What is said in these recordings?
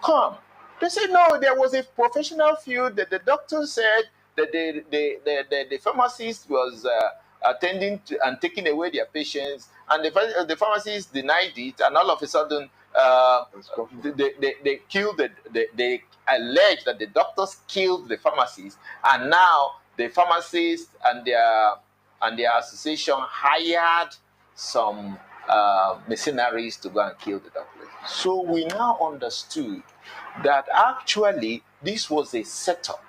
come? They said, no, there was a professional field that the doctor said that the pharmacist was attending to and taking away their patients, and the pharmacist denied it, and all of a sudden they killed they allege that the doctors killed the pharmacist, and now the pharmacist and their association hired some mercenaries to go and kill the doctors. So we now understood that actually this was a setup,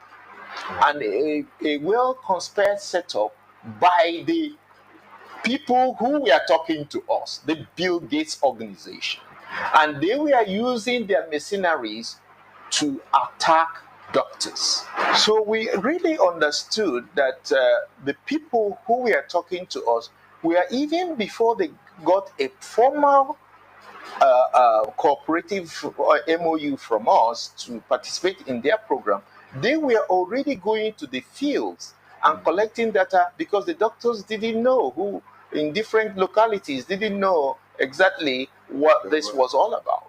and a well-conspired setup by the people who were talking to us, the Bill Gates organization. And they were using their mercenaries to attack doctors. So we really understood that the people who were talking to us were, even before they got a formal cooperative or MOU from us to participate in their program, they were already going to the fields and collecting data, because the doctors didn't know, who in different localities didn't know exactly what this was all about.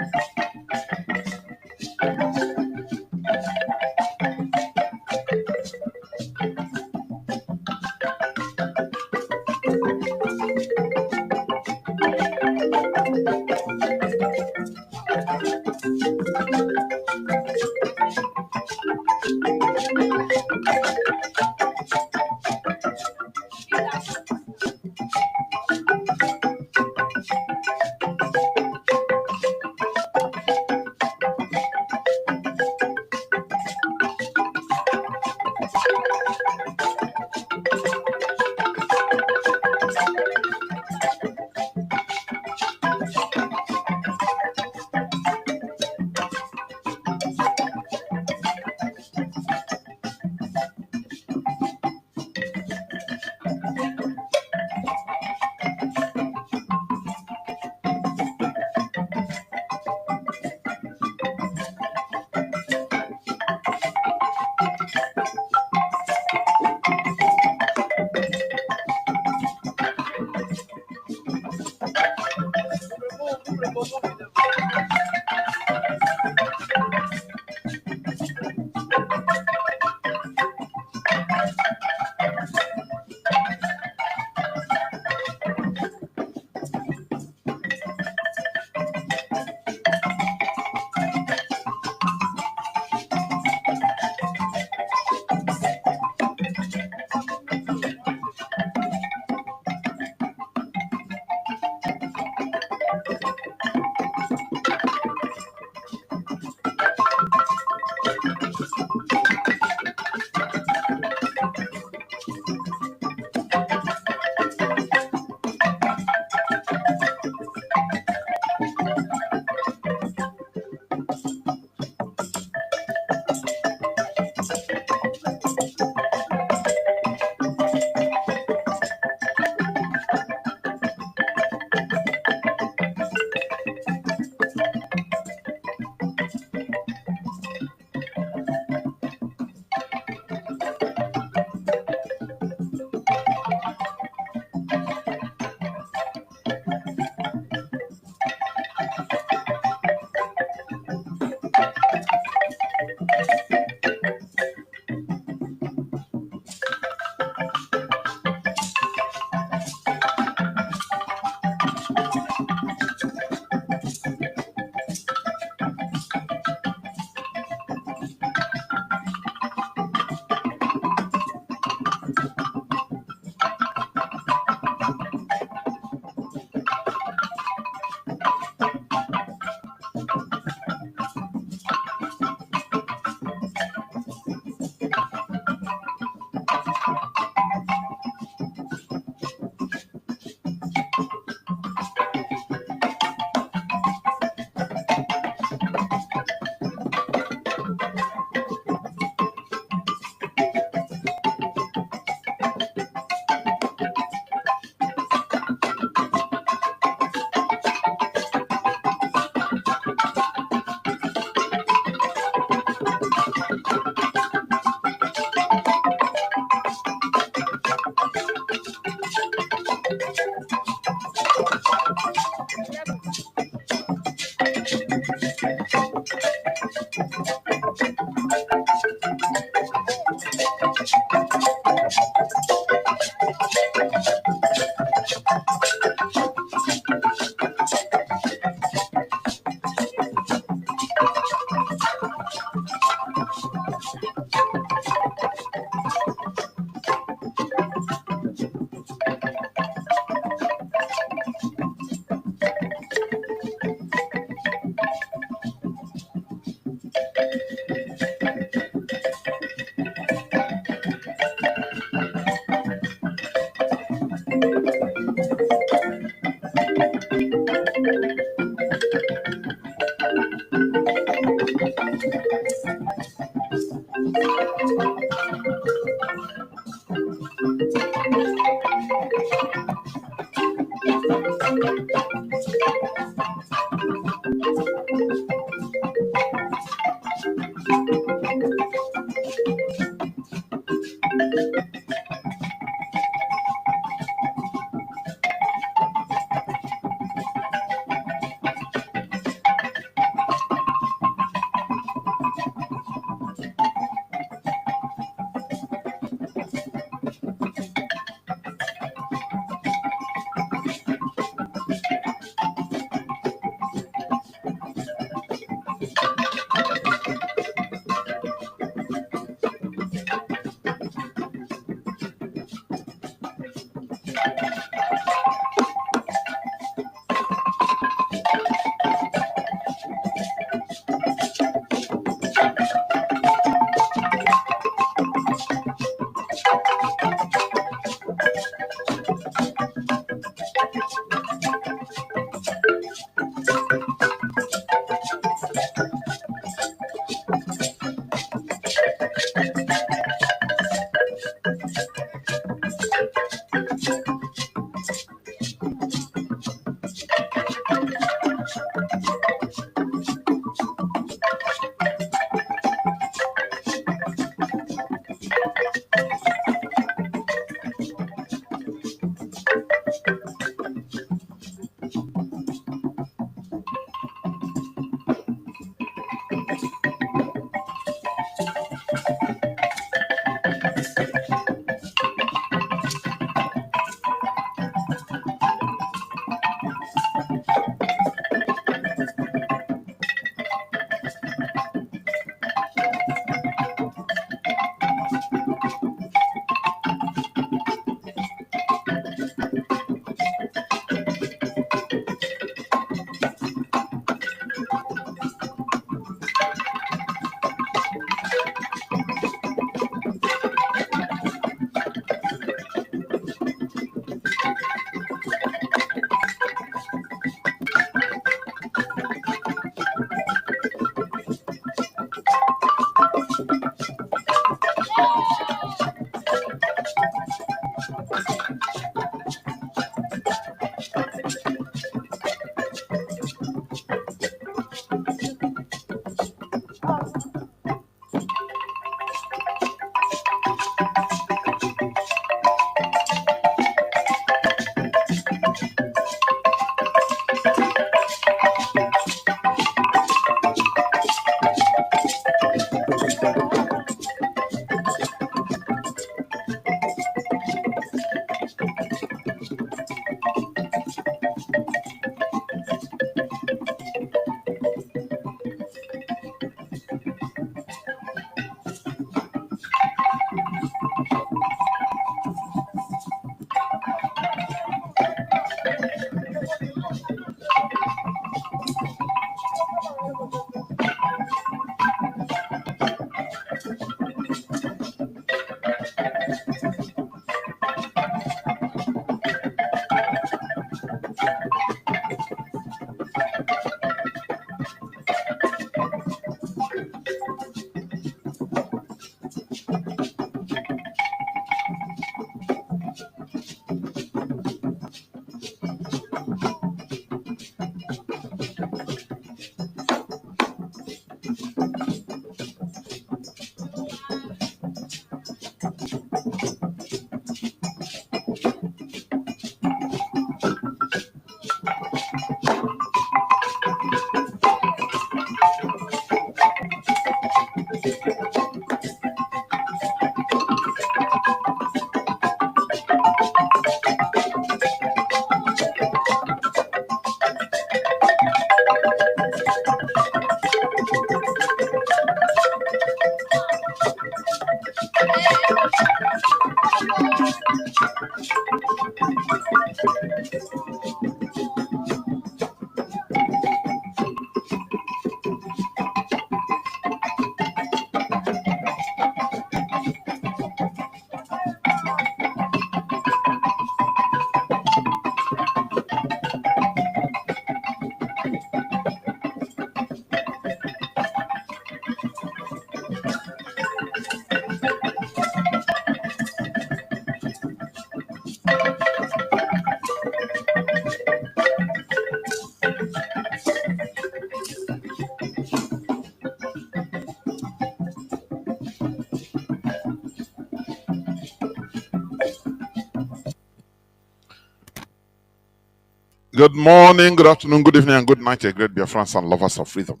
Good morning, good afternoon, good evening, and good night, great Biafrans and lovers of freedom.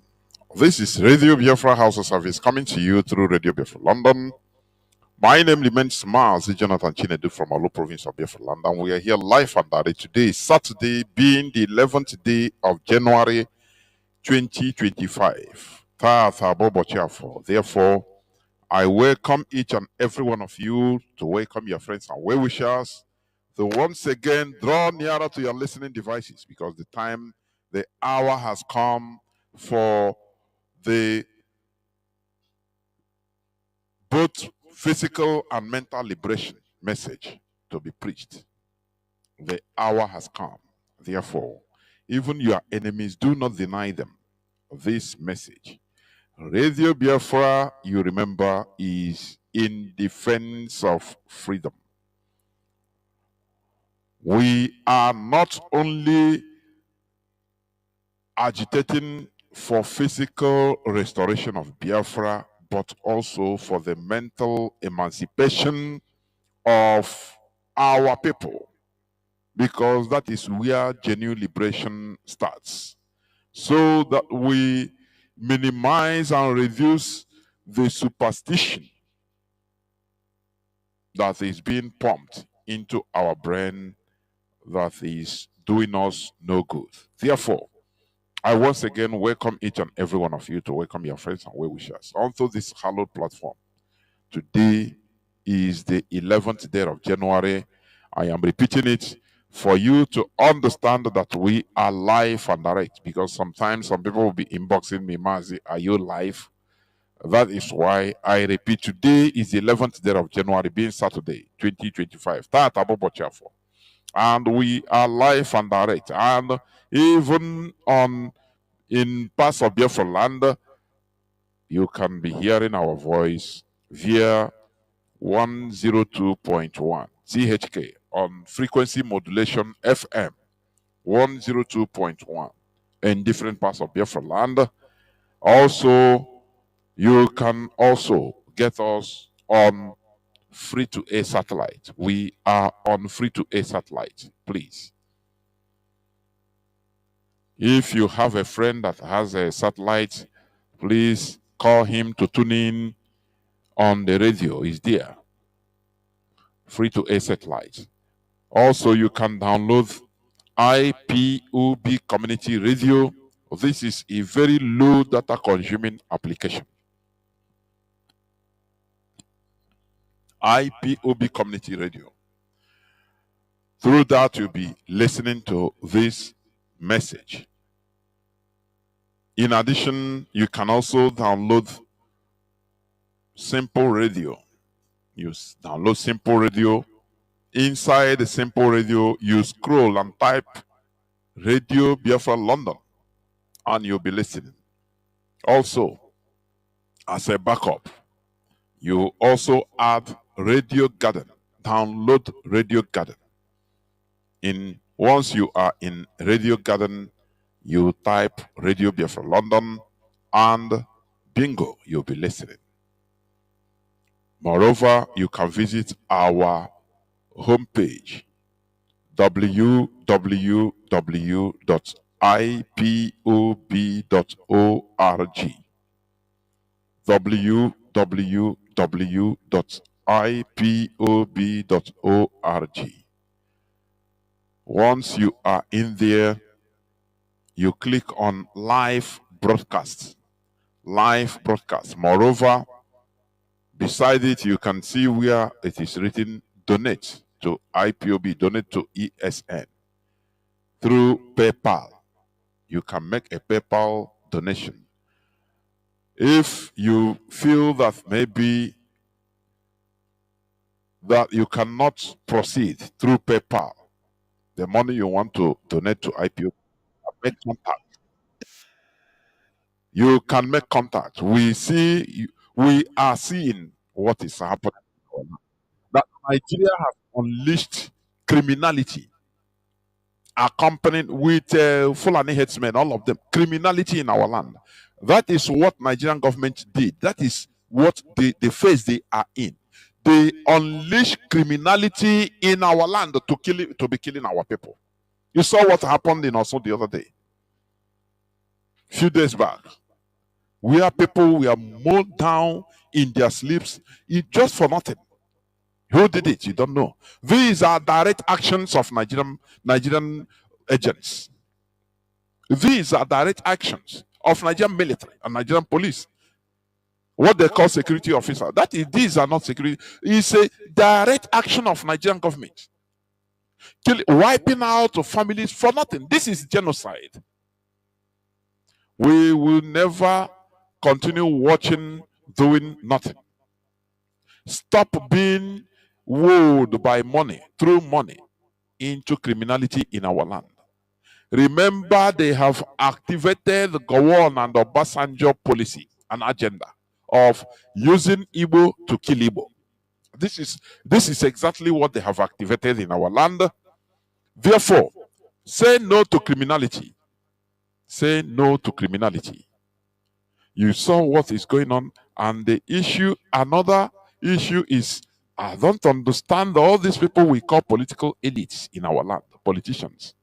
This is Radio Biafra House of Service coming to you through Radio Biafra London. My name remains Mazi Jonathan Chinedu'S from Olu province of Biafra London. We are here live and direct today, Saturday, being the 11th day of January 2025. Therefore, I welcome each and every one of you to welcome your friends and well wishers to once again draw nearer to your listening devices, because the hour has come for the both physical and mental liberation message to be preached. The hour has come. Therefore, even your enemies, do not deny them this message. Radio Biafra, you remember, is in defense of freedom. We are not only agitating for physical restoration of Biafra, but also for the mental emancipation of our people, because that is where genuine liberation starts. So that we minimize and reduce the superstition that is being pumped into our brain that is doing us no good. Therefore, I once again welcome each and every one of you to welcome your friends and well wishers onto this hallowed platform. Today is the 11th day of January. I am repeating it for you to understand that we are live and direct, because sometimes some people will be inboxing me, Mazi, are you live? That is why I repeat, today is the 11th day of January, being Saturday, 2025. And we are live and direct. And even in parts of Biafra land, you can be hearing our voice via 102.1 CHK on frequency modulation FM 102.1 in different parts of Biafra land. Also, you can also get us on free-to-air satellite. We are on free-to-air satellite, please. If you have a friend that has a satellite, please call him to tune in on the radio. Is there. Free-to-air satellite. Also, you can download IPOB Community Radio. This is a very low data consuming application. IPOB Community Radio. Through that, you'll be listening to this message. In addition, you can also download Simple Radio. You download Simple Radio. Inside the Simple Radio, you scroll and type Radio Biafra London, and you'll be listening. Also, as a backup, you also add Radio Garden. Download Radio Garden. Once you are in Radio Garden, you type Radio Biafra London, and bingo, you'll be listening. Moreover, you can visit our homepage, www.ipob.org. www.ipob.org. Once you are in there, you click on live broadcast. Live broadcast. Moreover, beside it, you can see where it is written donate to IPOB, donate to ESN through PayPal. You can make a PayPal donation. If you feel that maybe that you cannot proceed through PayPal, the money you want to donate to IPOB, make contact. You can make contact. We are seeing what is happening. That Nigeria has unleashed criminality, accompanied with Fulani headsmen, all of them, criminality in our land. That is what Nigerian government did. That is what the phase they are in. They unleash criminality in our land to be killing our people. You saw what happened in Osun the other day, few days back, where people were mowed down in their sleeps just for nothing. Who did it? You don't know. These are direct actions of Nigerian agents. These are direct actions of Nigerian military and Nigerian police. What they call security officer. That is, these are not security. It's a direct action of Nigerian government. Wiping out families for nothing. This is genocide. We will never continue watching, doing nothing. Stop being wooed by money, through money, into criminality in our land. Remember, they have activated the Gowon and Obasanjo policy and agenda of using Igbo to kill Igbo. This is exactly what they have activated in our land. Therefore, say no to criminality. Say no to criminality. You saw what is going on, and the issue, another issue is, I don't understand all these people we call political elites in our land, politicians,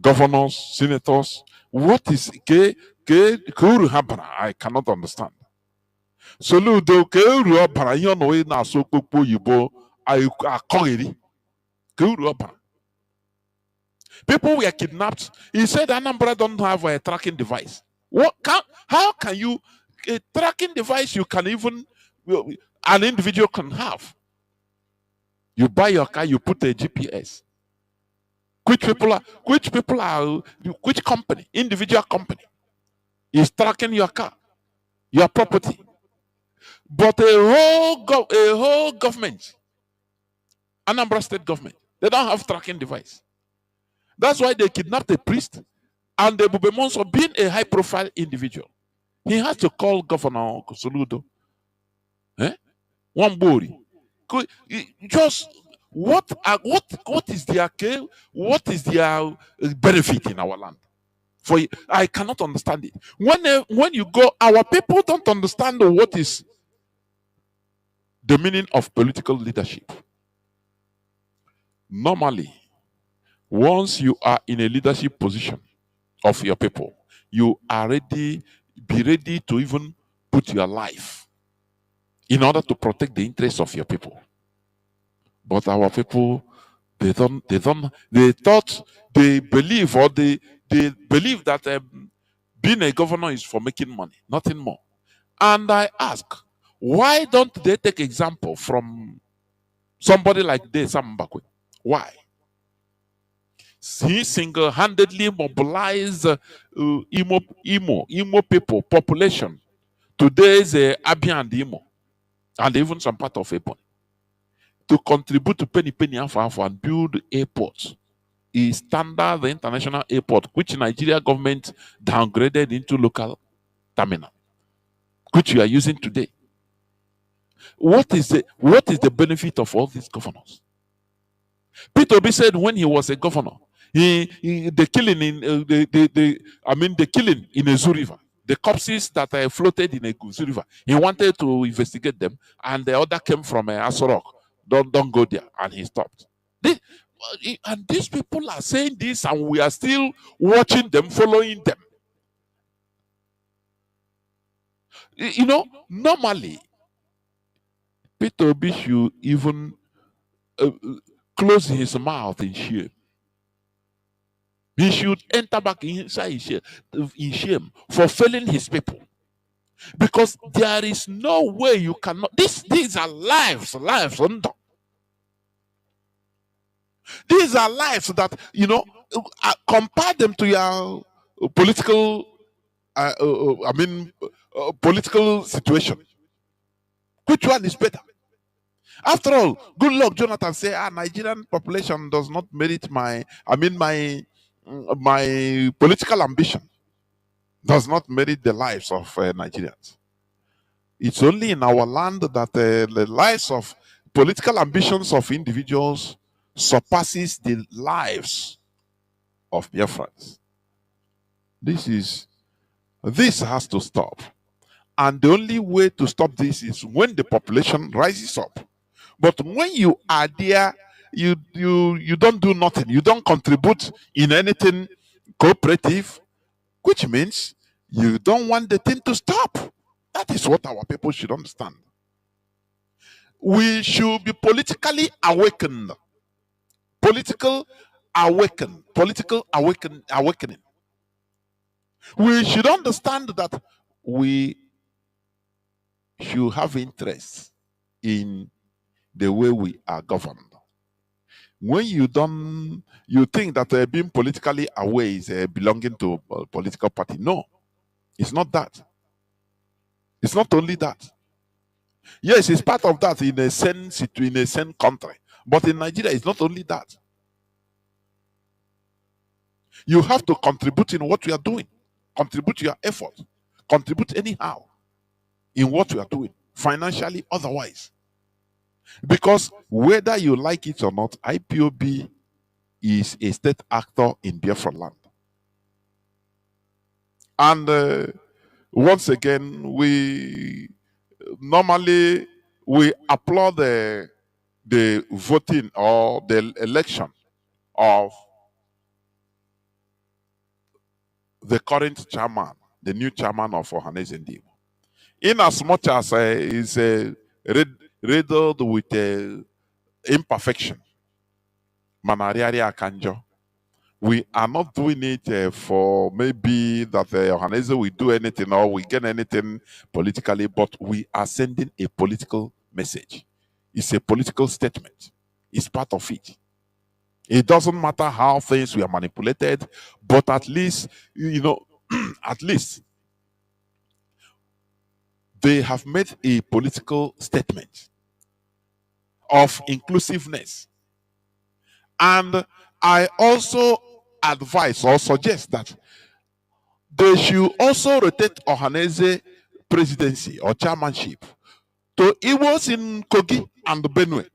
governors, senators. What is Kuru Habana? I cannot understand. Soludo Kuru Habana, you know, in our so Yibo, I call it Kuru Habana. People were kidnapped. He said Anambra don't have a tracking device. How can you, a tracking device you can even, an individual can have? You buy your car, you put a GPS. Which company, individual company is tracking your car, your property? But a whole government, Anambra state government, they don't have tracking device. That's why they kidnapped a priest, and the Bubemonso, being a high-profile individual, he has to call Governor Soludo. Wambori. Just what is their benefit in our land? For I cannot understand it. When you go, our people don't understand what is the meaning of political leadership. Normally, once you are in a leadership position of your people, you are be ready to even put your life in order to protect the interests of your people. But our people, they believe that being a governor is for making money, nothing more. And I ask, why don't they take example from somebody like Sam Mbakwe? Why? He single-handedly mobilized Imo people, population. Today's Abia and Imo, and even some part of Ebon, to contribute to Penny Alpha and build airports. Is Standard, the international airport, which Nigeria government downgraded into local terminal, which you are using today. What is the benefit of all these governors? Peter Obi said when he was a governor, the killing in Ezu River, the corpses that floated in Ezu River, he wanted to investigate them, and the order came from Asorok, don't go there, and he stopped. And these people are saying this, and we are still watching them, following them. You know, normally, Peter Obi should even close his mouth in shame. He should enter back inside in shame for failing his people. Because there is no way you cannot. These are lives. These are lives that, compare them to your political, political situation. Which one is better? After all, good luck, Jonathan say, Nigerian population does not merit my political ambition, does not merit the lives of Nigerians. It's only in our land that the lives of political ambitions of individuals surpasses the lives of Biafrans. This has to stop. And the only way to stop this is when the population rises up. But when you are there, you don't do nothing. You don't contribute in anything cooperative, which means you don't want the thing to stop. That is what our people should understand. We should be politically awakened. Political awakening. We should understand that we should have interest in the way we are governed. When you don't, you think that being politically aware is belonging to a political party. No, it's not that. It's not only that. Yes, it's part of that in a same country. But in Nigeria, it's not only that. You have to contribute in what you are doing. Contribute your effort. Contribute anyhow in what you are doing, financially, otherwise. Because whether you like it or not, IPOB is a state actor in Biafra land. And once again, we normally applaud the voting or the election of the current chairman, the new chairman of Ohaneze Ndigbo. In as much as is riddled with imperfection, manariari akanjo. We are not doing it for maybe that Ohaneze will do anything or we get anything politically, but we are sending a political message. It's a political statement. It's part of it. It doesn't matter how things were manipulated, but at least, at least they have made a political statement of inclusiveness. And I also advise or suggest that they should also rotate Ohaneze presidency or chairmanship to Igbos in Kogi and Benue.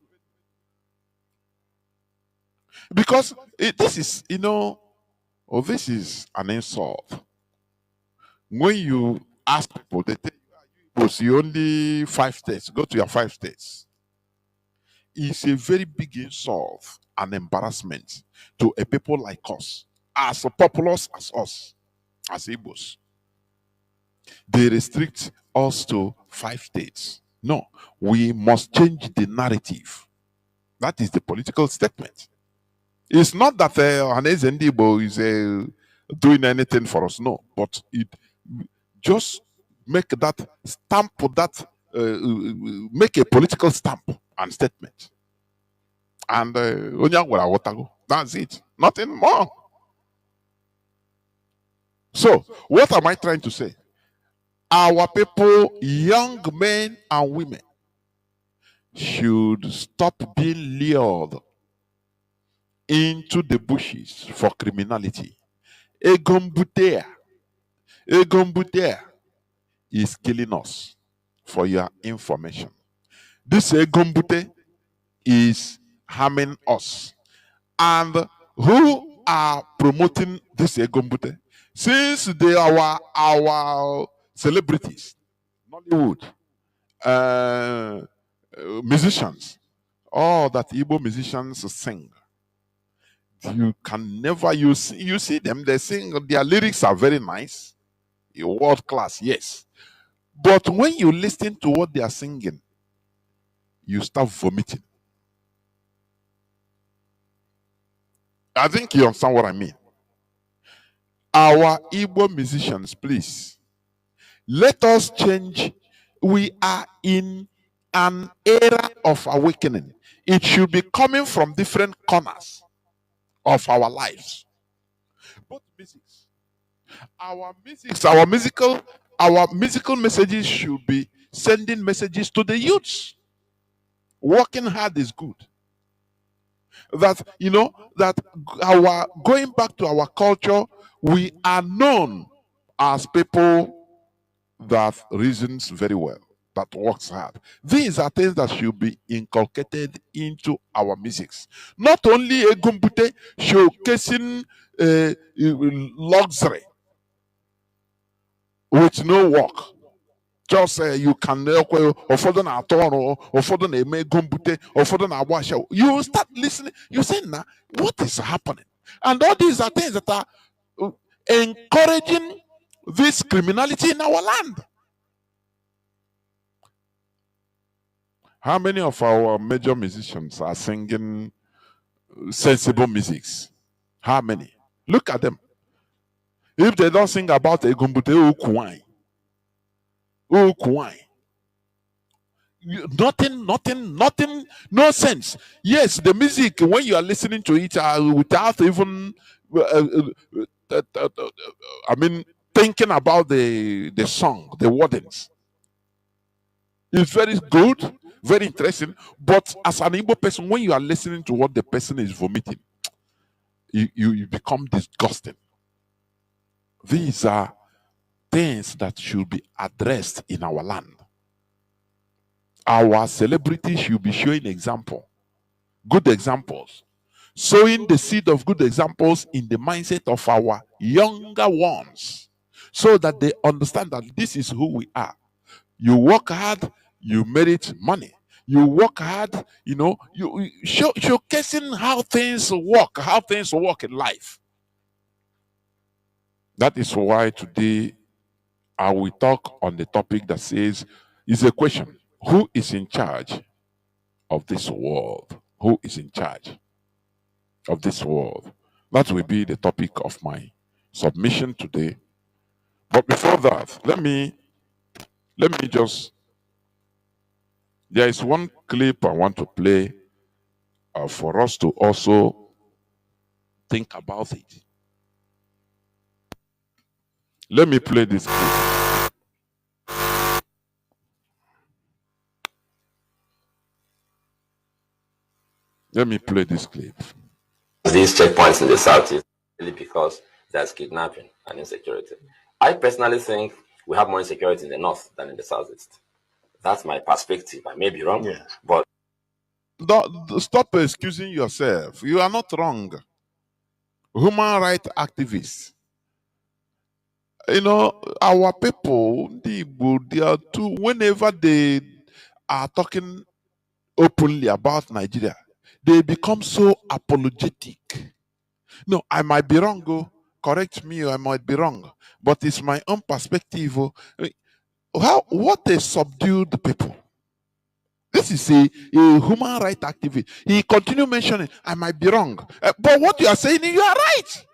Because this is, this is an insult. When you ask people, they tell you only 5 states, go to your 5 states. It's a very big insult and embarrassment to a people like us, as populous as us, as Igbos. They restrict us to 5 states. No, we must change the narrative. That is the political statement. It's not that Ohaneze Ndigbo is doing anything for us, no, but it just make that stamp, make a political stamp and statement. And that's it. Nothing more. So, what am I trying to say? Our people, young men and women, should stop being lured into the bushes for criminality. Egombutea is killing us, for your information. This Egombute is harming us. And who are promoting this Egombute? Since they are our celebrities, Nollywood, musicians, all that Igbo musicians sing, you can never you see them, they sing, their lyrics are very nice, world class, yes. But when you listen to what they are singing, you start vomiting. I think you understand what I mean. Our Igbo musicians, please, let us change. We are in an era of awakening. It should be coming from different corners of our lives. Both musics, our musical messages should be sending messages to the youths. Working hard is good. That that our going back to our culture, we are known as people that reasons very well, that works hard. These are things that should be inculcated into our musics. Not only a gumbute showcasing luxury with no work. Just you can ụfọdụ na-atọ ọrụ, ụfọdụ na-eme ego mbute, ụfọdụ na-agba asha. You start listening, you say, nah, what is happening? And all these are things that are encouraging this criminality in our land. How many of our major musicians are singing sensible musics? How many? Look at them. If they don't sing about Egumbute Ukuwai, nothing, no sense. Yes, the music, when you are listening to it without even, I mean, thinking about the song, the wordings, it's very good, very interesting. But as an Igbo person, when you are listening to what the person is vomiting, you become disgusted. These are things that should be addressed in our land. Our celebrities should be showing example, good examples, sowing the seed of good examples in the mindset of our younger ones, so that they understand that this is who we are. You work hard, you merit money. You work hard, you showcasing how things work in life. That is why today I will talk on the topic that says, is a question: who is in charge of this world? Who is in charge of this world? That will be the topic of my submission today. But before that, let me just, there is one clip I want to play for us to also think about it. Let me play this clip. Let me play this clip. These checkpoints in the south is really because there's kidnapping and insecurity. I personally think we have more insecurity in the north than in the southeast. That's my perspective. I may be wrong, but stop excusing yourself. You are not wrong. Human rights activists, our people, they are too, whenever they are talking openly about Nigeria, they become so apologetic. No, I might be wrong, correct me, I might be wrong, but it's my own perspective. What a subdued people. This is a human rights activist. He continue mentioning, I might be wrong, but what you are saying, you are right.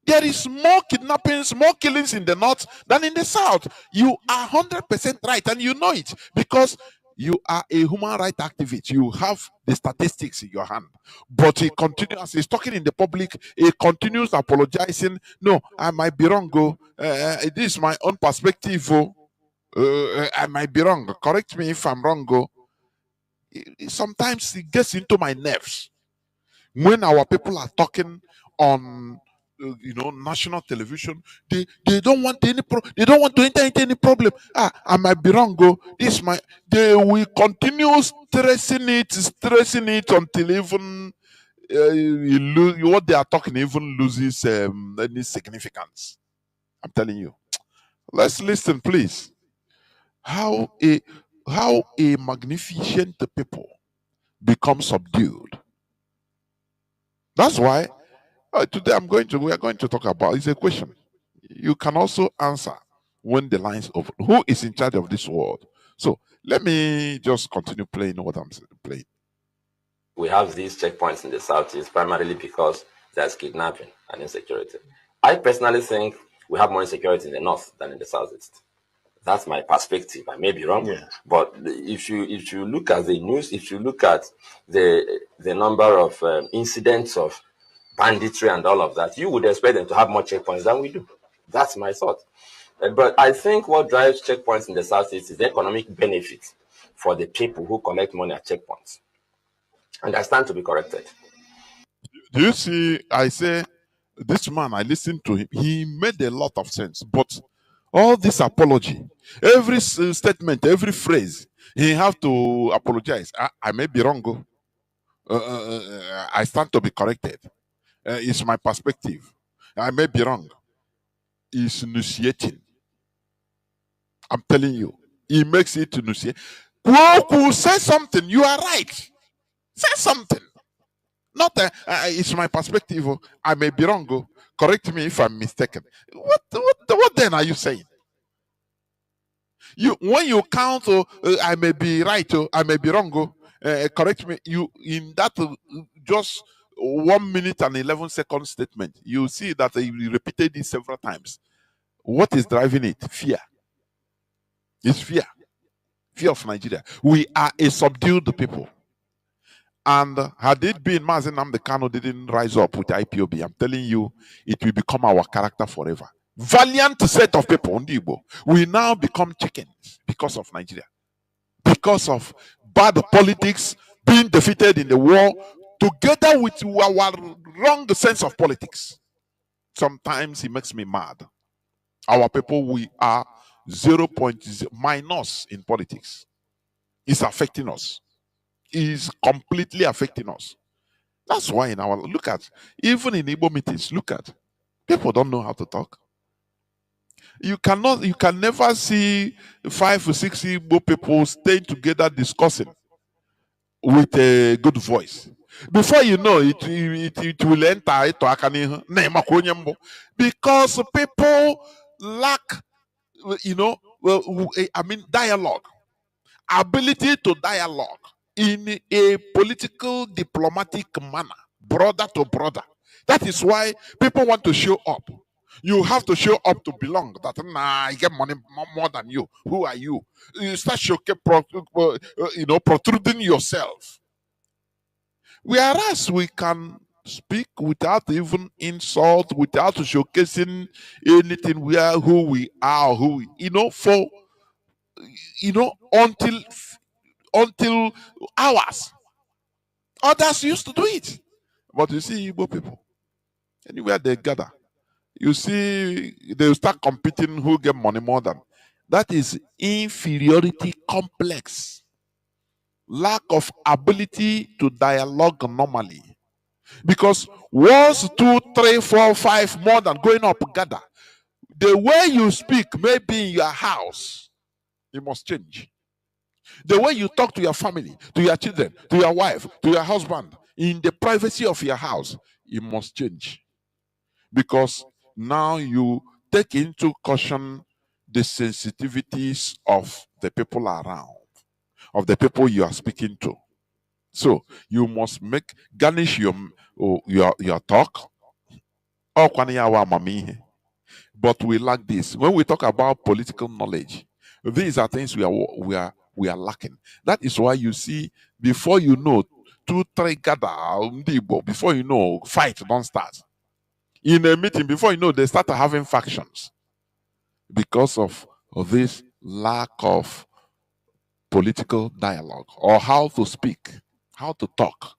There is more kidnappings, more killings in the north than in the south. You are 100% right, and you know it because you are a human rights activist. You have the statistics in your hand. But he continues, as he's talking in the public, he continues apologizing. No, I might be wrong. This is my own perspective. I might be wrong. Correct me if I'm wrong. Sometimes it gets into my nerves when our people are talking on national television. They don't want they don't want to enter into any problem. I might be wrong. They will continue stressing it until even what they are talking even loses any significance. I'm telling you. Let's listen, please. How a magnificent people become subdued. That's why today we are going to talk about, it's a question you can also answer when the lines open. Who is in charge of this world? So let me just continue playing what I'm playing. We have these checkpoints in the southeast primarily because there's kidnapping and insecurity. I personally think we have more insecurity in the north than in the southeast. That's my perspective. I may be wrong, but if you look at the news, if you look at the number of incidents of banditry and all of that, you would expect them to have more checkpoints than we do. That's my thought. But I think what drives checkpoints in the southeast is the economic benefit for the people who collect money at checkpoints. And I stand to be corrected. Do you see? I say, this man, I listened to him. He made a lot of sense. But all this apology, every statement, every phrase, he have to apologize. I may be wrong. I stand to be corrected. It's my perspective. I may be wrong. He's initiating. I'm telling you. He makes it to Nusie. Kwoku, say something. You are right. Say something. Not it's my perspective. Oh. I may be wrong. Oh. Correct me if I'm mistaken. What then are you saying? You when you count, I may be right. Oh, I may be wrong. Oh. Correct me. You in that just 1 minute and 11 second statement. You see that he repeated it several times. What is driving it? Fear. It's fear. Fear of Nigeria. We are a subdued people. And had it been Mazi Nnamdi Kanu didn't rise up with IPOB, I'm telling you, it will become our character forever. Valiant set of people, Ndibo, we now become chickens because of Nigeria, because of bad politics, being defeated in the war, together with our wrong sense of politics. Sometimes it makes me mad. Our people, we are 0.0 minus in politics. It's affecting us. Is completely affecting us. That's why in our look at even in Igbo meetings, look at people don't know how to talk. You can never see 5 or 6 Igbo people staying together discussing with a good voice. Before you know it will enter into Akanihu, because people lack, dialogue, ability to dialogue in a political diplomatic manner, brother to brother. That is why people want to show up. You have to show up to belong. That I get money more than you. Who are you? You start protruding yourself. Whereas we can speak without even insult, without showcasing anything. We are who we are, until hours. Others used to do it. But you see, Igbo people, anywhere they gather, you see, they start competing who get money more than. That is inferiority complex. Lack of ability to dialogue normally. Because once, two, three, four, five, more than going up gather, the way you speak may be in your house, it must change. The way you talk to your family, to your children, to your wife, to your husband, in the privacy of your house, it must change. Because now you take into caution the sensitivities of the people around, of the people you are speaking to. So you must garnish your talk. But we lack this. When we talk about political knowledge, these are things we are lacking. That is why you see, before you know, 2, 3 gather, before you know, fight don't start. In a meeting, before you know, they start having factions because of this lack of political dialogue or how to speak, how to talk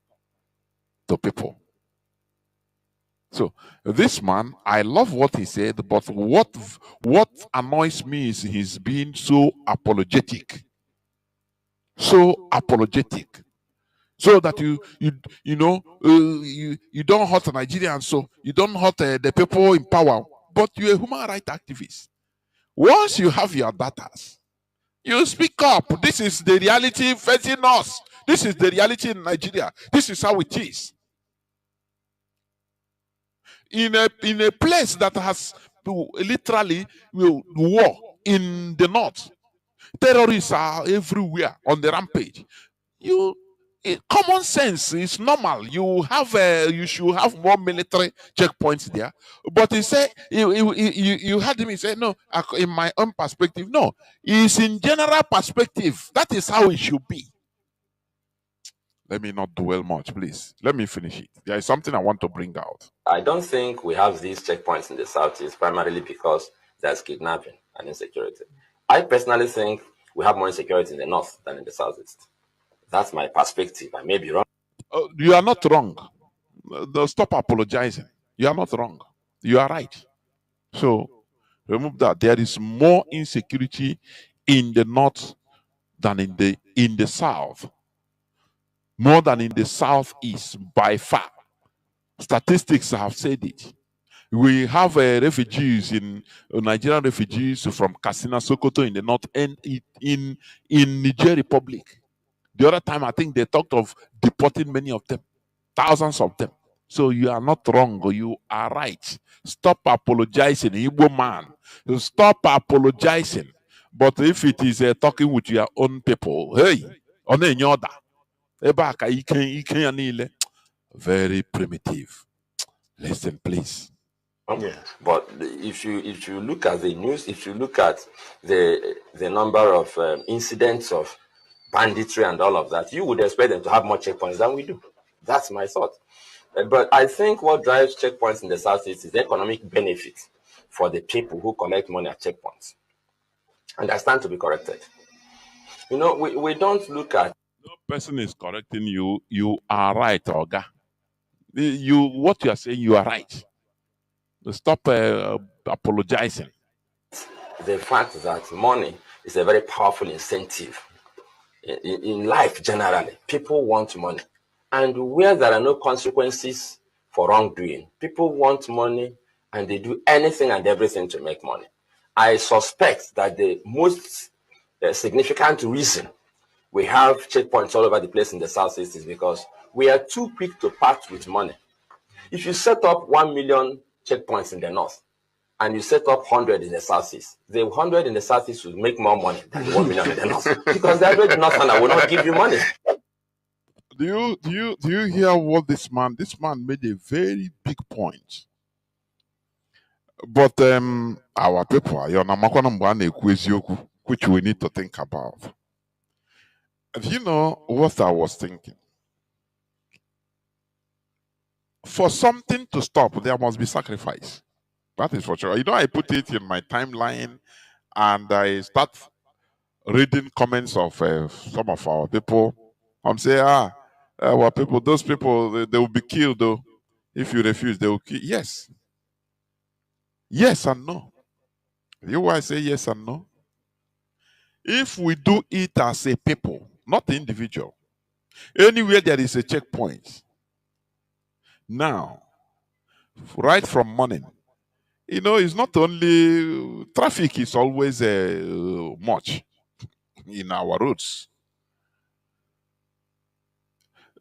to people. So this man, I love what he said, but what annoys me is he's being so apologetic. So apologetic. So that you don't hurt Nigerians, so you don't hurt the people in power, but you're a human rights activist. Once you have your data, you speak up. This is the reality facing us. This is the reality in Nigeria. This is how it is. In a place that has literally war in the north, terrorists are everywhere on the rampage. Common sense is normal. You should have more military checkpoints there. But he said you had him. He said no. In my own perspective, no. It's in general perspective. That is how it should be. Let me not dwell much, please. Let me finish it. There is something I want to bring out. I don't think we have these checkpoints in the Southeast primarily because there's kidnapping and insecurity. I personally think we have more insecurity in the North than in the Southeast. That's my perspective. I may be wrong. You are not wrong. Stop apologizing. You are not wrong. You are right. So remove that. There is more insecurity in the North than in the South. More than in the Southeast by far. Statistics have said it. We have refugees in Nigerian refugees from Katsina, Sokoto in the north, and in Niger Republic. The other time, I think they talked of deporting many of them, thousands of them. So you are not wrong, you are right. Stop apologizing, Igbo man. Stop apologizing. But if it is talking with your own people, hey, on any other, very primitive. Listen, please. Yeah. But if you look at the news, if you look at the number of incidents of banditry and all of that, you would expect them to have more checkpoints than we do. That's my thought. But I think what drives checkpoints in the Southeast is the economic benefit for the people who collect money at checkpoints. And I stand to be corrected. You know, we don't look at... No person is correcting you. You are right, Oga. What you are saying, you are right. Stop apologizing. The fact that money is a very powerful incentive in life generally. People want money. And where there are no consequences for wrongdoing, people want money and they do anything and everything to make money. I suspect that the most significant reason we have checkpoints all over the place in the Southeast is because we are too quick to part with money. If you set up 1 million checkpoints in the north and you set up 100 in the Southeast, the 100 in the Southeast will make more money than the 1 million in the north because the average northerner will not give you money. Do you hear what this man made a very big point? But our people, which we need to think about. Do you know what I was thinking? For something to stop, there must be sacrifice. That is for sure. You know, I put it in my timeline and I start reading comments of some of our people. I'm saying, our people, those people, they will be killed though. If you refuse, they will kill. Yes. Yes and no. You know why I say yes and no? If we do it as a people, not the individual, anywhere there is a checkpoint. Now, right from morning, you know, it's not only traffic is always much in our roads.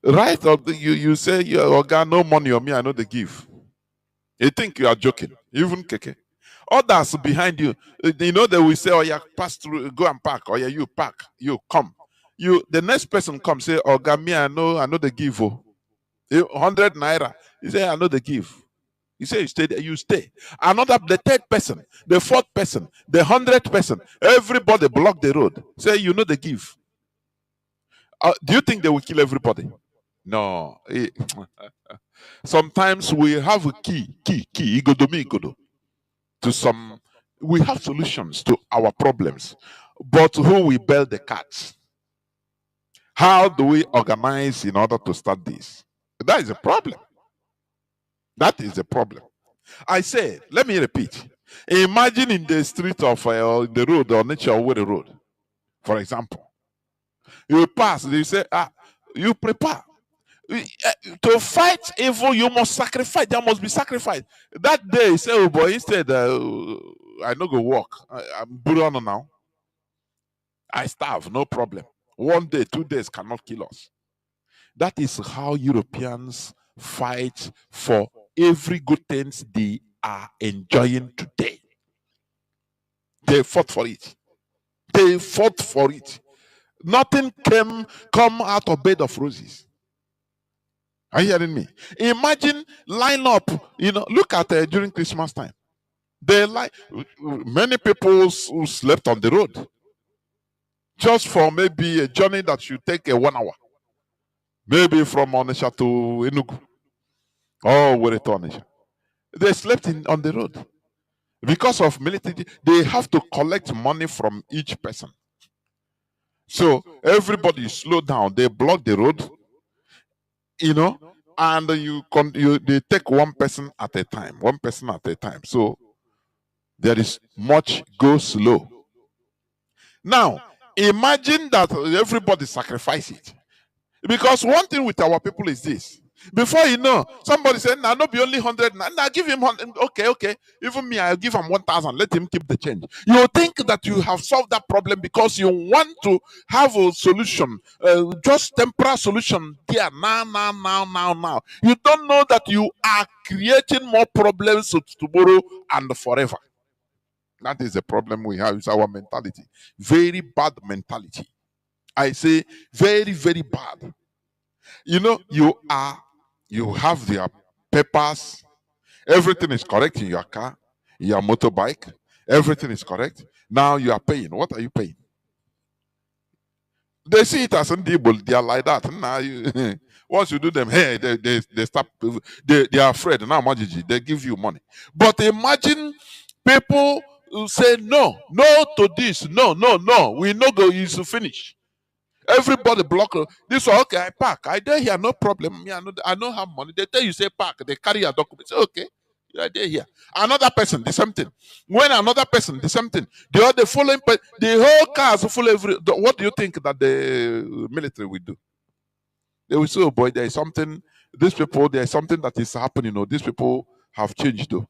Right? You say, oh God, no money on me, I know they give. You think you are joking. Even Keke. Others behind you, you know, they will say, oh yeah, pass through, go and park. Oh yeah, you park, you come. The next person comes, say, oh God, me, I know they give. 100 naira. You say, I know they give. You say you stay there, you stay. The third person, the fourth person, the 100th person, everybody block the road. Say, you know they give. Do you think they will kill everybody? No. Sometimes we have a key, igodo, to some. We have solutions to our problems, but who will bail the cats? How do we organize in order to start this? That is a problem. That is a problem. I say, let me repeat. Imagine in the street of the road or nature over the road, for example. You pass, you say, you prepare. To fight evil, you must sacrifice. There must be sacrifice. That day, you say, oh boy, instead, I no go walk. I'm Buddha now. I starve, no problem. 1 day, 2 days cannot kill us. That is how Europeans fight for every good things they are enjoying today. They fought for it. They fought for it. Nothing come out of bed of roses. Are you hearing me? Imagine line up, look at during Christmas time. Many people who slept on the road just for maybe a journey that should take 1 hour. Maybe from Onitsha to Enugu. Oh, where to Onitsha. They slept on the road. Because of military, they have to collect money from each person. So everybody slow down. They block the road, and they take one person at a time. One person at a time. So there is much go slow. Now, imagine that everybody sacrifice it. Because one thing with our people is this. Before you know, somebody said, "Nah, not be only 100. Nah, give him 100. Okay. Even me, I'll give him 1,000. Let him keep the change." You think that you have solved that problem because you want to have a solution, just temporary solution there, now. You don't know that you are creating more problems tomorrow and forever. That is the problem we have. It's our mentality. Very bad mentality. I say very, very bad. You have their papers, everything is correct in your car, your motorbike, everything is correct. Now you are paying. What are you paying? They see it as undeable. They are like that. Now once you do them, hey, they stop. They are afraid. Now, they give you money. But imagine people who say no to this, no. We no go use to finish. Everybody block this one. Okay, I park. I there here, no problem. Me, I don't have money. They tell you say park. They carry your documents. Okay, you are there here. Another person, the same thing. When another person, the same thing. The other following, the whole cars full every. What do you think that the military will do? They will say, "Oh boy, there is something. These people, there is something that is happening. These people have changed though."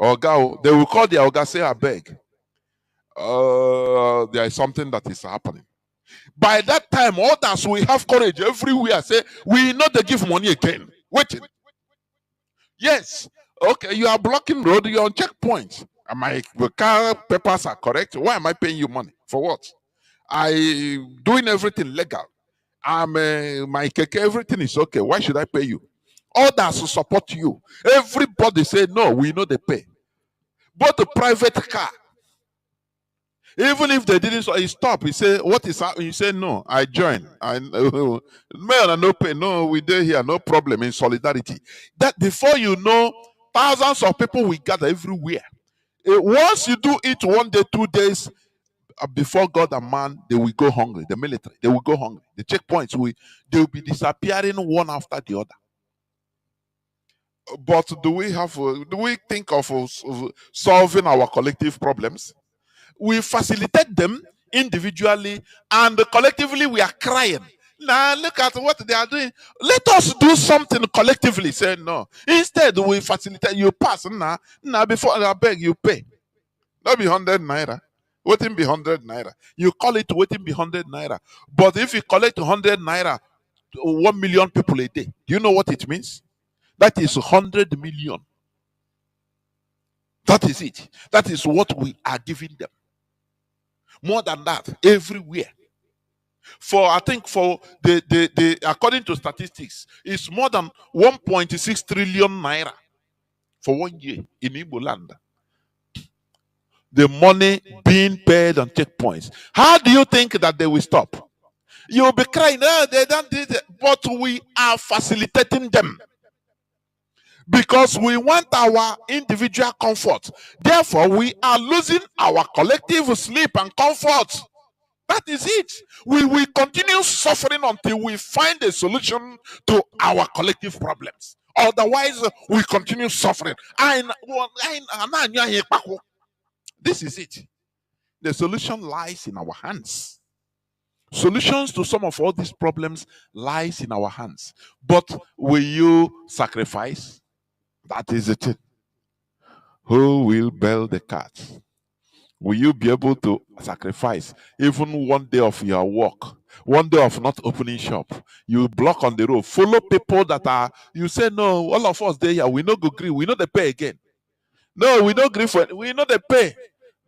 Oga, they will call the Oga, say, "I beg. There is something that is happening." By that time, others will have courage everywhere. Say, we know they give money again. Waiting. Yes. Okay, you are blocking road, you're on checkpoint. And my car papers are correct. Why am I paying you money? For what? I doing everything legal. I'm my keke, everything is okay. Why should I pay you? Others will support you. Everybody say no, we know they pay. But the private car, even if they didn't, so he stop. He say, "What is happening?" You say, "No, I join. I no pay. No, we there here, no problem in solidarity." That before you know, thousands of people will gather everywhere. Once you do it 1 day, 2 days, before God and man, they will go hungry. The military, they will go hungry. The checkpoints they will be disappearing one after the other. But do we think of solving our collective problems? We facilitate them individually and collectively we are crying. Now look at what they are doing. Let us do something collectively. Say no. Instead, we facilitate. You pass now before I beg you pay. Not be 100 naira. Waiting be 100 naira. You call it waiting be 100 naira. But if you collect 100 naira, 1 million people a day. Do you know what it means? That is 100 million. That is it. That is what we are giving them. More than that, everywhere. I think for the according to statistics, it's more than 1.6 trillion naira for 1 year in Igbo land. The money being paid on checkpoints. How do you think that they will stop? You'll be crying, "No, they don't do it." But we are facilitating them because we want our individual comfort. Therefore, we are losing our collective sleep and comfort. That is it. We will continue suffering until we find a solution to our collective problems. Otherwise, we continue suffering. This is it. The solution lies in our hands. Solutions to some of all these problems lies in our hands. But will you sacrifice? That is it. Who will bail the cat? Will you be able to sacrifice even 1 day of your work, 1 day of not opening shop? You block on the road, follow people that are, you say, "No, all of us there here, we no go agree, we know they pay again. No, we don't agree for it, we know they pay.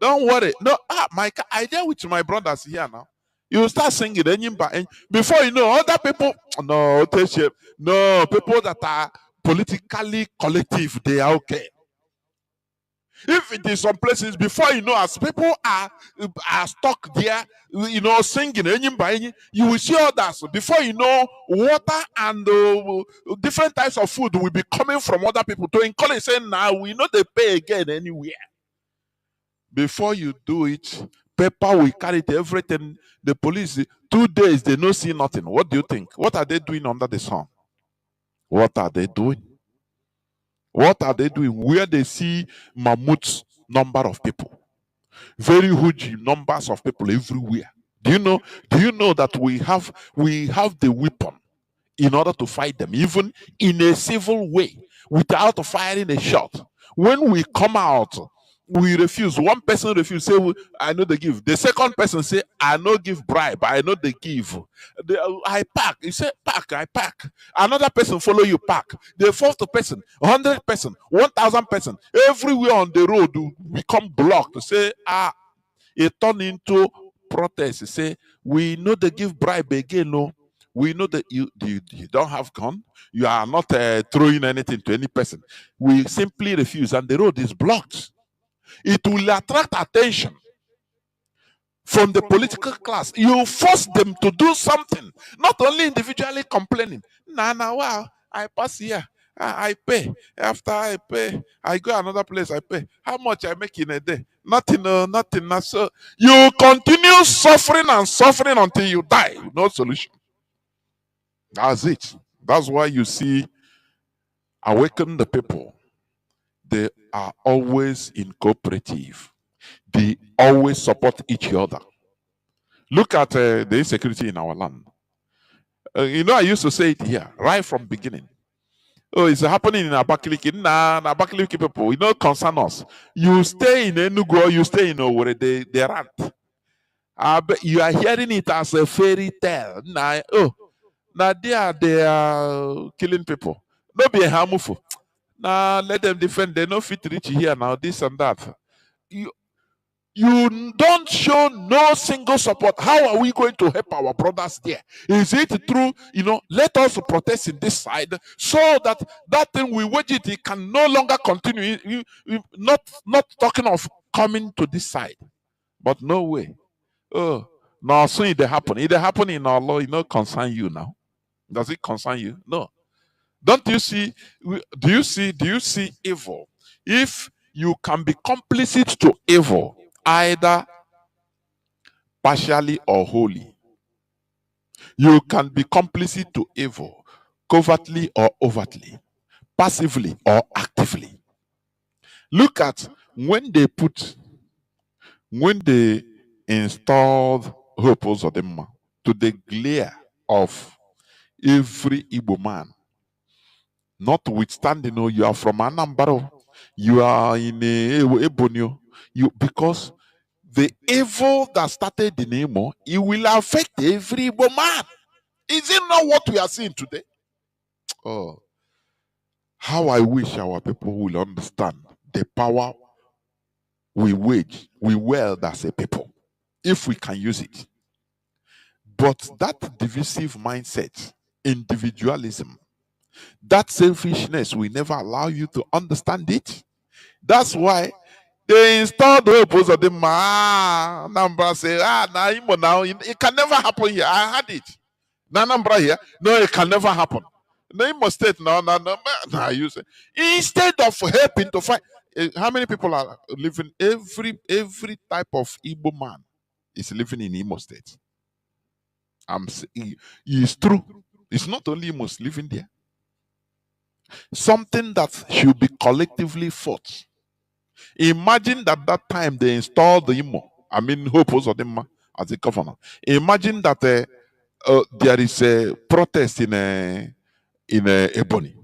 Don't worry." No, I there with my brothers here now. You start singing, before you know, other people, no, no, people that are politically collective, they are okay. If it is some places, before you know, as people are stuck there, singing, you will see others. Before you know, water and different types of food will be coming from other people to encourage, saying, "Now we know they pay again anywhere." Before you do it, paper will carry everything. The police, 2 days, they don't see nothing. What do you think? What are they doing under the sun? What are they doing? What are they doing? Where they see mammoths number of people, very huge numbers of people everywhere. Do you know? Do you know that we have the weapon in order to fight them, even in a civil way, without firing a shot. When we come out, we refuse. One person refuse, say, I know they give. The second person say, I know give bribe, I know they give. I pack. You say, pack, I pack. Another person follow you, pack. The fourth person, 100 person, 1,000 person, everywhere on the road will become blocked. Say, it turn into protest. Say, we know they give bribe again, no. We know that you don't have gun. You are not throwing anything to any person. We simply refuse, and the road is blocked. It will attract attention from the political class. You force them to do something, not only individually complaining. Wow, I pass here. I pay. After I pay, I go another place. I pay. How much I make in a day? Nothing. Nothing. So you continue suffering and suffering until you die. No solution. That's it. That's why you see, awaken the people. They are always in cooperative. They always support each other. Look at the insecurity in our land. I used to say it here right from beginning. Oh, it's happening in Abakaliki. Nah, Abakaliki people, concern us. You stay in Enugu or you stay in Owerri, they rant. You are hearing it as a fairy tale. Now they are killing people. Don't be harmful. Now let them defend. They no fit reach here now. This and that. You don't show no single support. How are we going to help our brothers there? Is it through, let us protest in this side so that thing we wage it can no longer continue. Not talking of coming to this side, but no way. Oh, no, soon it happen. It happen in our law. Concern you now. Does it concern you? No. Don't you see? Do you see evil? If you can be complicit to evil, either partially or wholly, you can be complicit to evil, covertly or overtly, passively or actively. Look at when they installed Hope Uzodinma to the glare of every Igbo man. Notwithstanding, you are from Anambra, you are in Ebonyi, because the evil that started in Imo, it will affect every Igbo man. Is it not what we are seeing today? Oh, how I wish our people will understand the power we wield as a people, if we can use it. But that divisive mindset, individualism, that selfishness will never allow you to understand it. That's why they installed the Hope Uzodinma. Nambra say, now it can never happen here. I had it. Nambra here, no, it can never happen. No, Imo State, no. You say, instead of helping to fight, how many people are living? Every type of Igbo man is living in Imo State. It's true. It's not only Imos living there. Something that should be collectively fought. Imagine that time they installed the Hope Uzodinma as the governor. Imagine that there is a protest in Ebonyi,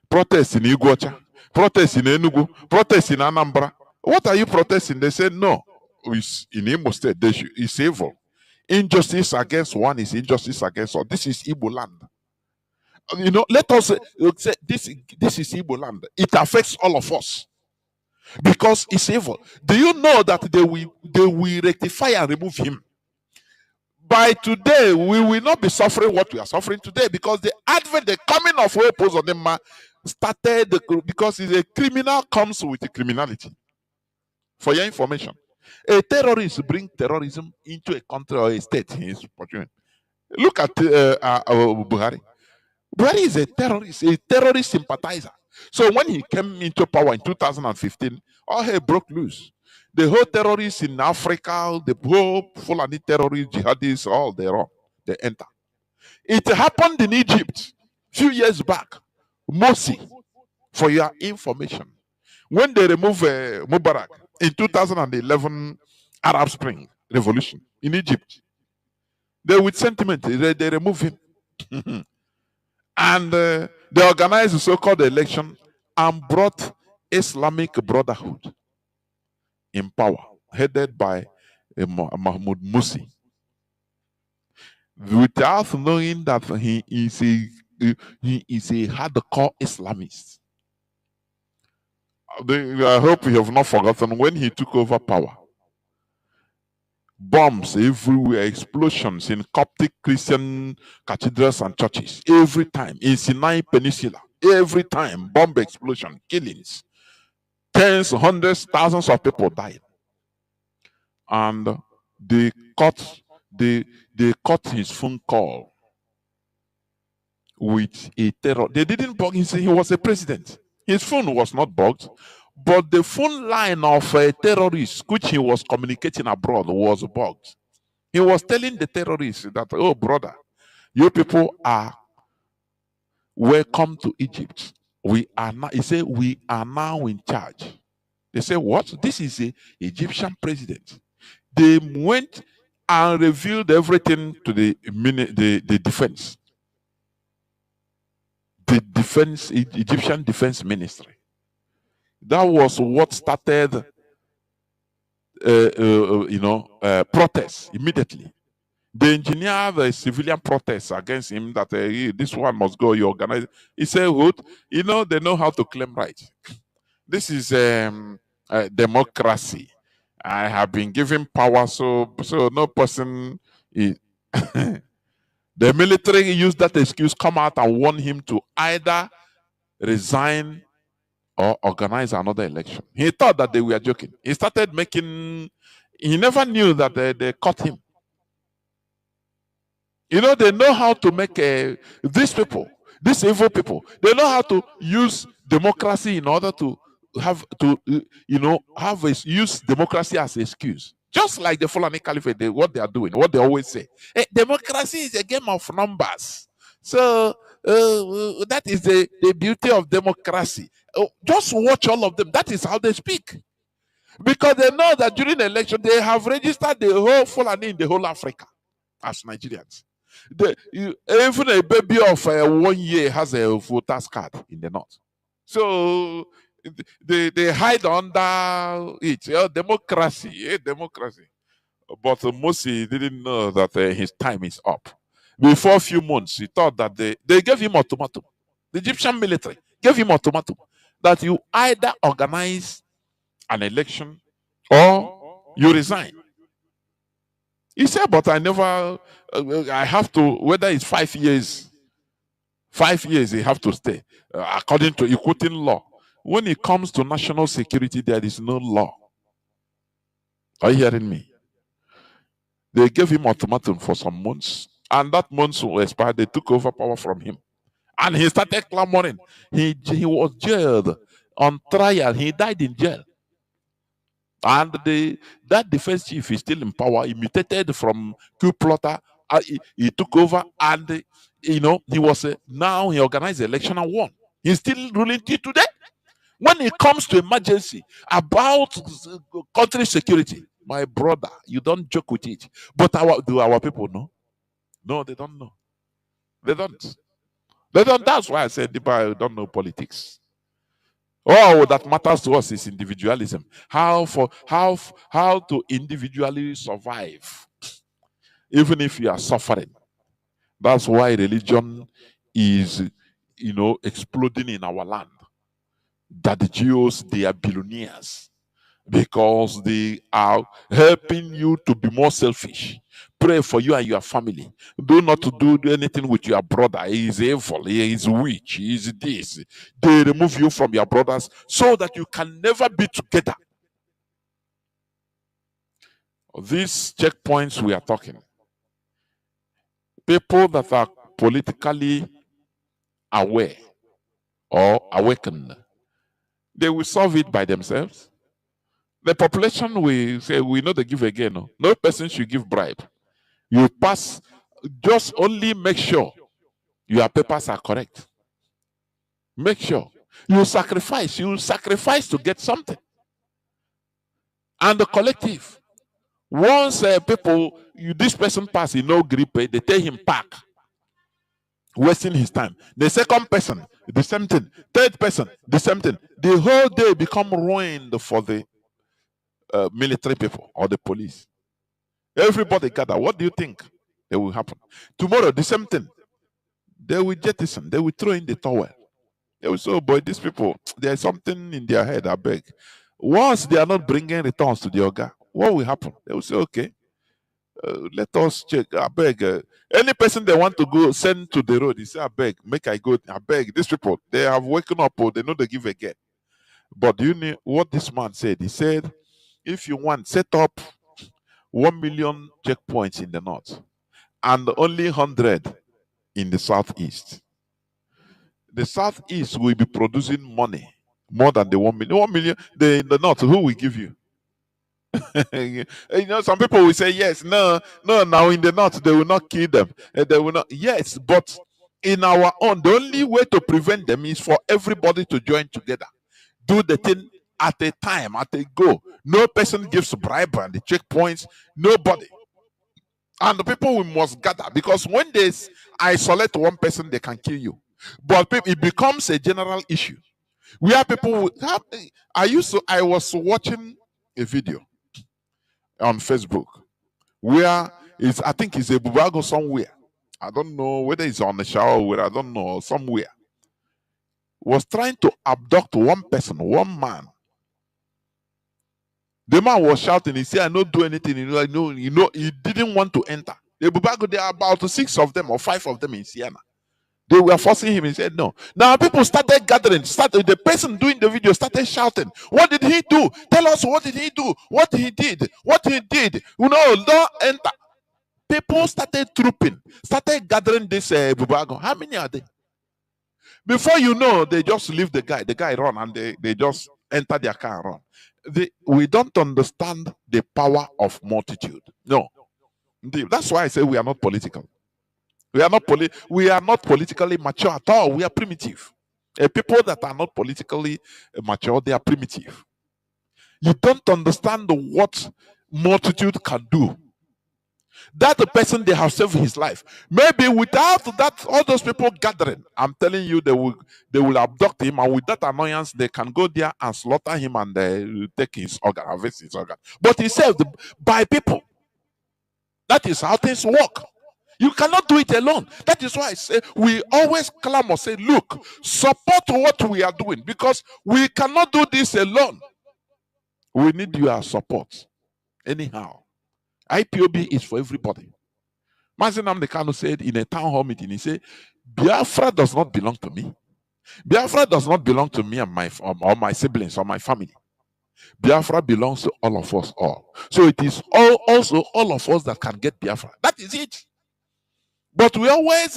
protest in Iguacha, protest in Enugu, protest in Anambra. What are you protesting? They say no. It's in Imo State. It's evil. Injustice against one is injustice against all. This is Igbo land. Let us say this is Igbo land. It affects all of us because it's evil. Do you know that they will rectify and remove him? By today, we will not be suffering what we are suffering today, because the coming of Hope Uzodinma started because a criminal comes with a criminality. For your information, a terrorist brings terrorism into a country or a state. Look at Buhari. Buhari is a terrorist sympathizer. So when he came into power in 2015, all hell broke loose. The whole terrorists in Africa, the whole Fulani terrorists, jihadists, all they enter. It happened in Egypt a few years back. Morsi, for your information, when they removed Mubarak in 2011 Arab Spring Revolution in Egypt, they with sentiment, they remove him. And they organized the so-called election and brought Islamic Brotherhood in power, headed by Mahmoud Musi, without knowing that he is a hardcore Islamist. I hope you have not forgotten when he took over power. Bombs everywhere, explosions in Coptic Christian cathedrals and churches. Every time in Sinai Peninsula, every time bomb explosion, killings. Tens, hundreds, thousands of people died. And they cut they cut his phone call with a terror. They didn't bug him, he was a president. His phone was not bugged, but the phone line of a terrorist which he was communicating abroad was bugged. He was telling the terrorists that, oh brother, you people are welcome to Egypt. We are now, he said, we are now in charge. They say, what? This is a Egyptian president. They went and revealed everything to the defense. The defense, Egyptian defense ministry. That was what started, protests immediately. They engineered a civilian protest against him that this one must go, you organize. He said, what? They know how to claim rights. This is democracy. I have been given power, so no person is. The military used that excuse, come out and warn him to either resign or organize another election. He thought that they were joking. He started making. He never knew that they caught him. They know how to make these people, these evil people. They know how to use democracy in order to use democracy as an excuse. Just like the Fulani Caliphate, what they are doing, what they always say. Democracy is a game of numbers. So that is the beauty of democracy. Just watch all of them. That is how they speak. Because they know that during the election, they have registered the whole Fulani in the whole Africa as Nigerians. Even a baby of 1 year has a voter's card in the north. So they hide under it. Democracy. But Mosi didn't know that his time is up. Before a few months, he thought that they gave him ultimatum. The Egyptian military gave him ultimatum that you either organize an election or you resign. He said, but I never, I have to, whether it's 5 years, 5 years, they have to stay, according to equating law. When it comes to national security, there is no law. Are you hearing me? They gave him ultimatum for some months, and that months will expire. They took over power from him. And he started clamoring. He was jailed on trial. He died in jail. And that defense chief is still in power. He mutated from coup plotter. He took over, and he was now he organized the election and won. He's still ruling till today. When it comes to emergency about country security, my brother, you don't joke with it. But do our people know? No, they don't know. They don't. They don't. That's why I said people don't know politics. All that matters to us is individualism. How to individually survive, even if you are suffering. That's why religion is, exploding in our land. That the Jews, they are billionaires because they are helping you to be more selfish. Pray for you and your family. Do not to do anything with your brother. He is evil. He is witch. He is this. They remove you from your brothers so that you can never be together. These checkpoints we are talking. People that are politically aware or awakened, they will solve it by themselves. The population will say, we know they give again. No person should give bribe. You pass, just only make sure your papers are correct. Make sure. You sacrifice to get something. And the collective. Once this person pass, no grip, they tell him pack. wasting his time. The second person, the same thing. Third person, the same thing. The whole day become ruined for the military people or the police. Everybody gather. What do you think that will happen? Tomorrow, the same thing. They will jettison. They will throw in the towel. They will say, oh boy, these people, there's something in their head, I beg. Once they are not bringing returns to the Oga, what will happen? They will say, okay, let us check. I beg. Any person they want to go send to the road, he say, I beg, make I go. I beg. These people, they have woken up, or they know they give again. But do you know what this man said? He said, if you want, set up 1 million checkpoints in the north and only 100 in the southeast. The southeast will be producing money more than the 1 million. 1 million, in the north, who will give you? Some people will say, yes, no, now in the north, they will not kill them. They will not. Yes, but in our own, the only way to prevent them is for everybody to join together. Do the thing at a time, at a go. No person gives bribe and the checkpoints, nobody. And the people we must gather, because when they isolate one person, they can kill you. But it becomes a general issue. Where people have, I was watching a video on Facebook where I think it's a Bubago somewhere. I don't know whether it's on the shower or where, I don't know, somewhere. Was trying to abduct one person, one man. The man was shouting, he said, I don't do anything, he didn't want to enter. The Bubago, there are about 6 of them or 5 of them in Siena. They were forcing him. He said no. Now people started gathering. The person doing the video started shouting. What did he do? Tell us, what did he do? What he did? What he did? Don't enter. People started trooping, started gathering this Bubago. How many are they? Before you know, they just leave the guy. The guy run and they just enter their car and run. We don't understand the power of multitude. No. That's why I say we are not political. We are not politically mature at all. We are primitive. People that are not politically mature, they are primitive. You don't understand what multitude can do. That the person, they have saved his life. Maybe without that, all those people gathering, I'm telling you, they will abduct him, and with that annoyance, they can go there and slaughter him and take his organ, harvest his organ. But he's saved by people. That is how things work. You cannot do it alone. That is why I say we always clamor, say, look, support what we are doing, because we cannot do this alone. We need your support. Anyhow, IPOB is for everybody. Mazi Nnamdi Kanu said in a town hall meeting, he said, Biafra does not belong to me. Biafra does not belong to me and my siblings or my family. Biafra belongs to all of us all. So it is also all of us that can get Biafra. That is it. But we always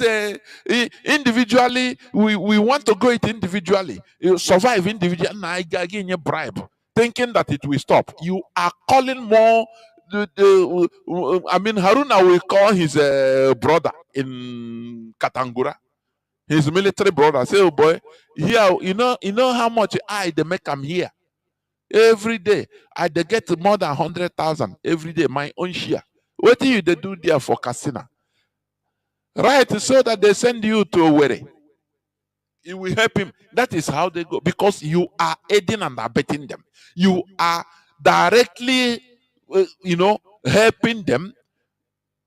individually, we want to go it individually. You survive individually, again, bribe, thinking that it will stop. You are calling more. Haruna will call his brother in Katangura, his military brother. Say, oh boy, here, you know how much they make am here every day. They get more than 100,000 every day. My own share. What do you do there for casino? Right, so that they send you to Owerri. It will help him. That is how they go. Because you are aiding and abetting them. You are directly, helping them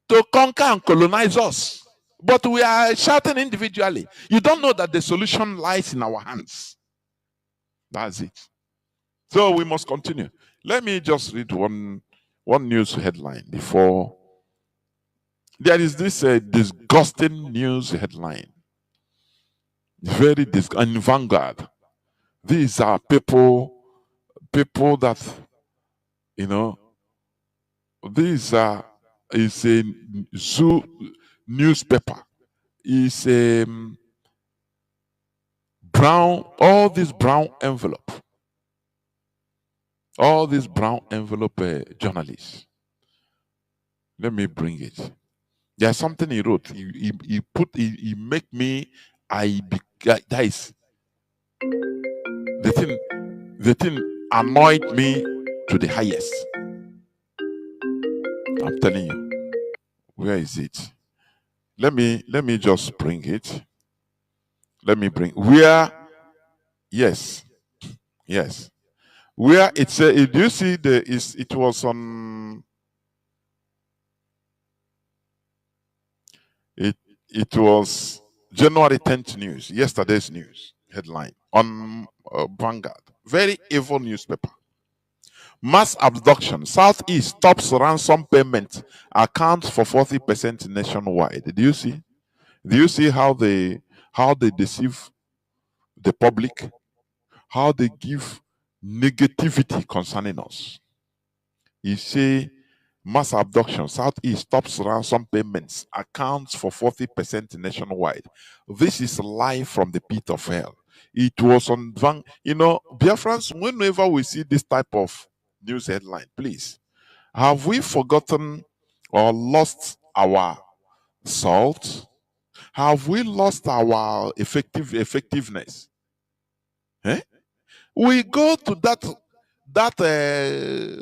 to conquer and colonize us. But we are shouting individually. You don't know that the solution lies in our hands. That's it. So we must continue. Let me just read one news headline before. There is this disgusting news headline. Very disgusting. In Vanguard. These are people that, these are, is a zoo newspaper. Is a brown, all these brown envelope Let me bring it. There's something he wrote. He make me, that is, the thing annoyed me to the highest. I'm telling you. Where is it? let me just bring it. Let me bring where, yes, yes. Where it said, do you see it was on it was January 10th news, yesterday's news headline on Vanguard. Very evil newspaper. Mass abduction. Southeast stops ransom payment. Accounts for 40% nationwide. Do you see? Do you see how they deceive the public? How they give negativity concerning us? You say mass abduction, Southeast stops ransom payments, accounts for 40% nationwide. This is live from the pit of hell. It was on Biafrans, whenever we see this type of news headline, please, have we forgotten or lost our salt? Have we lost our effectiveness? Eh? We go to that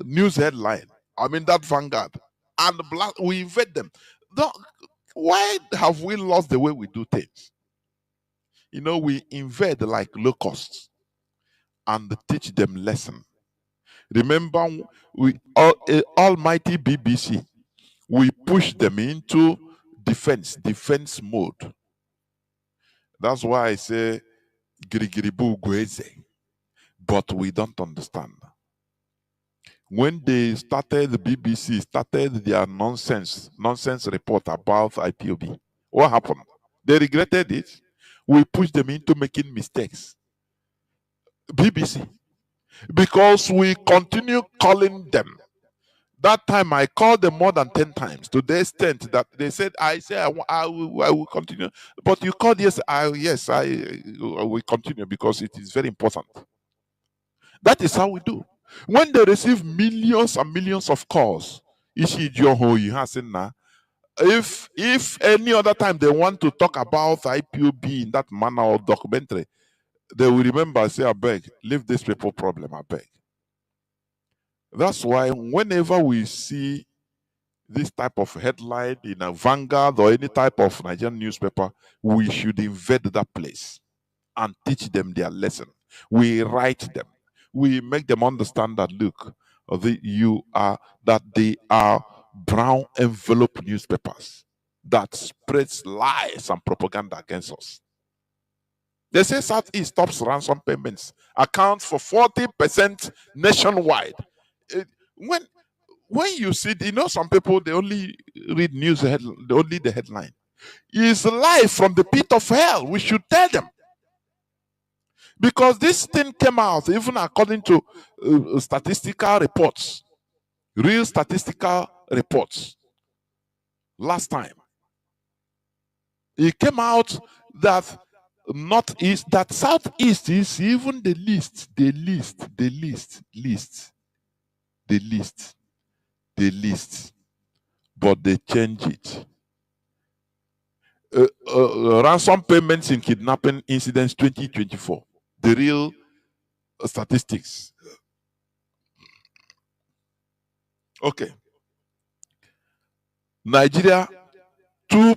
news headline. I mean that Vanguard, and we invade them. Don't, why have we lost the way we do things? We invade like locusts and teach them lesson. Remember, almighty BBC, we push them into defense mode. That's why I say girigiribu gweze, but we don't understand. When they started, the BBC started their nonsense report about IPOB, what happened? They regretted it. We pushed them into making mistakes. BBC, because we continue calling them. That time I called them more than 10 times to the extent that they said, I will continue. But you called, yes, I will continue because it is very important. That is how we do. When they receive millions and millions of calls, if any other time they want to talk about IPOB in that manner or documentary, they will remember, say, I beg, leave this people problem, I beg. That's why whenever we see this type of headline in a Vanguard or any type of Nigerian newspaper, we should invade that place and teach them their lesson. We write them. We make them understand that, look, that they are brown envelope newspapers that spreads lies and propaganda against us. They say Southeast stops ransom payments, accounts for 40% nationwide. When you see, some people, they only read news, only the headline. It's live from the pit of hell. We should tell them. Because this thing came out, even according to statistical reports, real statistical reports. Last time, it came out that Northeast, that Southeast is even the least, but they change it. Ransom payments in kidnapping incidents 2024. The real statistics. Okay. Nigeria, the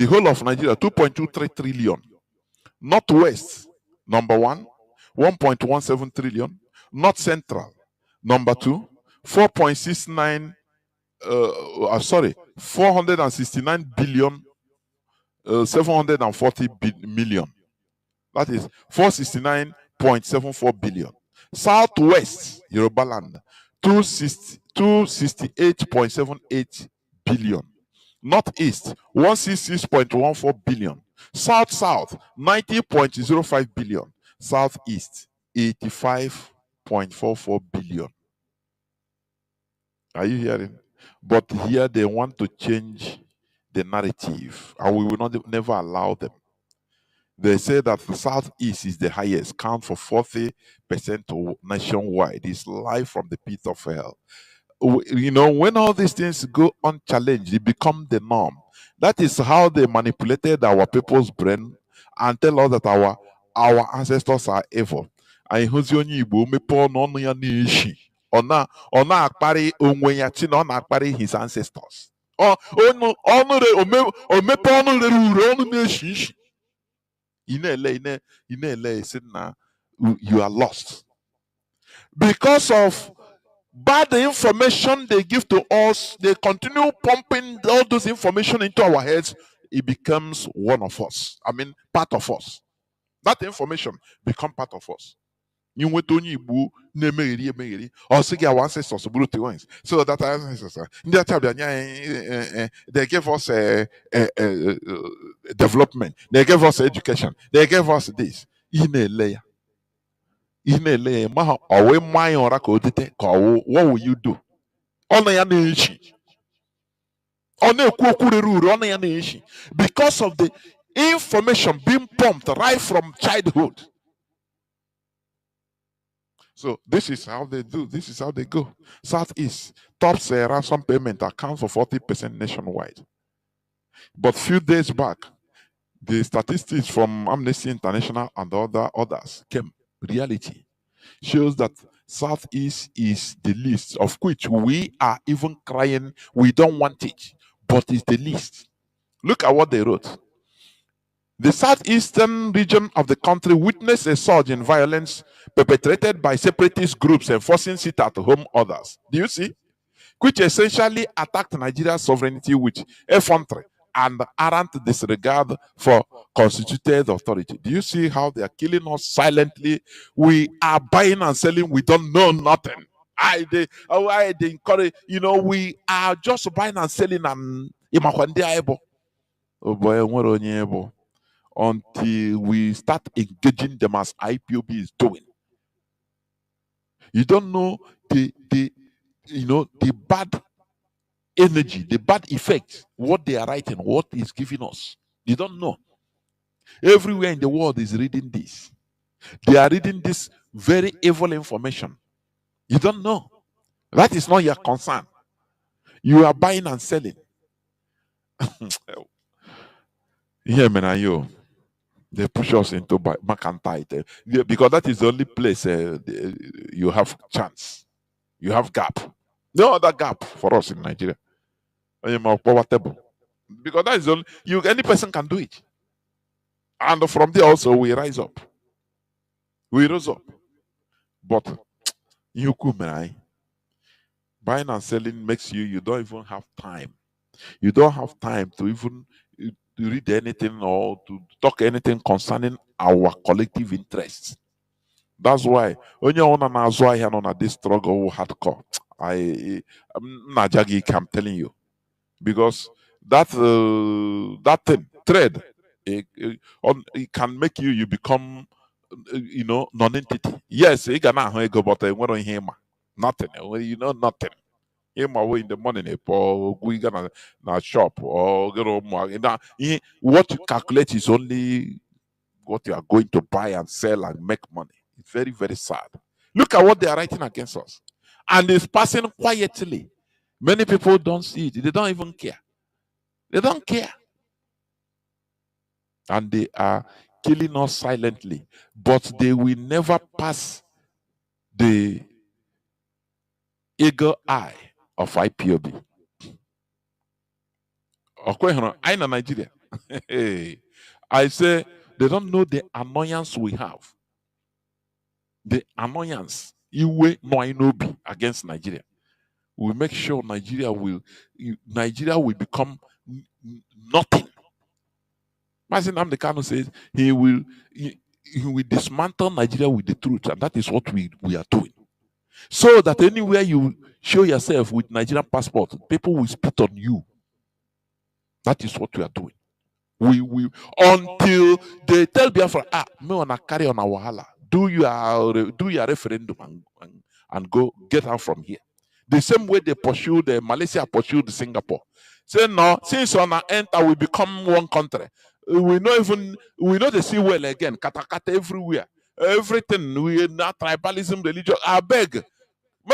whole of Nigeria, 2.23 trillion. Northwest, number 1, 1.17 trillion. North Central, number 2, 4.69, 469 billion, 740 million. That is 469.74 billion. Southwest, Yoruba land, 268.78 billion. Northeast, 166.14 billion. South, 90.05 billion. Southeast, 85.44 billion. Are you hearing? But here they want to change the narrative, and we will never allow them. They say that the Southeast is the highest, count for 40% nationwide. It's live from the pit of hell. When all these things go unchallenged, they become the norm. That is how they manipulated our people's brain and tell us that our ancestors are evil. And who's onye Igbo mepe ọnụ ya na-eshi. Ọ na-akparị onwe ya chi na ọ na-akparị his ancestors. omepe ọnụ rere ure ọnụ na-eshi ishi ị na-ele isi na you are lost because of bad information they give to us. They continue pumping all those information into our heads. It becomes one of us. I mean, part of us. That information become part of us. You went to Igbo na-emegheri or say our ancestors bụrụ ones. So that our ancestors they gave us development, they gave us education, they gave us this. What will you do? Because of the information being pumped right from childhood. So this is how they do. This is how they go. Southeast tops ransom payment accounts for 40% nationwide. But few days back, the statistics from Amnesty International and others came. Reality shows that Southeast is the least, of which we are even crying. We don't want it, but it's the least. Look at what they wrote. The southeastern region of the country witnessed a surge in violence perpetrated by separatist groups enforcing sit-at-home orders. Do you see? Which essentially attacked Nigeria's sovereignty with effrontery and arrant disregard for constituted authority. Do you see how they are killing us silently? We are buying and selling. We don't know nothing. They encourage, we are just buying and selling and oh boy, until we start engaging them as IPOB is doing. You don't know the bad energy, the bad effect, what they are writing, what is giving us. You don't know. Everywhere in the world is reading this. They are reading this very evil information. You don't know. That is not your concern. You are buying and selling. Yeah, man, you. They push us into mercantile because that is the only place you have chance. You have gap. No other gap for us in Nigeria. Because that is only any person can do it. And from there also we rise up. We rose up. But buying and selling makes you don't even have time. You don't have time to even to read anything or to talk anything concerning our collective interests. That's why onye ọna na-azụ ahịa nọ na this struggle hardcore. I'm telling you, because that thing trade it can make you become non-entity. Yes, you can go, but nothing. Nothing. Way in the morning, or we gonna shop or what you calculate is only what you are going to buy and sell and make money. It's very, very sad. Look at what they are writing against us. And it's passing quietly. Many people don't see it. They don't even care. They don't care. And they are killing us silently. But they will never pass the eagle eye of IPOB. I know Nigeria. I say they don't know the annoyance we have. The annoyance against Nigeria. We make sure Nigeria will become nothing. Mazi Nnamdi Kanu says he will dismantle Nigeria with the truth, and that is what we are doing. So that anywhere you show yourself with Nigerian passport, people will spit on you. That is what we are doing. We until they tell Biafra, me wanna carry on our wahala. Do your referendum and go get out from here. The same way they pursued Malaysia pursued Singapore. Say no, since on our enter we become one country. We know the sea well again, katakata everywhere. Everything we not tribalism, religion. I beg. Me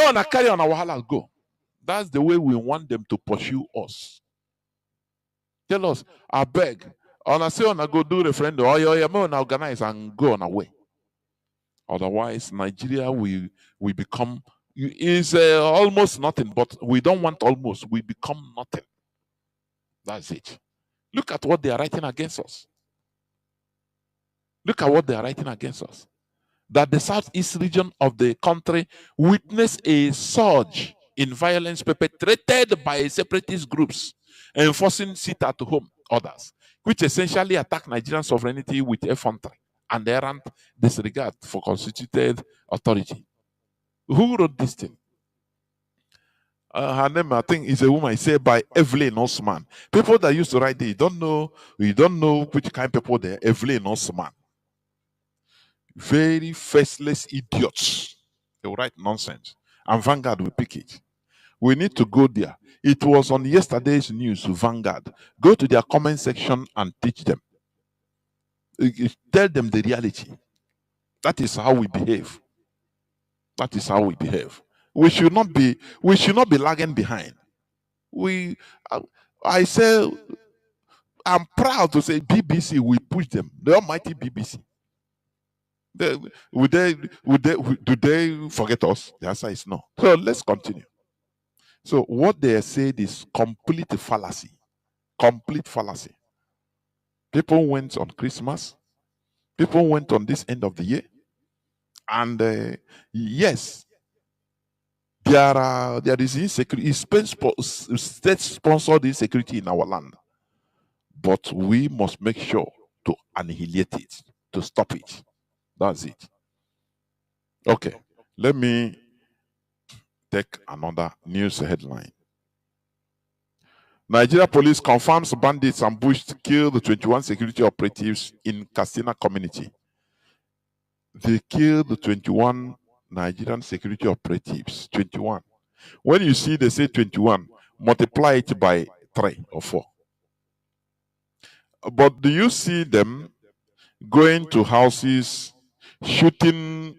wanna carry on our wahala go. That's the way we want them to pursue us. Tell us, I beg. On a say on a go do referendum, or you may organize and go on away. Otherwise, Nigeria will become is almost nothing, but we don't want almost. We become nothing. That's it. Look at what they are writing against us. Look at what they are writing against us. That the southeast region of the country witnessed a surge in violence perpetrated by separatist groups enforcing sit-at-home orders, which essentially attack Nigerian sovereignty with effrontery and errant disregard for constituted authority. Who wrote this thing? Her name, I think, is a woman. It's said by Evelyn Osman. People that used to write this, you don't know which kind of people they are. Evelyn Osman. Very faceless idiots. They will write nonsense. And Vanguard will pick it. We need to go there. It was on yesterday's news, Vanguard. Go to their comment section and teach them. Tell them the reality. That is how we behave. That is how we behave. We should not be lagging behind. I say, I'm proud to say BBC, we push them. The almighty BBC. Do they forget us? The answer is no. So let's continue. So what they said is complete fallacy. Complete fallacy. People went on Christmas. People went on this end of the year. And yes, there is insecurity. State-sponsored insecurity in our land. But we must make sure to annihilate it, to stop it. That's it. Okay, let me take another news headline. Nigeria police confirms bandits ambushed killed 21 security operatives in Katsina community. They killed 21 Nigerian security operatives. 21. When you see they say 21, multiply it by 3 or 4. But do you see them going to houses, shooting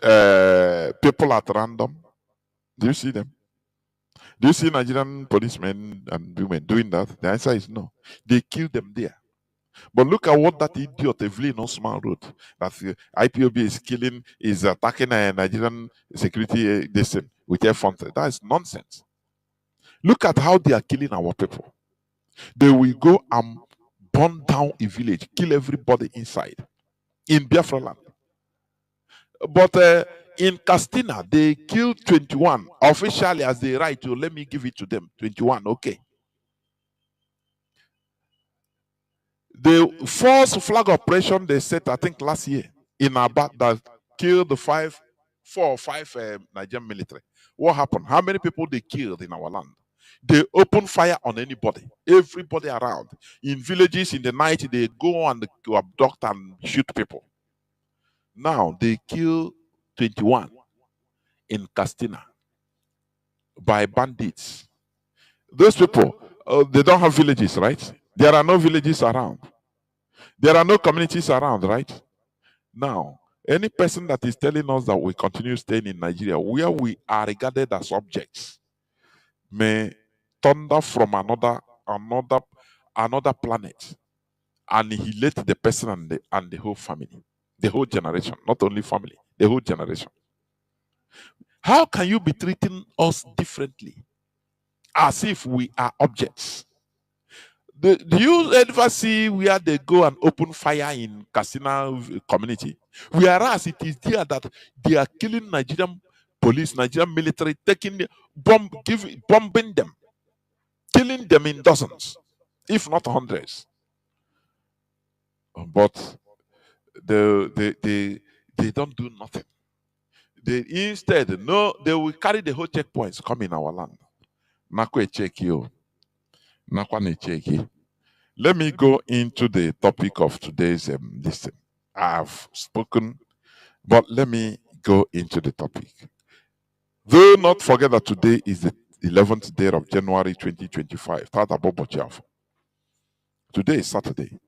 people at random? Do you see them? Do you see Nigerian policemen and women doing that? The answer is no. They kill them there. But look at what that idiot Evelyn Osman wrote. That IPOB is attacking a Nigerian security with effrontery. That is nonsense. Look at how they are killing our people. They will go and burn down a village, kill everybody inside in Biafra land. But in Castina, they killed 21 officially as they write to. Let me give it to them. 21, okay. The first flag operation they set, I think last year in Aba, that killed 4 or 5 Nigerian military. What happened? How many people they killed in our land? They open fire on anybody, everybody around. In villages in the night, they go and abduct and shoot people. Now they kill 21 in Castina by bandits. Those people, they don't have villages, right? There are no villages around. There are no communities around, right? Now, any person that is telling us that we continue staying in Nigeria, where we are regarded as objects, may thunder from another planet annihilate the person and the whole family, the whole generation, not only family, the whole generation. How can you be treating us differently, as if we are objects? Do you ever see where they go and open fire in Katsina community? Whereas it is there that they are killing Nigerian police, Nigerian military, bombing them, killing them in dozens, if not hundreds. But they don't do nothing. Instead, they will carry the whole checkpoints come in our land. Check you. Let me go into the topic of today's listing. I've spoken, but let me go into the topic. Do not forget that today is the 11th day of January 2025. Today is Saturday,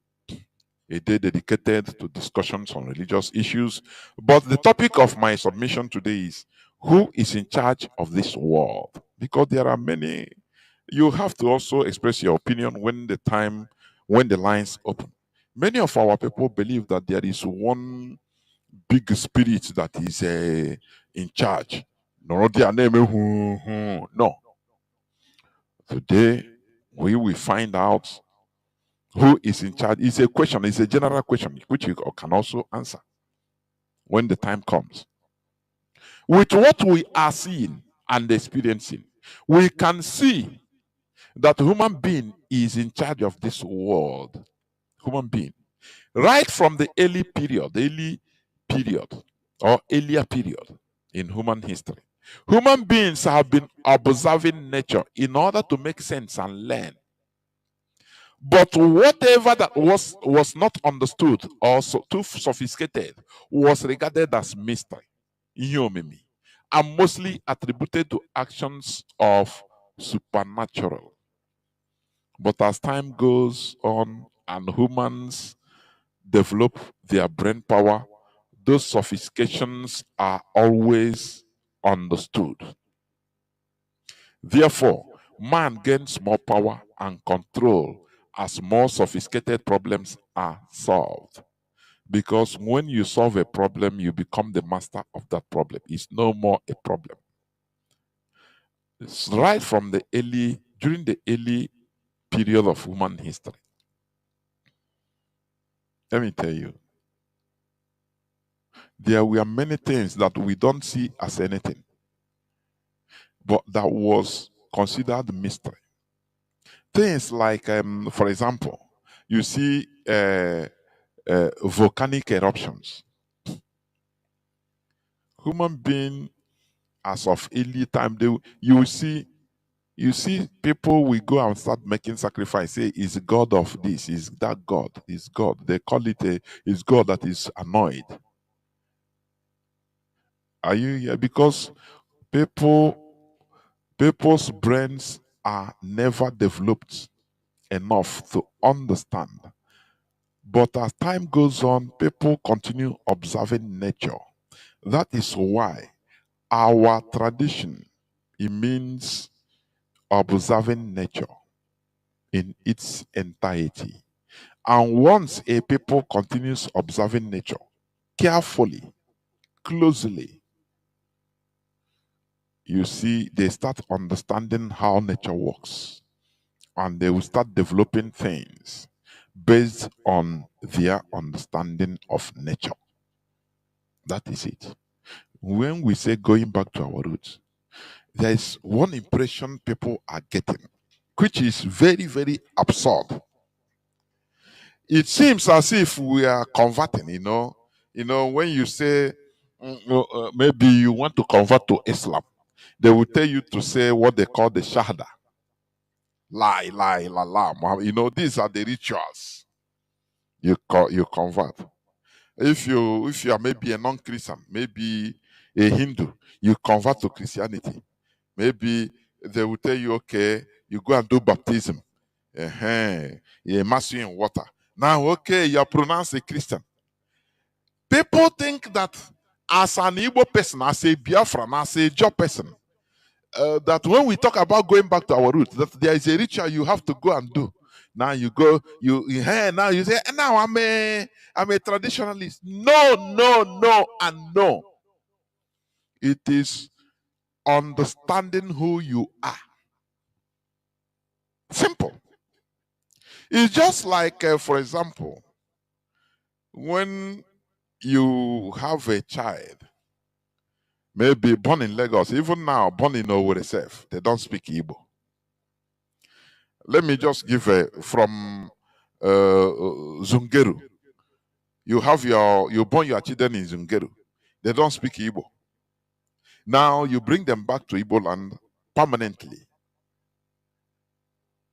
a day dedicated to discussions on religious issues. But the topic of my submission today is who is in charge of this world? Because there are many. You have to also express your opinion when the lines open. Many of our people believe that there is one big spirit that is in charge. No. Today, we will find out who is in charge. It's a question, it's a general question, which you can also answer when the time comes. With what we are seeing and experiencing, we can see that human being is in charge of this world. Human being. Right from the early period, or earlier period in human history, human beings have been observing nature in order to make sense and learn. But whatever that was not understood or too sophisticated was regarded as mystery, inyomimi, and mostly attributed to actions of supernatural. But as time goes on and humans develop their brain power, those sophistications are always understood. Therefore, man gains more power and control as more sophisticated problems are solved. Because when you solve a problem, you become the master of that problem. It's no more a problem. It's right from during the early period of human history. Let me tell you, there were many things that we don't see as anything, but that was considered mystery. Things like, for example, you see volcanic eruptions. Human being, as of early time, you see people will go and start making sacrifice. Say, is God of this? Is that God? Is God? They call it is God that is annoyed. Are you here? Because people's brains are never developed enough to understand. But as time goes on, people continue observing nature. That is why our tradition, it means observing nature in its entirety. And once a people continues observing nature carefully, closely, you see they start understanding how nature works. And they will start developing things based on their understanding of nature. That is it. When we say going back to our roots, there is one impression people are getting, which is very, very absurd. It seems as if we are converting, when you say maybe you want to convert to Islam, they will tell you to say what they call the Shahada. Lie, lie, la, la. These are the rituals you convert. If you are maybe a non-Christian, maybe a Hindu, you convert to Christianity. Maybe they will tell you, okay, you go and do baptism. You immerse you in water. Now, okay, you are pronounced a Christian. People think that as an Igbo person, as a Biafran, as a Job person, that when we talk about going back to our roots, that there is a ritual you have to go and do. Now you go, now you say, now I'm a traditionalist. No, and no. It is understanding who you are. Simple. It's just like, for example, when you have a child, maybe born in Lagos, even now born in Owerri Self, they don't speak Igbo. Let me just give from Zungeru. You born your children in Zungeru. They don't speak Igbo. Now you bring them back to Igbo land permanently.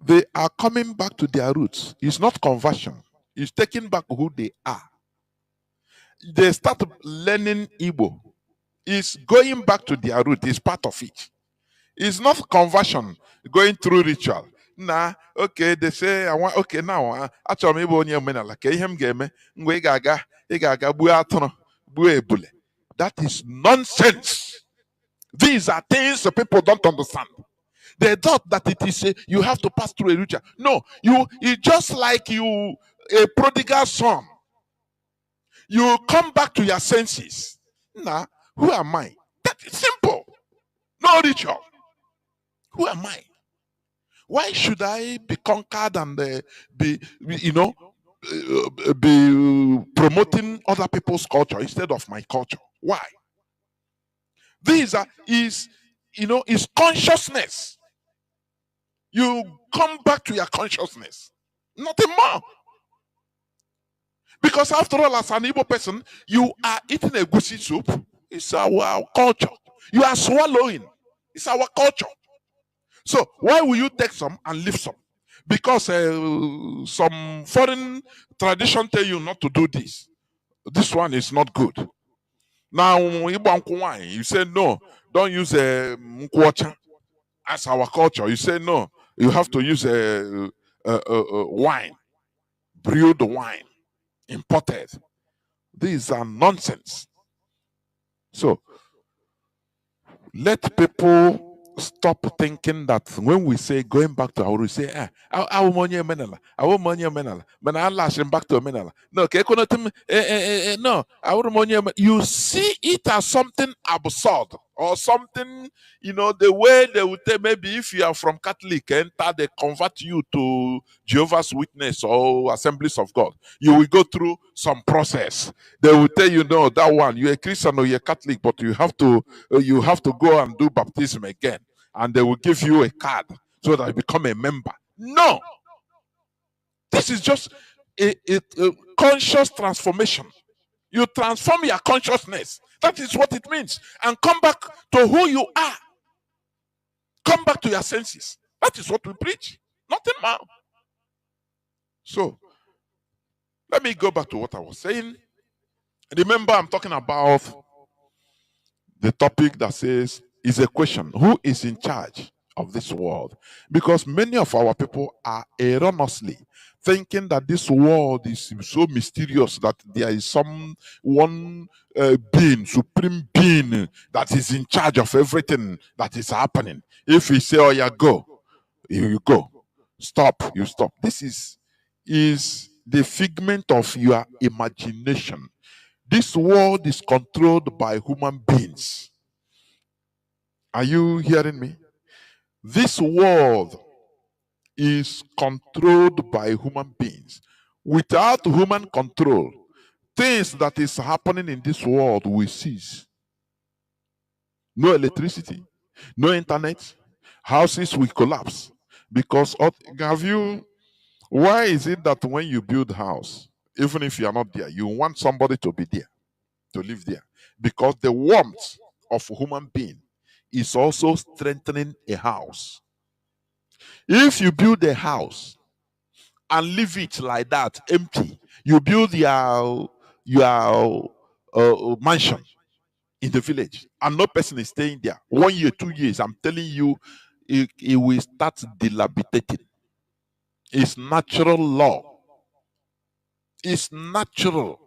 They are coming back to their roots. It's not conversion. It's taking back who they are. They start learning Igbo. It's going back to their root. It's part of it. It's not conversion, going through ritual. Nah, okay, they say, I want, okay, now, actually, that is nonsense. These are things that people don't understand. They thought that it is you have to pass through a ritual. No, it's just like a prodigal son. You come back to your senses. Nah, who am I? That is simple. No ritual. Who am I? Why should I be conquered and you know, be promoting other people's culture instead of my culture? Why? These are is consciousness. You come back to your consciousness, nothing more. Because after all, as an Igbo person, you are eating a goosey soup. It's our culture. You are swallowing. It's our culture. So why will you take some and leave some? Because some foreign tradition tell you not to do this. This one is not good. Now, Igbo wine, you say no, don't use a nkwocha as our culture. You say no, you have to use a wine, brewed wine, imported. These are nonsense. So let people stop thinking that when we say going back to our, we say, money menala, our money menala, but I lashing back to a menala. No, no, our money. You see it as something absurd or something, the way they would say maybe if you are from Catholic, enter, they convert you to Jehovah's Witness or Assemblies of God. You will go through some process. They will tell you, no, that one, you're a Christian or you're Catholic, but you have to go and do baptism again, and they will give you a card so that you become a member. No, this is just a conscious transformation. You transform your consciousness. That is what it means. And come back to who you are. Come back to your senses. That is what we preach. Nothing more. So, let me go back to what I was saying. Remember, I'm talking about the topic that says, is a question: who is in charge of this world? Because many of our people are erroneously thinking that this world is so mysterious that there is some one being, supreme being, that is in charge of everything that is happening. If he say, oh yeah, go, you go. Stop, you stop. This is the figment of your imagination. This world is controlled by human beings. Are you hearing me? This world is controlled by human beings. Without human control, things that is happening in this world will cease. No electricity, no internet, houses will collapse. Because why is it that when you build a house, even if you are not there, you want somebody to be there, to live there? Because the warmth of a human being is also strengthening a house. If you build a house and leave it like that, empty, you build your mansion in the village, and no person is staying there. 1 year, 2 years, I'm telling you, it will start dilapidating. It's natural law. It's natural.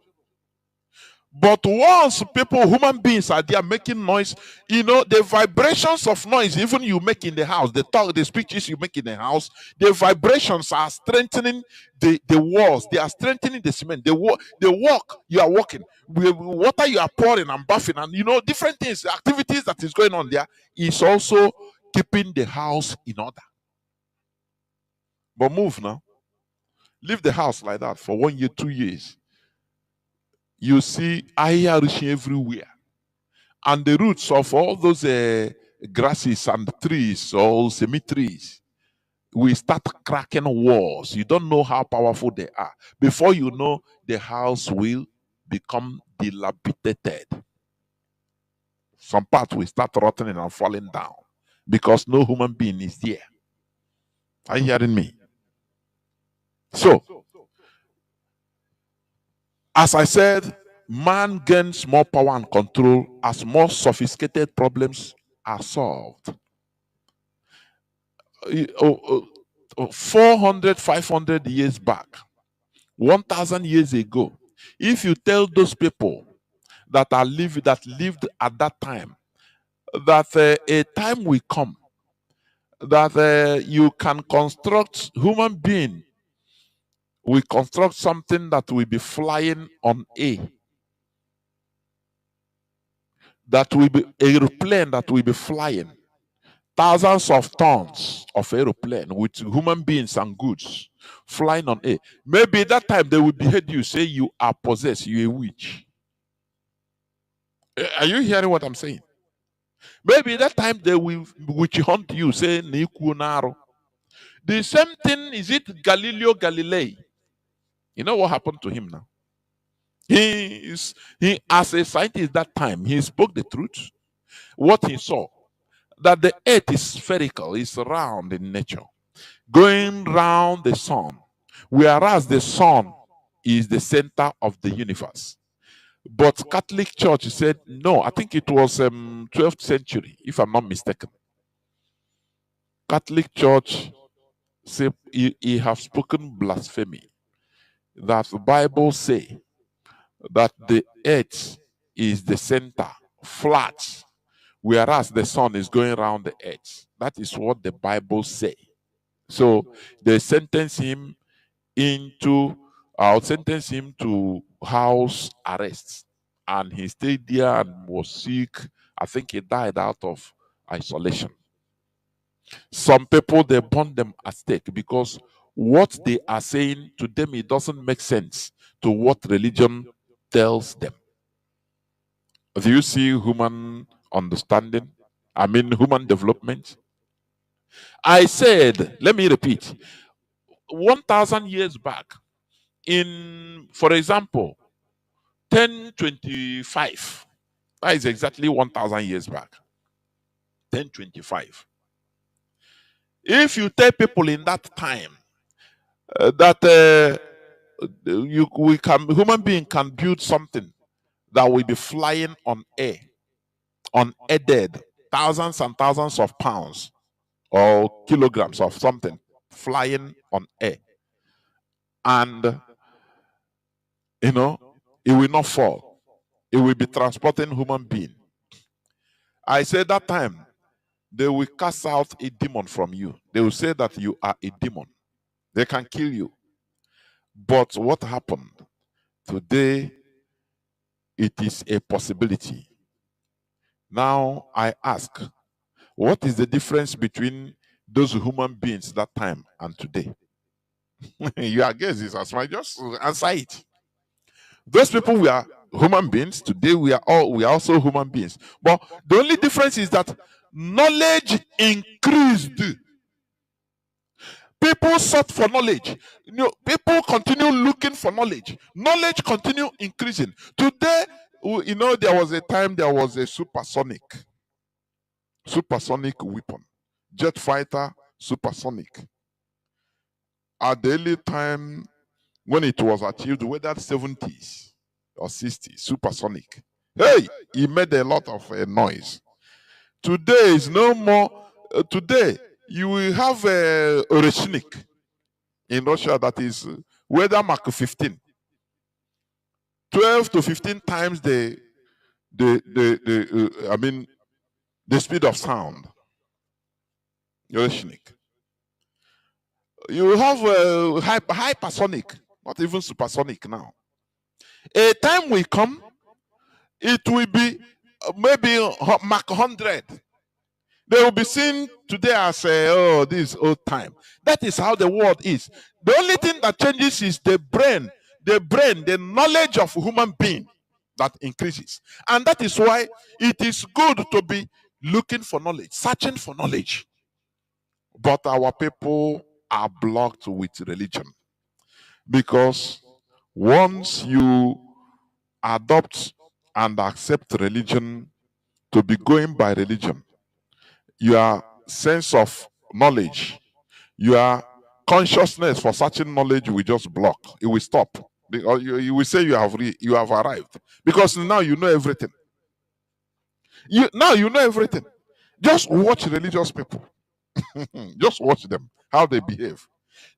But once human beings are there making noise, the vibrations of noise, even you make in the house, the speeches you make in the house, the vibrations are strengthening the walls. They are strengthening the cement. The walk you are walking, with water you are pouring and buffing, and different things, activities that is going on there is also keeping the house in order. But move now. Leave the house like that for 1 year, 2 years. You see Irish everywhere. And the roots of all those grasses and trees or semi-trees will start cracking walls. You don't know how powerful they are. Before you know, the house will become dilapidated. Some parts will start rotting and falling down because no human being is there. Are you hearing me? So, as I said, man gains more power and control as more sophisticated problems are solved. 400, 500 years back, 1,000 years ago, if you tell those people that lived at that time, that a time will come that you can construct human being, we construct something that will be flying on air, that will be airplane that will be flying, thousands of tons of aeroplane with human beings and goods flying on air. Maybe that time they will behead you, say you are possessed, you a witch. Are you hearing what I'm saying? Maybe that time they will witch hunt you, say Niku Naro. The same thing is it Galileo Galilei. You know what happened to him now? He as a scientist that time, he spoke the truth. What he saw, that the earth is spherical, is round in nature, going round the sun, whereas the sun is the center of the universe. But Catholic Church said no. I think it was 12th century, if I'm not mistaken. Catholic Church say he have spoken blasphemy. That the Bible say that the earth is the center, flat, whereas the sun is going around the earth. That is what the Bible say. So they sentence him into, I'll sentence him to house arrest, and he stayed there and was sick. I think he died out of isolation. Some people, they burn them at stake because what they are saying to them, it doesn't make sense to what religion tells them. Do you see human understanding? I mean, human development. I said, let me repeat, 1,000 years back, in, for example, 1025, that is exactly 1,000 years back. 1025. If you tell people in that time that human being can build something that will be flying on air, unaided, thousands and thousands of pounds or kilograms of something flying on air, and it will not fall, it will be transporting human being. I said that time they will cast out a demon from you. They will say that you are a demon. They can kill you. But what happened today, it is a possibility. Now I ask, what is the difference between those human beings that time and today? Your guess is as much. Just answer it. Those people were human beings. Today we are also human beings. But the only difference is that knowledge increased. People sought for knowledge. People continue looking for knowledge. Knowledge continue increasing. Today, there was a time there was a supersonic weapon, jet fighter, supersonic. At the early time when it was achieved, whether 70s or 60s, supersonic. Hey, it made a lot of noise. Today is no more. Today, you will have a Oreshnik in Russia that is weather Mach 15. 12 to 15 times the speed of sound. Oreshnik. You will have hypersonic, not even supersonic now. A time will come, it will be maybe Mach 100. They will be seen today as this old time. That is how the world is. The only thing that changes is the brain, the knowledge of human being that increases. And that is why it is good to be looking for knowledge, searching for knowledge. But our people are blocked with religion. Because once you adopt and accept religion, to be going by religion, your sense of knowledge, your consciousness for searching knowledge will just block. It will stop. You will say you have arrived. Because now you know everything. Now you know everything. Just watch religious people. Just watch them, how they behave.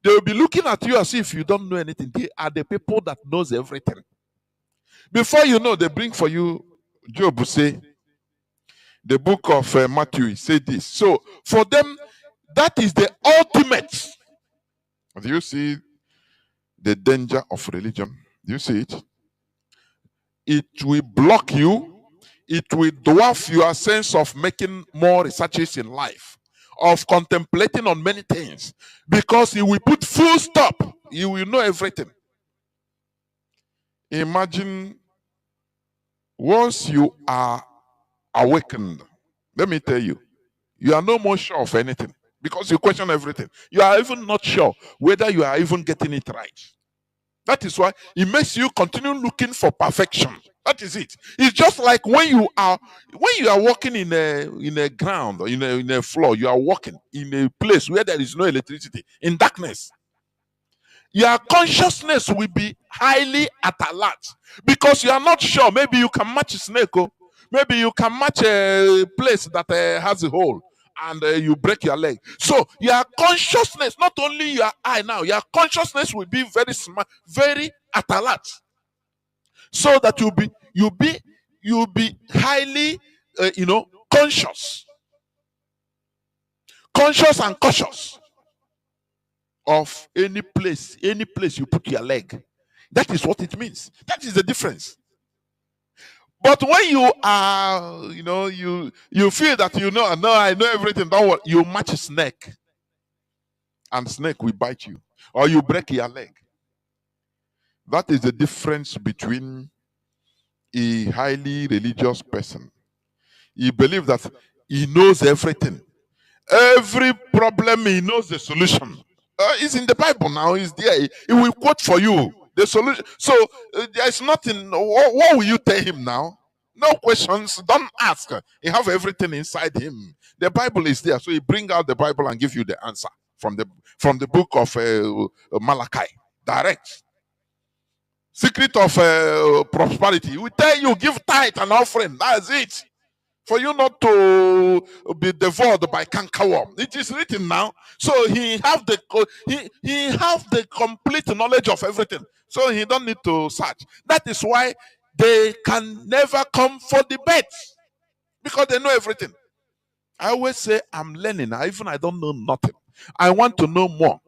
They will be looking at you as if you don't know anything. They are the people that knows everything. Before you know, they bring for you Job say, the book of Matthew say this. So for them, that is the ultimate. Do you see the danger of religion? Do you see it? It will block you. It will dwarf your sense of making more researches in life. of contemplating on many things, because he will put full stop. You will know everything. Imagine once you are awakened, let me tell you, you are no more sure of anything because you question everything. You are even not sure whether you are even getting it right. That is why it makes you continue looking for perfection. That is it. It's just like when you are walking in a ground or in a floor, you are walking in a place where there is no electricity, in darkness. Your consciousness will be highly at alert because you are not sure. Maybe you can match a snake, oh. Maybe you can match a place that has a hole, and you break your leg. So your consciousness, not only your eye now, your consciousness will be very smart, very at alert, so that you'll be highly, conscious and cautious of any place you put your leg. That is what it means. That is the difference. But when you are, you feel that no, I know everything, don't worry, you match a snake, and snake will bite you, or you break your leg. That is the difference between a highly religious person. He believes that he knows everything. Every problem, he knows the solution. It's in the Bible now. It's there. He will quote for you the solution. So there's nothing. What will you tell him now? No questions. Don't ask. He have everything inside him. The Bible is there. So he bring out the Bible and give you the answer from the book of Malachi. Direct. Secret of prosperity. He will tell you, give tithe and offering. That's it. For you not to be devoured by cankerworm. It is written now. So he have the complete knowledge of everything. So he don't need to search. That is why they can never come for debate, because they know everything. I always say I'm learning. I don't know nothing. I want to know more.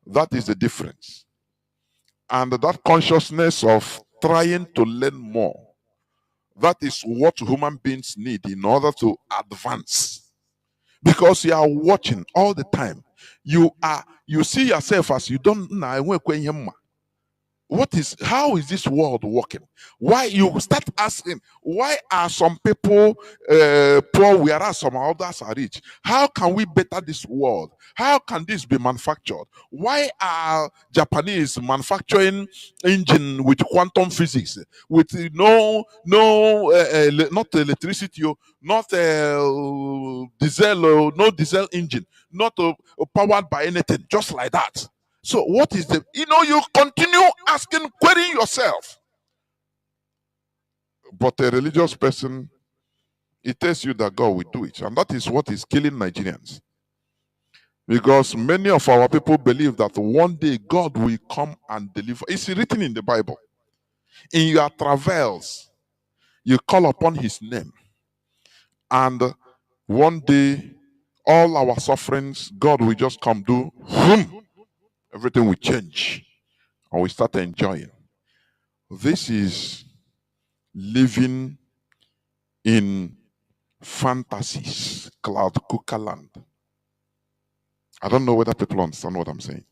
That is the difference. And that consciousness of trying to learn more, that is what human beings need in order to advance. Because you are watching all the time. You see yourself as you don't know. How is this world working? Why you start asking, why are some people poor whereas some others are rich? How can we better this world? How can this be manufactured? Why are Japanese manufacturing engine with quantum physics, with not electricity, not diesel, no diesel engine, not powered by anything, just like that? So what is you continue asking, querying yourself. But a religious person, it tells you that God will do it. And that is what is killing Nigerians. Because many of our people believe that one day God will come and deliver. It's written in the Bible. In your travels, you call upon his name. And one day, all our sufferings, God will just come do. Everything will change. And we start enjoying. This is living in fantasies, cloud cooker land. I don't know whether people understand what I'm saying.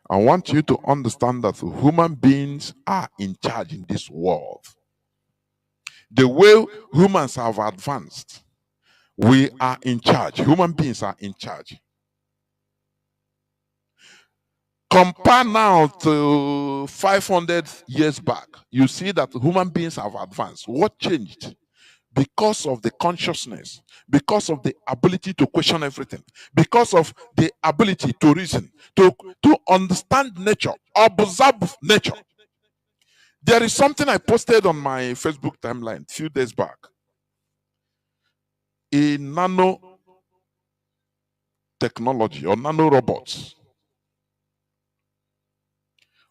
I want you to understand that human beings are in charge in this world. The way humans have advanced, we are in charge. Human beings are in charge. Compare now to 500 years back. You see that human beings have advanced. What changed? Because of the consciousness, because of the ability to question everything, because of the ability to reason, to understand nature, observe nature. There is something I posted on my Facebook timeline a few days back. A nano technology or nano robots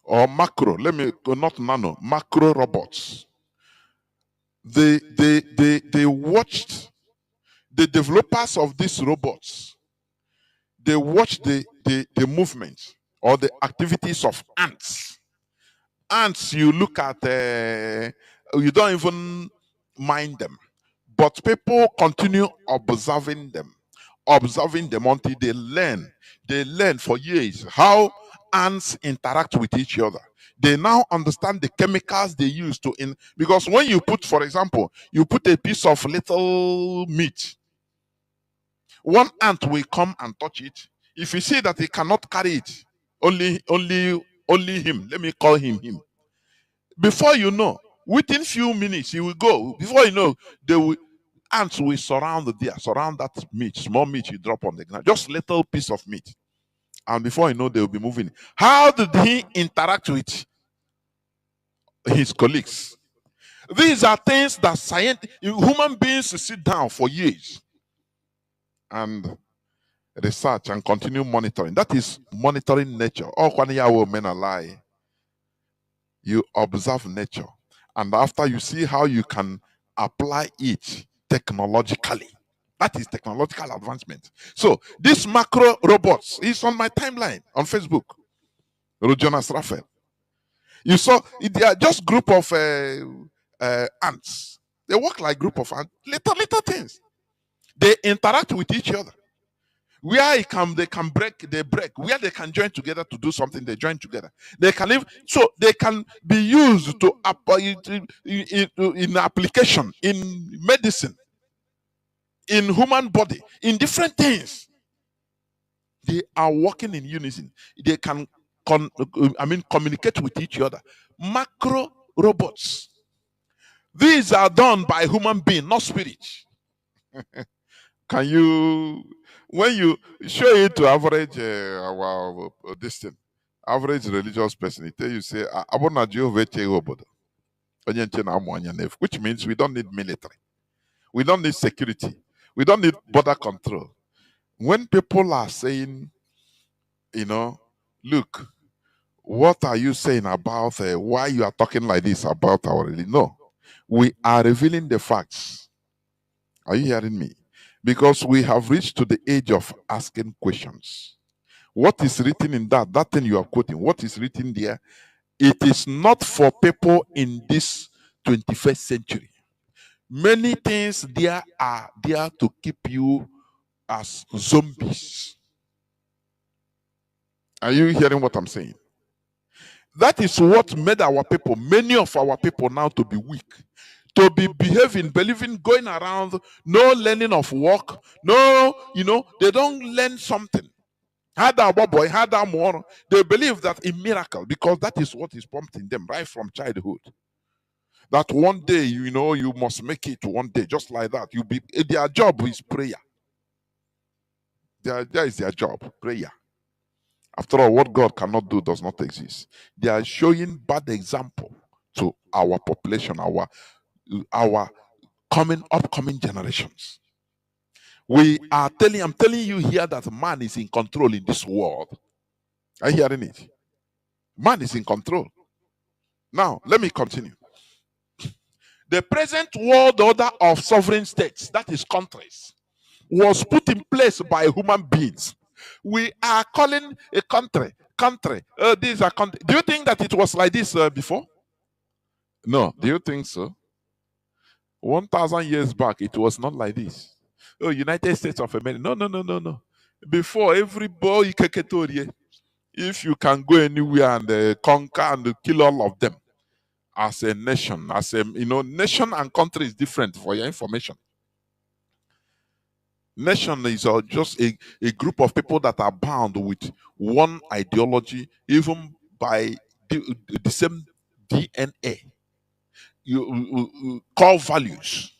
or macro, not nano, macro robots. They watched the developers of these robots. They watch the movement or the activities of ants. Ants, you look at, you don't even mind them. But people continue observing them. observing them until they learn. They learn for years how ants interact with each other. They now understand the chemicals they use to because when you put, for example, you put a piece of little meat, one ant will come and touch it. If you see that he cannot carry it, only him. Let me call him him. Before you know, within few minutes, he will go. Before you know, they will ants will surround that meat, small meat you drop on the ground, just little piece of meat. And before you know, they will be moving. How did he interact with his colleagues? These are things that human beings sit down for years and research and continue monitoring. That is monitoring nature. Oh, when you men lie, you observe nature, and after you see how you can apply it technologically. That is technological advancement. So this macro robots is on my timeline on Facebook. Jonas Raphael. You saw they are just group of ants. They work like group of ants, little things. They interact with each other. Where they can break, they break. Where they can join together to do something, they join together. They can live, so they can be used to in application, in medicine, in human body, in different things. They are working in unison. They can communicate with each other. Macro robots. These are done by human being, not spirit. Can you, when you show it to average this thing, average religious person, it tell you say, "Abona Jehovah che obodo." Onye nche na amụ anya n'efu," which means we don't need military, we don't need security, we don't need border control. When people are saying, look, what are you saying about why you are talking like this about our religion? No, we are revealing the facts. Are you hearing me? Because we have reached to the age of asking questions. What is written in that thing you are quoting, what is written there, it is not for people in this 21st century. Many things there are there to keep you as zombies. Are you hearing what I'm saying? That is what made our people, many of our people now, to be weak, to be behaving, believing, going around, no learning of work, no, they don't learn something. They believe that in miracle, because that is what is pumped in them right from childhood. That one day, you must make it one day, just like that. Their job is prayer. That is their job, prayer. After all, what God cannot do does not exist. They are showing bad example to our population, our upcoming generations. I'm telling you here that man is in control in this world. Are you hearing it? Man is in control. Now, let me continue. The present world order of sovereign states, that is countries, was put in place by human beings. We are calling a country. These are country. Do you think that it was like this before? No. Do you think so? 1,000 years back, it was not like this. Oh, United States of America. No. Before, every boy, if you can go anywhere and conquer and kill all of them as a nation, nation and country is different, for your information. Nation is just a group of people that are bound with one ideology, even by the same DNA. You core values.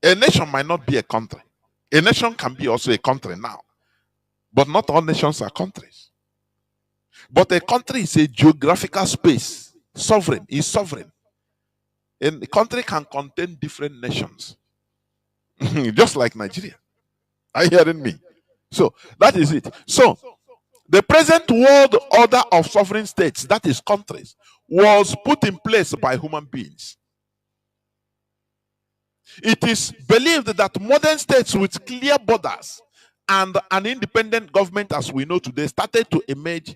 A nation might not be a country. A nation can be also a country now. But not all nations are countries. But a country is a geographical space. Sovereign is sovereign. And a country can contain different nations. Just like Nigeria. Are you hearing me? So that is it. So the present world order of sovereign states, that is countries, was put in place by human beings. It is believed that modern states with clear borders and an independent government as we know today started to emerge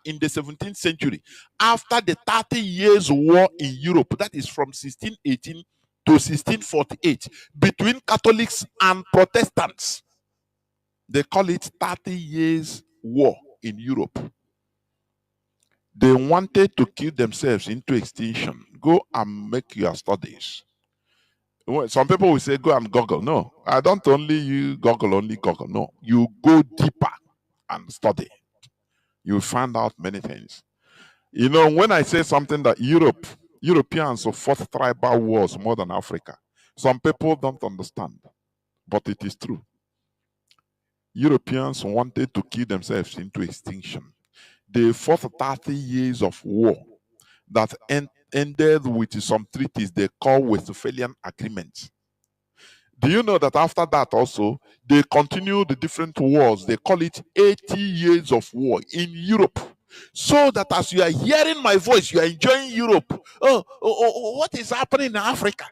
in the 17th century after the 30 Years' War in Europe. That is from 1618 to 1648 between Catholics and Protestants. They call it 30 years war in Europe. They wanted to kill themselves into extinction. Go and make your studies. Some people will say, go and Google. No, I don't only use Google, only Google. No, you go deeper and study. You find out many things. You know, when I say something that Europeans fought tribal wars more than Africa, some people don't understand, but it is true. Europeans wanted to kill themselves into extinction. They fought 30 years of war that ended with some treaties they call Westphalian Agreement. Do you know that after that also, they continued the different wars? They call it 80 years of war in Europe. So that as you are hearing my voice, you are enjoying Europe. What is happening in Africa?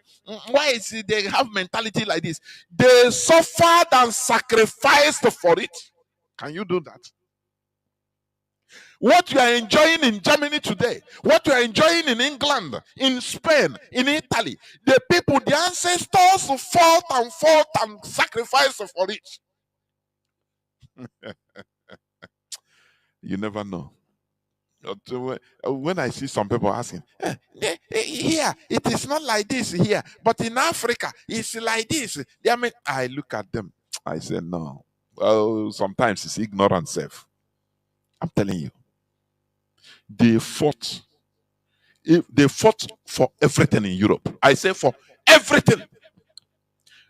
Why is it they have mentality like this? They suffered and sacrificed for it. Can you do that? What you are enjoying in Germany today, what you are enjoying in England, in Spain, in Italy, the people, the ancestors fought and sacrificed for it. You never know. When I see some people asking, here, it is not like this here, but in Africa, it's like this. I look at them, I say, no. Well, sometimes it's ignorance self. I'm telling you. They fought for everything in Europe. I say for everything.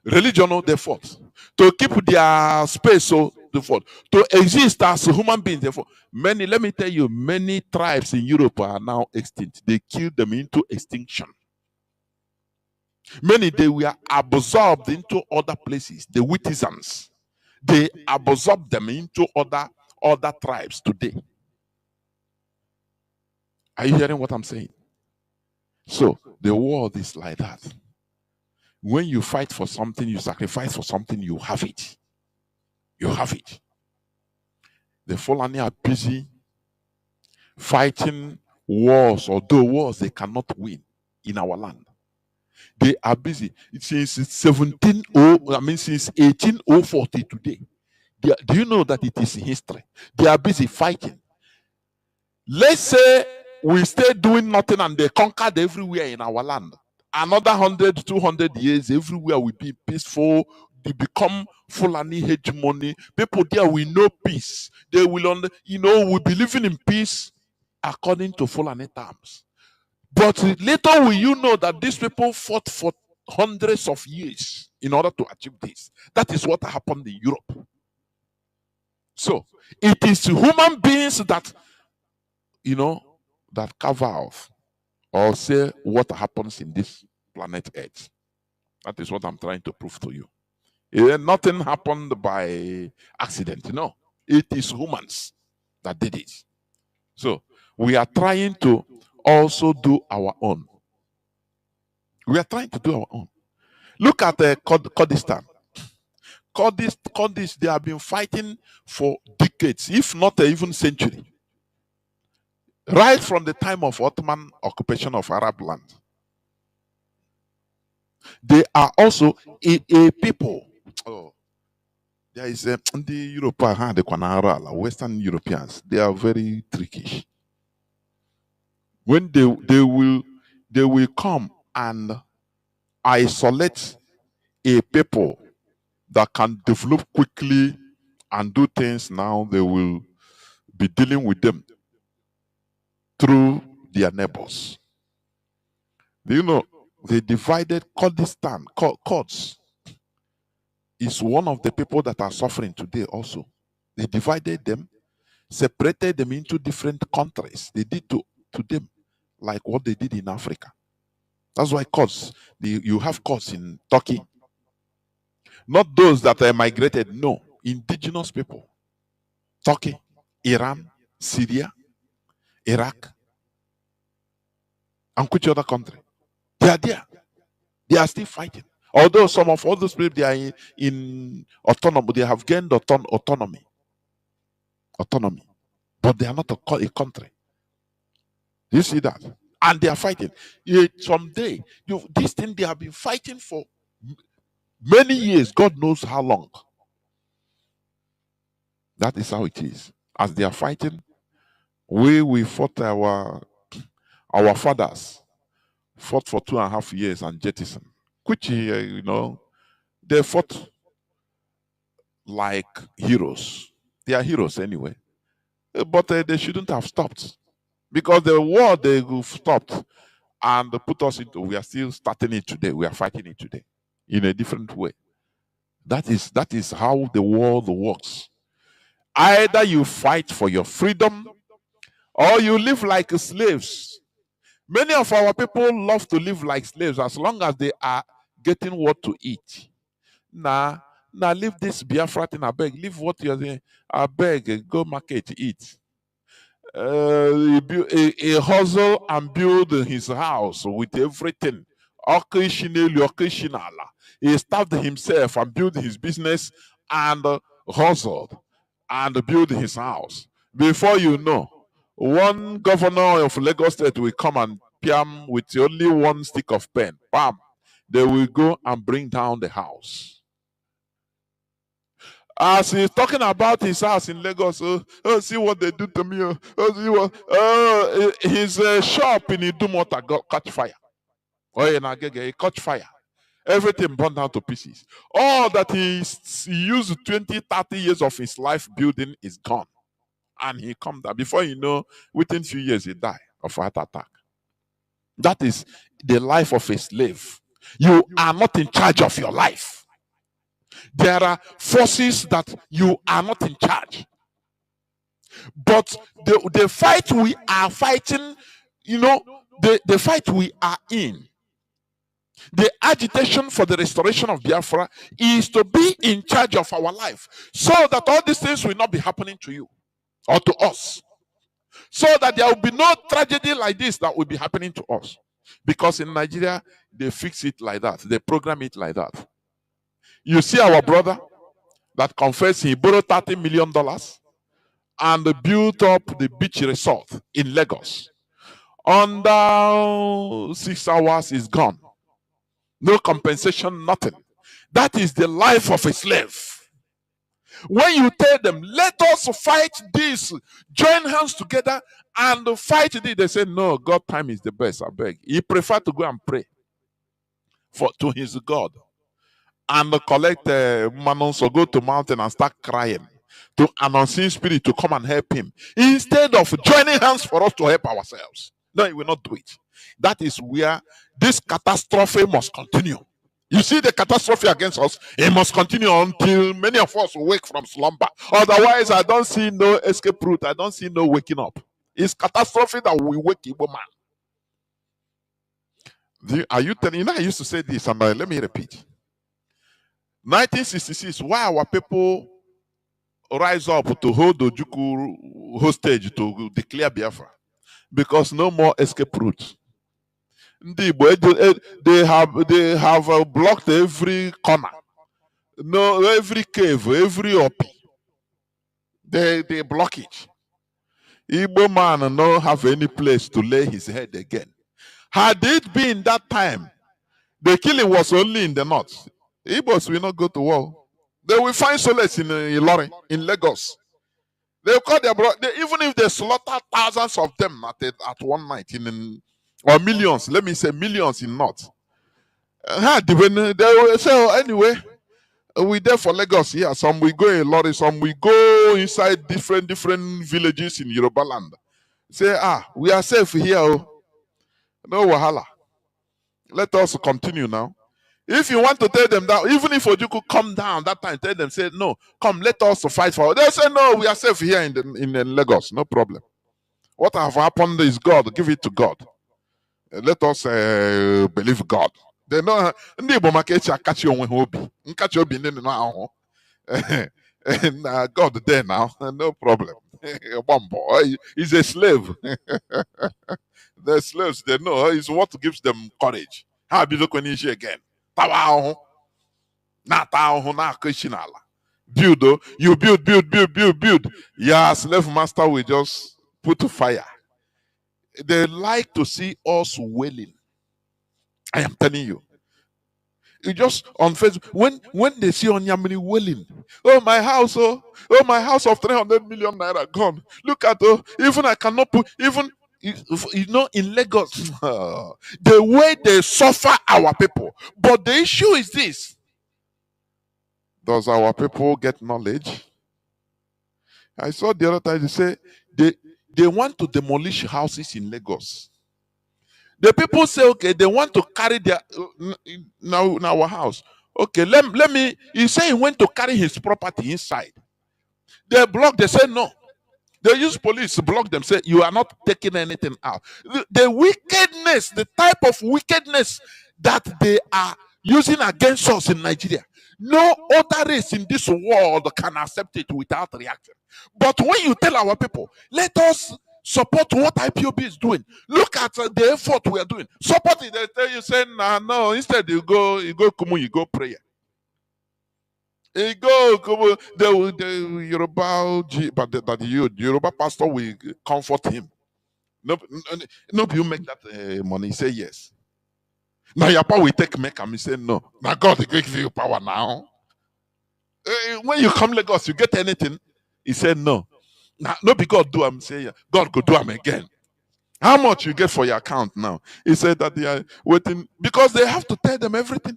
Religion, they fought. To keep their space, so they fought. To exist as human beings, they fought. Let me tell you, many tribes in Europe are now extinct. They killed them into extinction. Many, they were absorbed into other places. The Witizens, they absorbed them into other tribes today. Are you hearing what I'm saying? So the world is like that. When you fight for something, you sacrifice for something, you have it. You have it. The Fulani are busy fighting wars, although wars they cannot win in our land. They are busy since 1840 today. Do you know that it is history? They are busy fighting. Let's say we stay doing nothing and they conquered everywhere in our land. Another 100, 200 years, everywhere will be peaceful. They become Fulani hegemony. People there will know peace. They will, will be living in peace according to Fulani terms. But later will you know that these people fought for hundreds of years in order to achieve this. That is what happened in Europe. So it is human beings that, that carve out or say what happens in this planet Earth. That is what I'm trying to prove to you. Nothing happened by accident. No, it is humans that did it. So we are trying to also do our own. We are trying to do our own. Look at Kurdistan. Kurdish, they have been fighting for decades, if not even century. Right from the time of Ottoman occupation of Arab land. They are also a people. Oh, there is the European, the Western Europeans. They are very trickish. When they will come and isolate a people that can develop quickly and do things now, they will be dealing with them through their neighbors. Do you know they divided Kurdistan? Kurds is one of the people that are suffering today also. They divided them, separated them into different countries. They did to them like what they did in Africa. That's why Kurds, you have Kurds in Turkey. Not those that are migrated, no. Indigenous people. Turkey, Iran, Syria, Iraq, and which other country? They are there. They are still fighting. Although some of all those people, they are in autonomy. They have gained autonomy. But they are not a country. Do you see that? And they are fighting. Someday, this thing they have been fighting for many years, God knows how long. That is how it is. As they are fighting, we fought our fathers fought for 2.5 years and jettisoned, which they fought like heroes. They are heroes anyway, but they shouldn't have stopped, because the war they stopped and put us into. We are still starting it today. We are fighting it today in a different way. That is how the world works. Either you fight for your freedom or you live like slaves. Many of our people love to live like slaves as long as they are getting what to eat. Now, leave this Biafra thing, I beg. Leave what you're saying. I beg, go market, eat. He hustle and build his house with everything. He starved himself and built his business and hustled and built his house. Before you know, one governor of Lagos State will come and piam with only one stick of pen. Bam! They will go and bring down the house. As he's talking about his house in Lagos, see what they do to me. See what his shop in Idumota got catch fire. Oh, in Agege, he caught fire. Everything burned down to pieces. All that he used 20, 30 years of his life building is gone. And he come down. Before you know, within few years, he died of a heart attack. That is the life of a slave. You are not in charge of your life. There are forces that you are not in charge. But the fight we are fighting, the fight we are in, the agitation for the restoration of Biafra is to be in charge of our life, so that all these things will not be happening to you or to us. So that there will be no tragedy like this that will be happening to us. Because in Nigeria, they fix it like that. They program it like that. You see our brother that confessed he borrowed $30 million and built up the beach resort in Lagos. Under 6 hours is gone. No compensation, nothing. That is the life of a slave. When you tell them, let us fight this, join hands together and fight this, they say, no, God time is the best, I beg. He prefer to go and pray to his God and collect manons or go to mountain and start crying to an unseen spirit to come and help him, instead of joining hands for us to help ourselves. No, he will not do it. That is where this catastrophe must continue. You see the catastrophe against us, it must continue until many of us wake from slumber. Otherwise, I don't see no escape route. I don't see no waking up. It's catastrophe that we wake Igbo man. Are you telling? I used to say this, and let me repeat. 1966, why our people rise up to hold Ojuku hostage to declare Biafra? Because no more escape route. They have blocked every corner, no, every cave, every opi. They block it. Igbo man no have any place to lay his head again. Had it been that time, the killing was only in the north. Igbos will not go to war. They will find solace in Ilorin, in Lagos. They call their brother, even if they slaughter thousands of them at one night or millions, let me say millions in north. They will say, oh, anyway, we there for Lagos here. Some we go in lorry, some we go inside different villages in Yoruba land. Say, we are safe here. Oh. No wahala. Let us continue now. If you want to tell them that, even if Ojuku come down that time, tell them, say, no, come, let us fight for it. They say, no, we are safe here in Lagos. No problem. What have happened is God. Give it to God. Let us believe God. They know catch you God there now. No problem. One boy, he's a slave. The slaves, they know it's what gives them courage. How be look when you again? Build, you build. Yeah, slave master will just put to fire. They like to see us wailing. I am telling you. You just on Facebook, when they see Onyamini wailing, oh my house, oh my house of 300 million naira gone. Look at even I cannot put even you know in Lagos the way they suffer our people. But the issue is this: does our people get knowledge? I saw the other time they say they want to demolish houses in Lagos. The people say, okay, they want to carry their now in our house. Okay, let me. He say he went to carry his property inside. They block. They say no. They use police to block them. Say you are not taking anything out. The wickedness, the type of wickedness that they are using against us in Nigeria. No other race in this world can accept it without reacting. But when you tell our people, let us support what IPOB is doing. Look at the effort we are doing. Support it. They tell you, say, nah, no. Instead, you go, kumu, you go prayer. You go, kumu. The Yoruba, but the Yoruba pastor will comfort him. No, you make that money. He say yes. Now your power will take make him. He say no. Now God will give you power now. When you come Lagos, you get anything? He said no. Now, no, be God do I'm saying God could do him again. How much you get for your account now? He said that they are waiting because they have to tell them everything.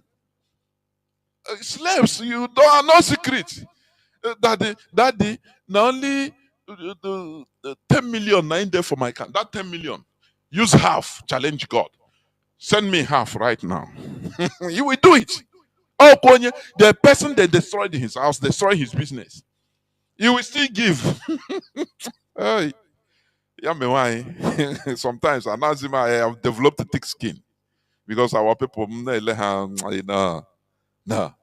Slaves, you don't have no secret. Daddy, not only 10 million nine there for my account. That 10 million, use half, challenge God. Send me half right now. You will do it. Oh, Konye, the person that destroyed his house, destroyed his business. You will still give. Hey, yeah, me why? Sometimes I have developed a thick skin because our people, no.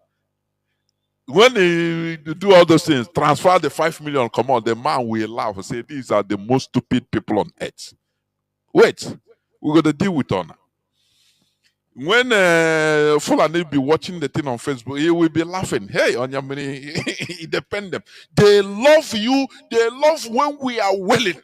When they do all those things, transfer the 5 million, come on, the man will laugh and say, these are the most stupid people on earth. Wait, we're going to deal with honor. When Fulani be watching the thing on Facebook, he will be laughing. Hey, Onyamini, he depend them. They love you. They love when we are willing.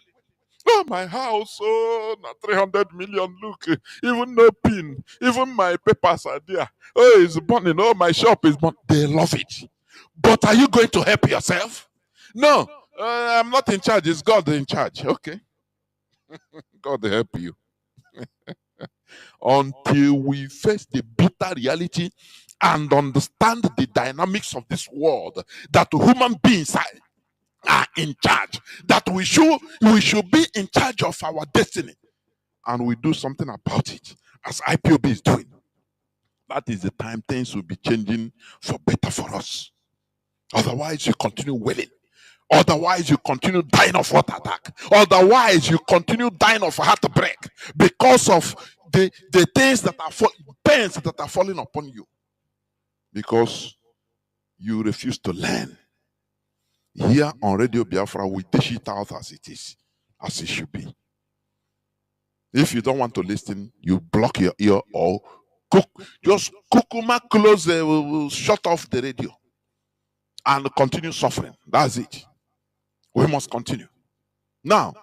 Oh, my house, oh, na 300 million. Look, even no pin, even my papers are there. Oh, it's burning. Oh, my shop is burning. They love it. But are you going to help yourself? No, I'm not in charge. It's God in charge. Okay, God will help you. Until we face the bitter reality and understand the dynamics of this world, that human beings are in charge, that we should be in charge of our destiny, and we do something about it, as IPOB is doing. That is the time things will be changing for better for us. Otherwise, you continue wailing. Otherwise, you continue dying of heart attack. Otherwise, you continue dying of heartbreak because of the things that are pains that are falling upon you. Because you refuse to learn. Here on Radio Biafra, we dish it out as it is, as it should be. If you don't want to listen, you block your ear or just kukuma close, shut off the radio and continue suffering. That's it. We must continue. Now,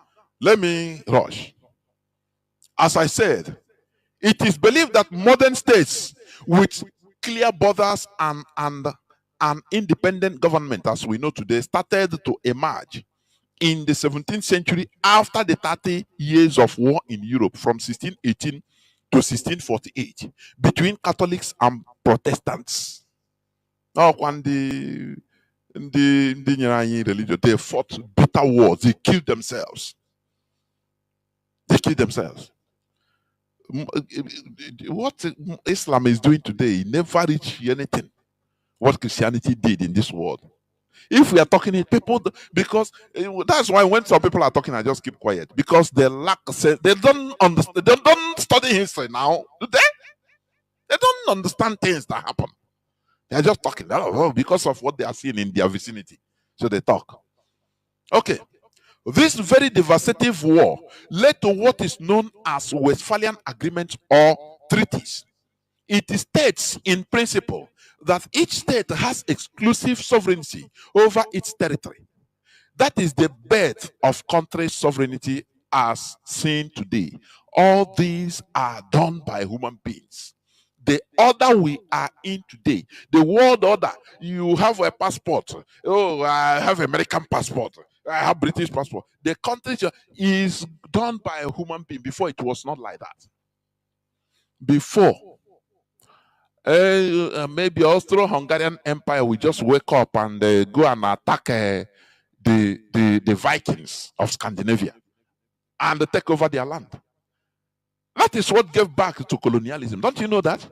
let me rush. As I said, it is believed that modern states with clear borders and an independent government, as we know today, started to emerge in the 17th century after the 30 years of war in Europe from 1618 to 1648 between Catholics and Protestants. Now, when the religion, they fought bitter wars, they killed themselves. They killed themselves. What Islam is doing today never reached anything what Christianity did in this world. If we are talking it, people, because that's why when some people are talking, I just keep quiet because they lack sense. They don't understand. They don't study history now, do they? They don't understand things that happen. They are just talking because of what they are seeing in their vicinity. So they talk. Okay. This very devastating war led to what is known as Westphalian Agreement or treaties. It states in principle that each state has exclusive sovereignty over its territory. That is the birth of country sovereignty are seeing today, all these are done by human beings. The order we are in today, the world order, you have a passport. Oh, I have American passport. I have British passport. The country is done by a human being. Before, it was not like that. Before, maybe Austro-Hungarian Empire will just wake up and go and attack the Vikings of Scandinavia and take over their land. That is what gave back to colonialism. Don't you know that?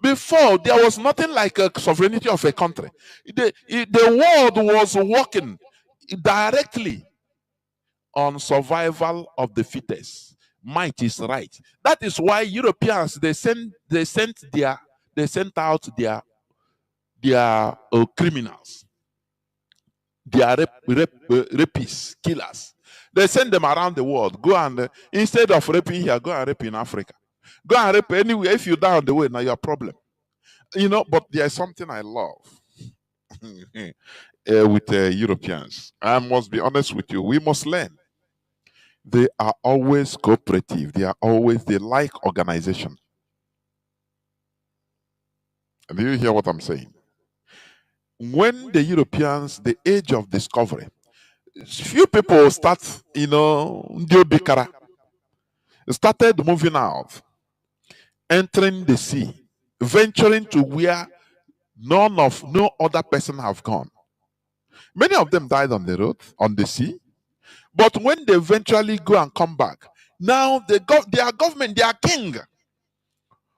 Before, there was nothing like a sovereignty of a country. The world was working directly on survival of the fittest. Might is right. That is why Europeans they sent out their criminals, their rapists, killers. They send them around the world. Go and instead of raping here, go and rape in Africa. Go and rape anywhere. If you're down the way, now your problem. You know, but there's something I love with Europeans. I must be honest with you. We must learn. They are always cooperative. They like organization. Do you hear what I'm saying? When the Europeans, the age of discovery, few people start, Ndiobikara, started moving out, entering the sea, venturing to where no other person have gone. Many of them died on the road, on the sea. But when they eventually go and come back, now their government, their king,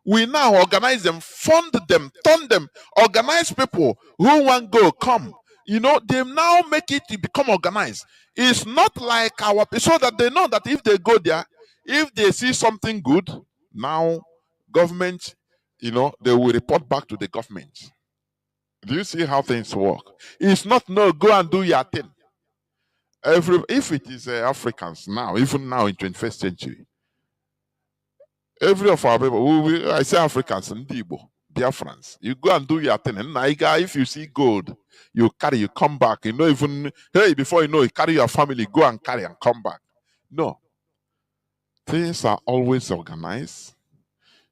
we now organize them, fund them, turn them, organize people who want go come. They now make it to become organized. It's not like so that they know that if they go there, if they see something good, now government, they will report back to the government. Do you see how things work? It's not no go and do your thing. If it is Africans now, even now in 21st century, every of our people, I say Africans, Ndibo, Biafrans, you go and do your thing. And if you see gold, you come back. Before you know, you carry your family, go and carry and come back. No. Things are always organized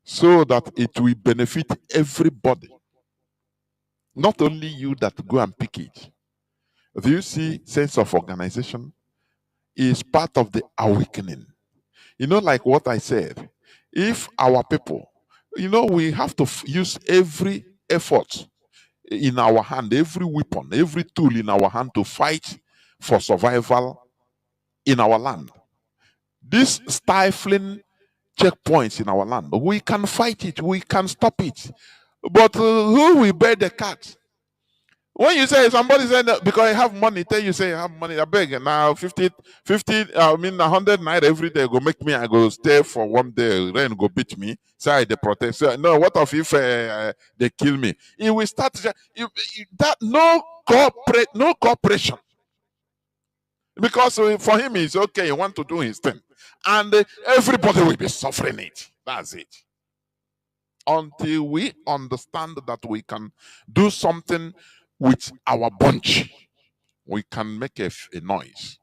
so that it will benefit everybody. Not only you that go and pick it. Do you see sense of organization is part of the awakening? Like what I said, if our people, we have to use every effort in our hand, every weapon, every tool in our hand to fight for survival in our land. These stifling checkpoints in our land, we can fight it, we can stop it. But who will bear the cat? When you say somebody said because I have money, tell you say I have money, I beg now 100 naira every day go make me I go stay for one day, rain go beat me, say they protest. So, no, what if they kill me? It will start that no cooperation. Because for him it's okay, he want to do his thing. And everybody will be suffering it. That's it. Until we understand that we can do something with our bunch, we can make a noise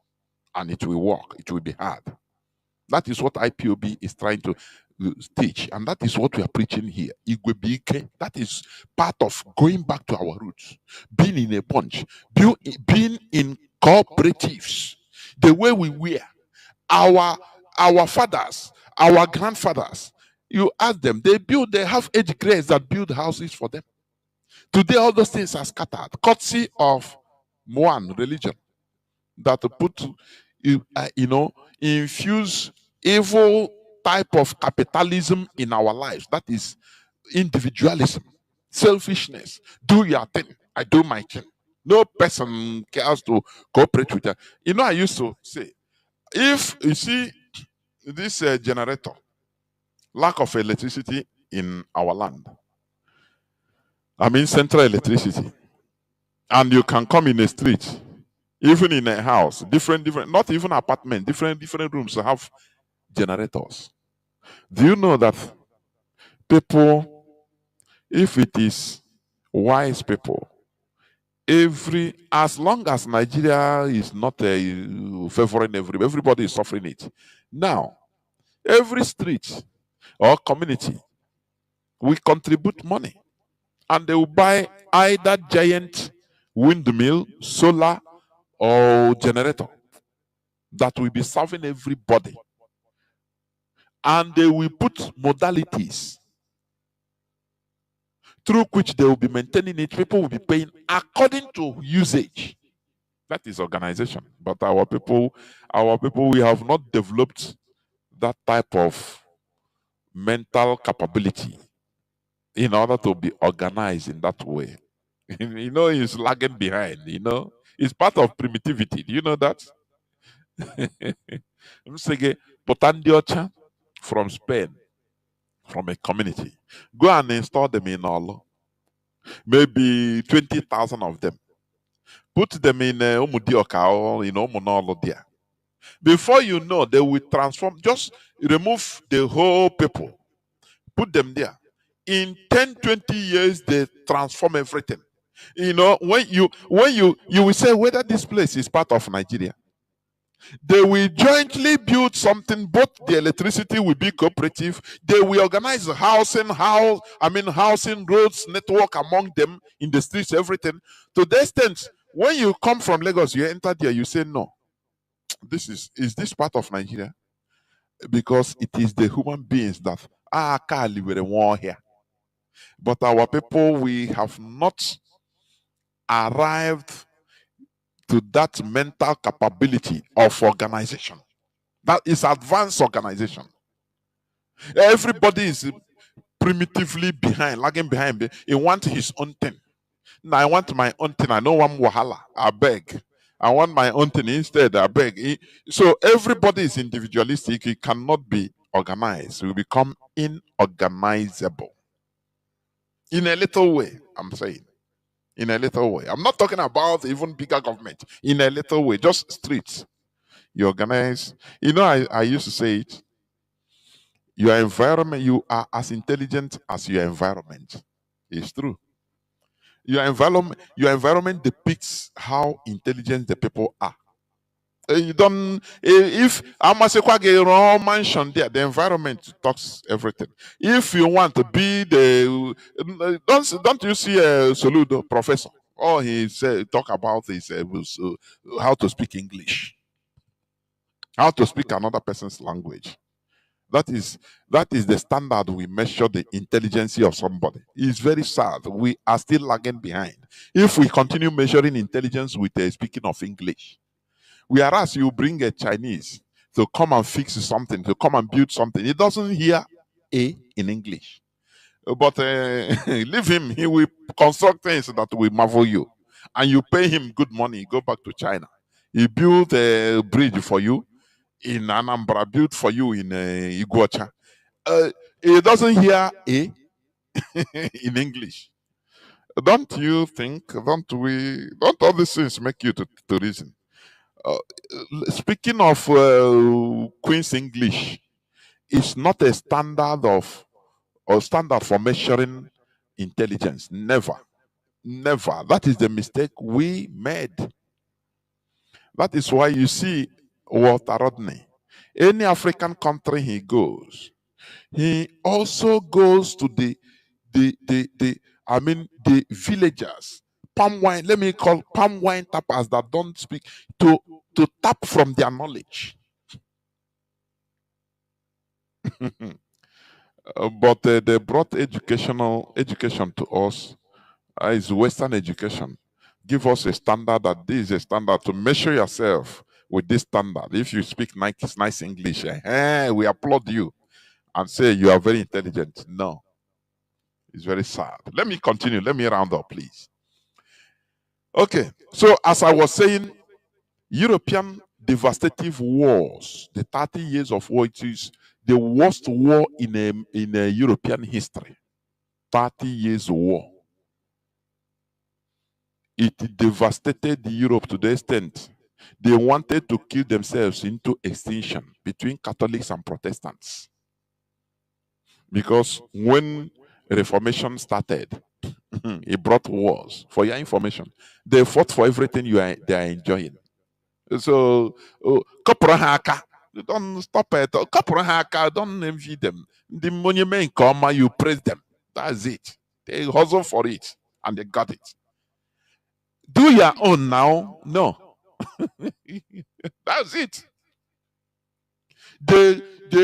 and it will work. It will be hard. That is what IPOB is trying to teach, and that is what we are preaching here. Igwebike, that is part of going back to our roots, being in a bunch, being in cooperatives. The way we were, our fathers, our grandfathers, you ask them, they have age grades that build houses for them. Today, all those things are scattered, courtesy of one religion that put, infuse evil type of capitalism in our lives. That is individualism, selfishness. Do your thing, I do my thing. No person cares to cooperate with that. I used to say, if you see this generator, lack of electricity in our land, central electricity, and you can come in a street, even in a house, different, not even apartment, different rooms have generators. Do you know that people, if it is wise people, as long as Nigeria is not favoring everybody is suffering it. Now, every street or community, we contribute money, and they will buy either giant windmill, solar, or generator that will be serving everybody. And they will put modalities through which they will be maintaining it. People will be paying according to usage. That is organization. But our people, we have not developed that type of mental capability in order to be organized in that way. It's lagging behind, It's part of primitivity. Do you know that? Msege Potandiocha from Spain, from a community. Go and install them in all. Maybe 20,000 of them. Put them in Umudioka or in Omunolo there. Before you know, they will transform. Just remove the whole people. Put them there. In 10, 20 years, they transform everything. When you will say whether this place is part of Nigeria. They will jointly build something. Both the electricity will be cooperative. They will organize housing, roads, network among them in the streets, everything. To the extent, when you come from Lagos, you enter there, you say, no, is this part of Nigeria? Because it is the human beings that Kali were war here. But our people, we have not arrived to that mental capability of organization. That is advanced organization. Everybody is primitively behind, lagging behind. He wants his own thing. Now I want my own thing. I don't want wahala. I beg. I want my own thing instead. I beg. So everybody is individualistic. It cannot be organized. We become inorganizable. In a little way, I'm saying. In a little way. I'm not talking about even bigger government. In a little way, just streets. You organize. I used to say it. Your environment, you are as intelligent as your environment. It's true. Your environment depicts how intelligent the people are. You don't. If Amasekwage wrong mansion there, the environment talks everything. If you want to be the, don't you see a Soludo professor? Oh, he said talk about this how to speak English, how to speak another person's language. That is the standard we measure the intelligence of somebody. It's very sad. We are still lagging behind. If we continue measuring intelligence with speaking of English, whereas you bring a Chinese to come and fix something, to come and build something, he doesn't hear A in English. But leave him, he will construct things that will marvel you. And you pay him good money, go back to China. He built a bridge for you in Anambra, built for you in Iguacha. He doesn't hear A in English. Don't you think, don't all these things make you to reason? Speaking of Queen's English, it's not a standard for measuring intelligence. Never. Never. That is the mistake we made. That is why you see Walter Rodney. Any African country he goes, he also goes to the villagers, palm wine, let me call palm wine tappers that don't speak, to tap from their knowledge. But they brought education to us. Is Western education. Give us a standard that this is a standard to measure yourself with this standard. If you speak nice English, we applaud you and say you are very intelligent. No. It's very sad. Let me continue. Let me round up, please. Okay. So as I was saying, European devastative wars, the 30 years of war, it is the worst war in a European history. 30 years war. It devastated Europe to the extent they wanted to kill themselves into extinction between Catholics and Protestants. Because when Reformation started, He brought wars. For your information, they fought for everything they are enjoying. So, kapụrụ ha aka. Don't stop it. Kapụrụ ha aka. Don't envy them. The monument come, you praise them. That's it. They hustle for it and they got it. Do your own now. No. That's it. They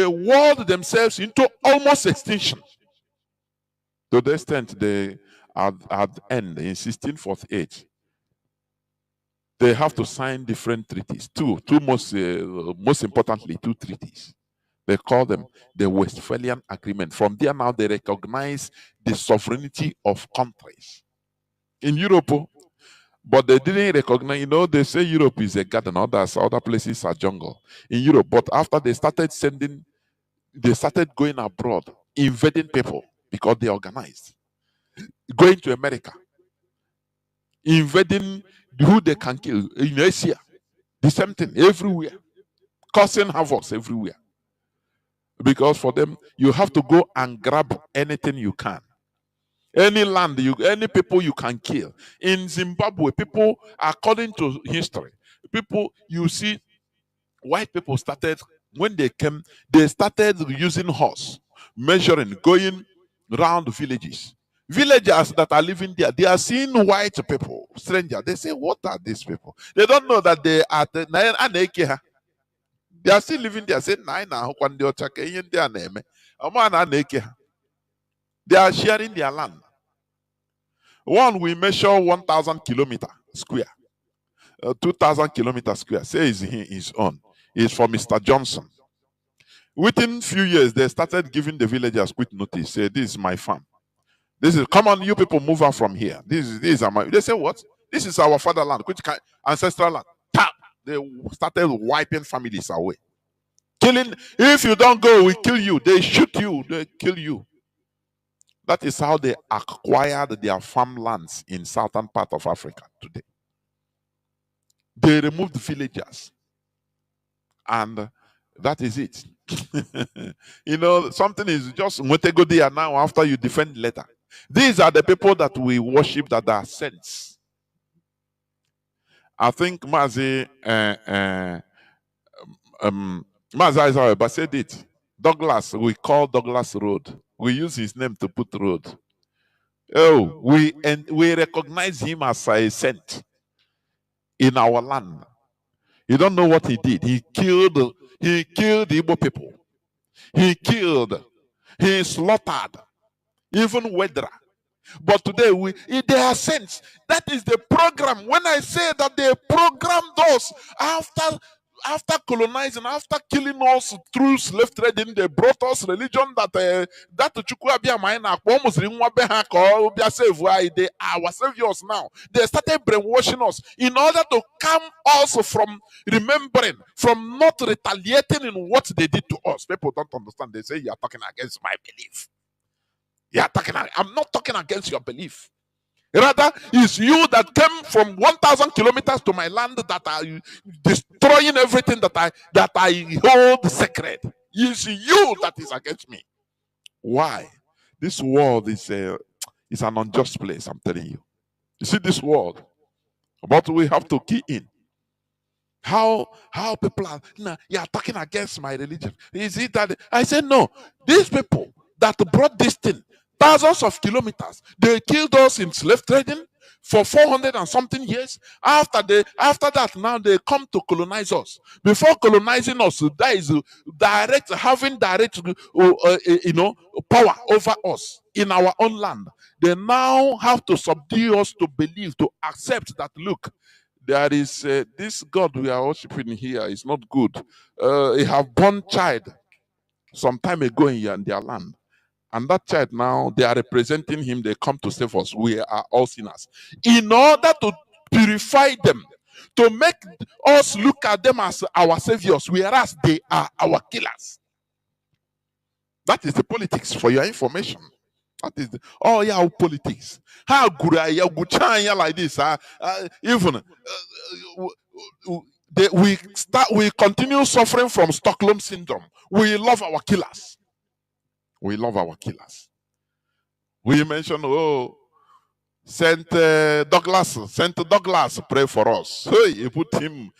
walled themselves into almost extinction. To the extent they at end in 1648, they have to sign different treaties. Two most importantly, two treaties. They call them the Westphalian Agreement. From there now, they recognize the sovereignty of countries. In Europe, but they didn't recognize, they say Europe is a garden, other places are jungle. In Europe, but after they started going abroad, invading people because they organized. Going to America, invading who they can kill. In Asia, the same thing, everywhere. Causing havoc everywhere. Because for them, you have to go and grab anything you can. Any land, any people you can kill. In Zimbabwe, people, according to history, you see, white people started, when they came, they started using horse, measuring, going round villages. Villagers that are living there, they are seeing white people, strangers. They say, what are these people? They don't know that they are they are still living there. Say, they are sharing their land. One, we measure 1,000 kilometer square, 2,000 kilometer square. Say is his own. It's for Mr. Johnson. Within few years, they started giving the villagers quick notice. Say, this is my farm. This is, come on, you people move out from here. These are my. They say, what? This is our fatherland, which ancestral land. Tap! They started wiping families away. Killing. If you don't go, we kill you. They shoot you. They kill you. That is how they acquired their farmlands in southern part of Africa today. They removed villagers. And that is it. Something is just go there now after you defend later. These are the people that we worship that are saints. I think Mazi Mazi said it. Douglas, we call Douglas Road. We use his name to put road. Oh, we recognize him as a saint in our land. You don't know what he did. He killed the Igbo people. He slaughtered even Wedra. But today they are saints. That is the program. When I say that they programmed us after colonizing, after killing us through slave trading, they brought us religion that they are our saviors now. They started brainwashing us in order to calm us from remembering, from not retaliating in what they did to us. People don't understand. They say you are talking against my belief. I'm not talking against your belief. Rather, it's you that came from 1,000 kilometers to my land that are destroying everything that I hold sacred. It's you that is against me. Why? This world is an unjust place, I'm telling you. You see this world? But we have to key in. How people are, you are talking against my religion. Is it that? I said, no. These people that brought this thing, thousands of kilometers, they killed us in slave trading for 400 and something years. After that, now they come to colonize us. Before colonizing us, that is having direct power over us in our own land. They now have to subdue us to believe, to accept that, look, there is this God we are worshiping here is not good. He have born child some time ago in their land. And that child now, they are representing him. They come to save us. We are all sinners. In order to purify them, to make us look at them as our saviors, whereas they are our killers. That is the politics, for your information. That is politics. How good are you like this? Even we continue suffering from Stockholm syndrome. We love our killers. We love our killers. We mentioned, Saint Douglas, pray for us. Hey, he put him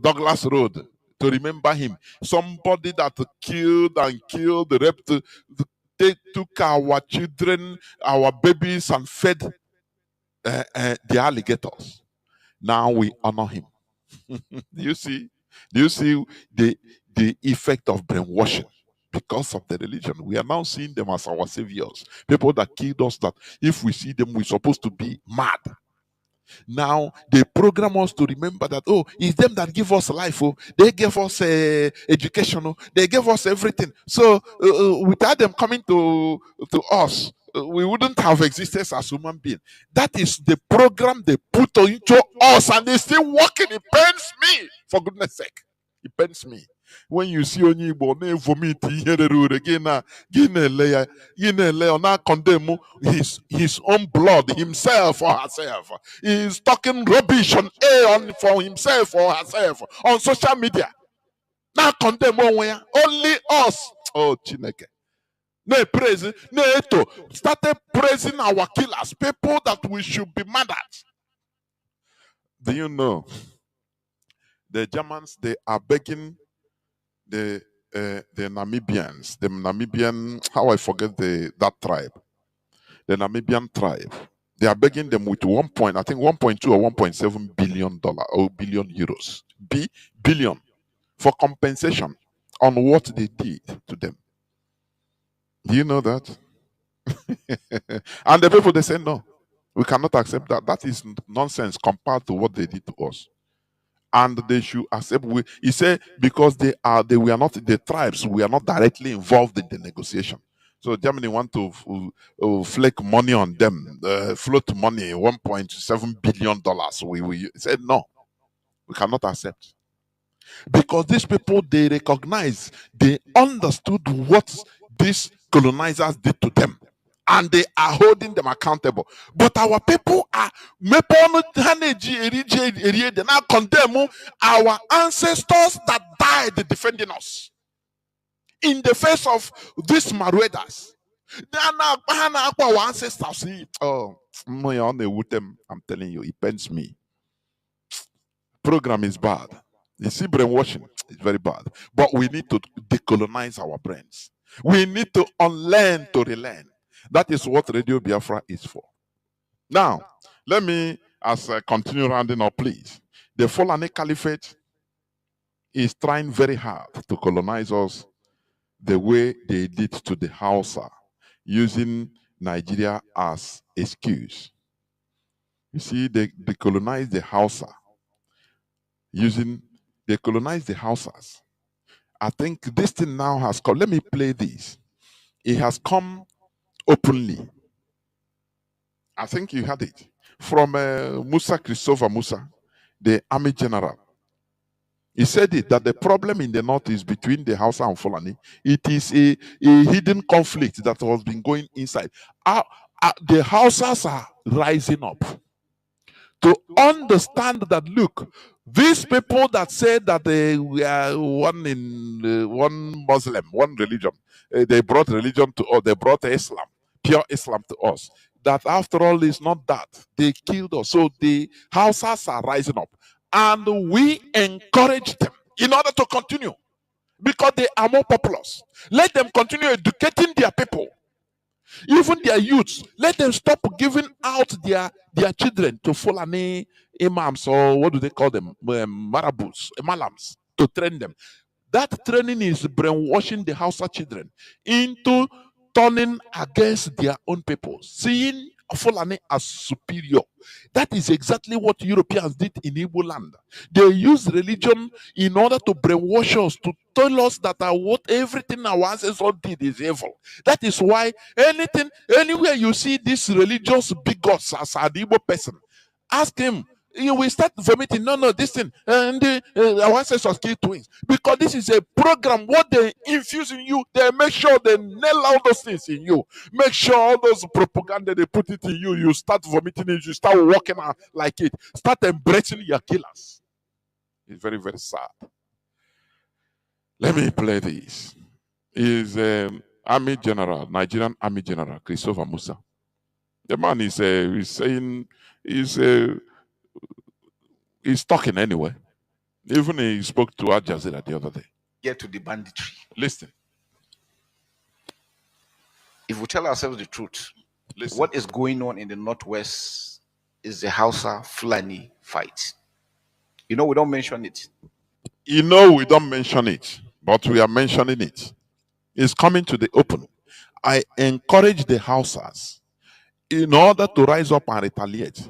Douglas Road to remember him. Somebody that killed, raped, they took our children, our babies, and fed the alligators. Now we honor him. Do you see? Do you see the effect of brainwashing? Because of the religion, we are now seeing them as our saviors. People that killed us, that if we see them, we're supposed to be mad. Now they program us to remember that, oh, it's them that give us life. Oh, they gave us education. Oh, they gave us everything. So without them coming to us, we wouldn't have existed as human beings. That is the program they put into us, and they still working. It pains me, for goodness sake. It pains me when you see onye Igbo na-vomit ihe rere ure gị na-ele ya, gị na-ele ọ na-condemn his own blood, himself or herself. He is talking rubbish for himself or herself on social media. Now condemn onwe ya. Only us. Oh, Chineke. Started praising our killers, people that we should be mad at. Do you know the Germans, they are begging the Namibians, the Namibian, how I forget that tribe, the Namibian tribe. They are begging them with 1.2 or 1.7 billion dollar or billion euros, billion, for compensation on what they did to them. Do you know that? And the people, they say no, we cannot accept that. That is nonsense compared to what they did to us. And they should accept. He said because they were not the tribes. We are not directly involved in the negotiation. So Germany want to flake money on them, float money, $1.7 billion. We said no, we cannot accept, because these people, they recognize, they understood what these colonizers did to them, and they are holding them accountable. But our people are they now condemn our ancestors that died defending us in the face of these marauders. They are now our ancestors. Oh, I'm telling you, it pains me. Program is bad. You see, brainwashing is very bad. But we need to decolonize our brains. We need to unlearn to relearn. That is what Radio Biafra is for. Now, let me, as I continue rounding up, please. The Fulani Caliphate is trying very hard to colonize us the way they did to the Hausa, using Nigeria as excuse. You see, they colonized the Hausa they colonized the Hausas. I think this thing now has come. Let me play this. It has come openly. I think you had it from Christopher Musa, the army general. He said it, that the problem in the north is between the Hausa and Fulani. It is a hidden conflict that has been going inside. The Hausas are rising up to understand that, look, these people that say that we are one Muslim, one religion, they brought religion to us, they brought Islam, pure Islam to us. That after all is not that. They killed us. So the Hausas are rising up. And we encourage them in order to continue, because they are more populous. Let them continue educating their people, even their youths. Let them stop giving out their children to Fulani imams, or what do they call them, marabouts, malams, to train them. That training is brainwashing the Hausa children into turning against their own people, seeing Fulani as superior. That is exactly what Europeans did in Igbo land. They used religion in order to brainwash us, to tell us that everything our ancestors did is evil. That is why anywhere you see this religious bigots as an Igbo person, ask him, you will start vomiting. No, this thing. And our ancestors killed twins. Because this is a program. What they infuse in you, they make sure they nail all those things in you. Make sure all those propaganda they put it in you, you start vomiting it, you start walking out like it. Start embracing your killers. It's very, very sad. Let me play this. Is Army General, Nigerian Army General, Christopher Musa. The man is saying he's he's talking anyway. Even he spoke to Al Jazeera the other day. Get to the banditry. Listen. If we tell ourselves the truth, Listen. what is going on in the Northwest is the Hausa Fulani fight. We don't mention it. We don't mention it, but we are mentioning it. It's coming to the open. I encourage the Hausas in order to rise up and retaliate.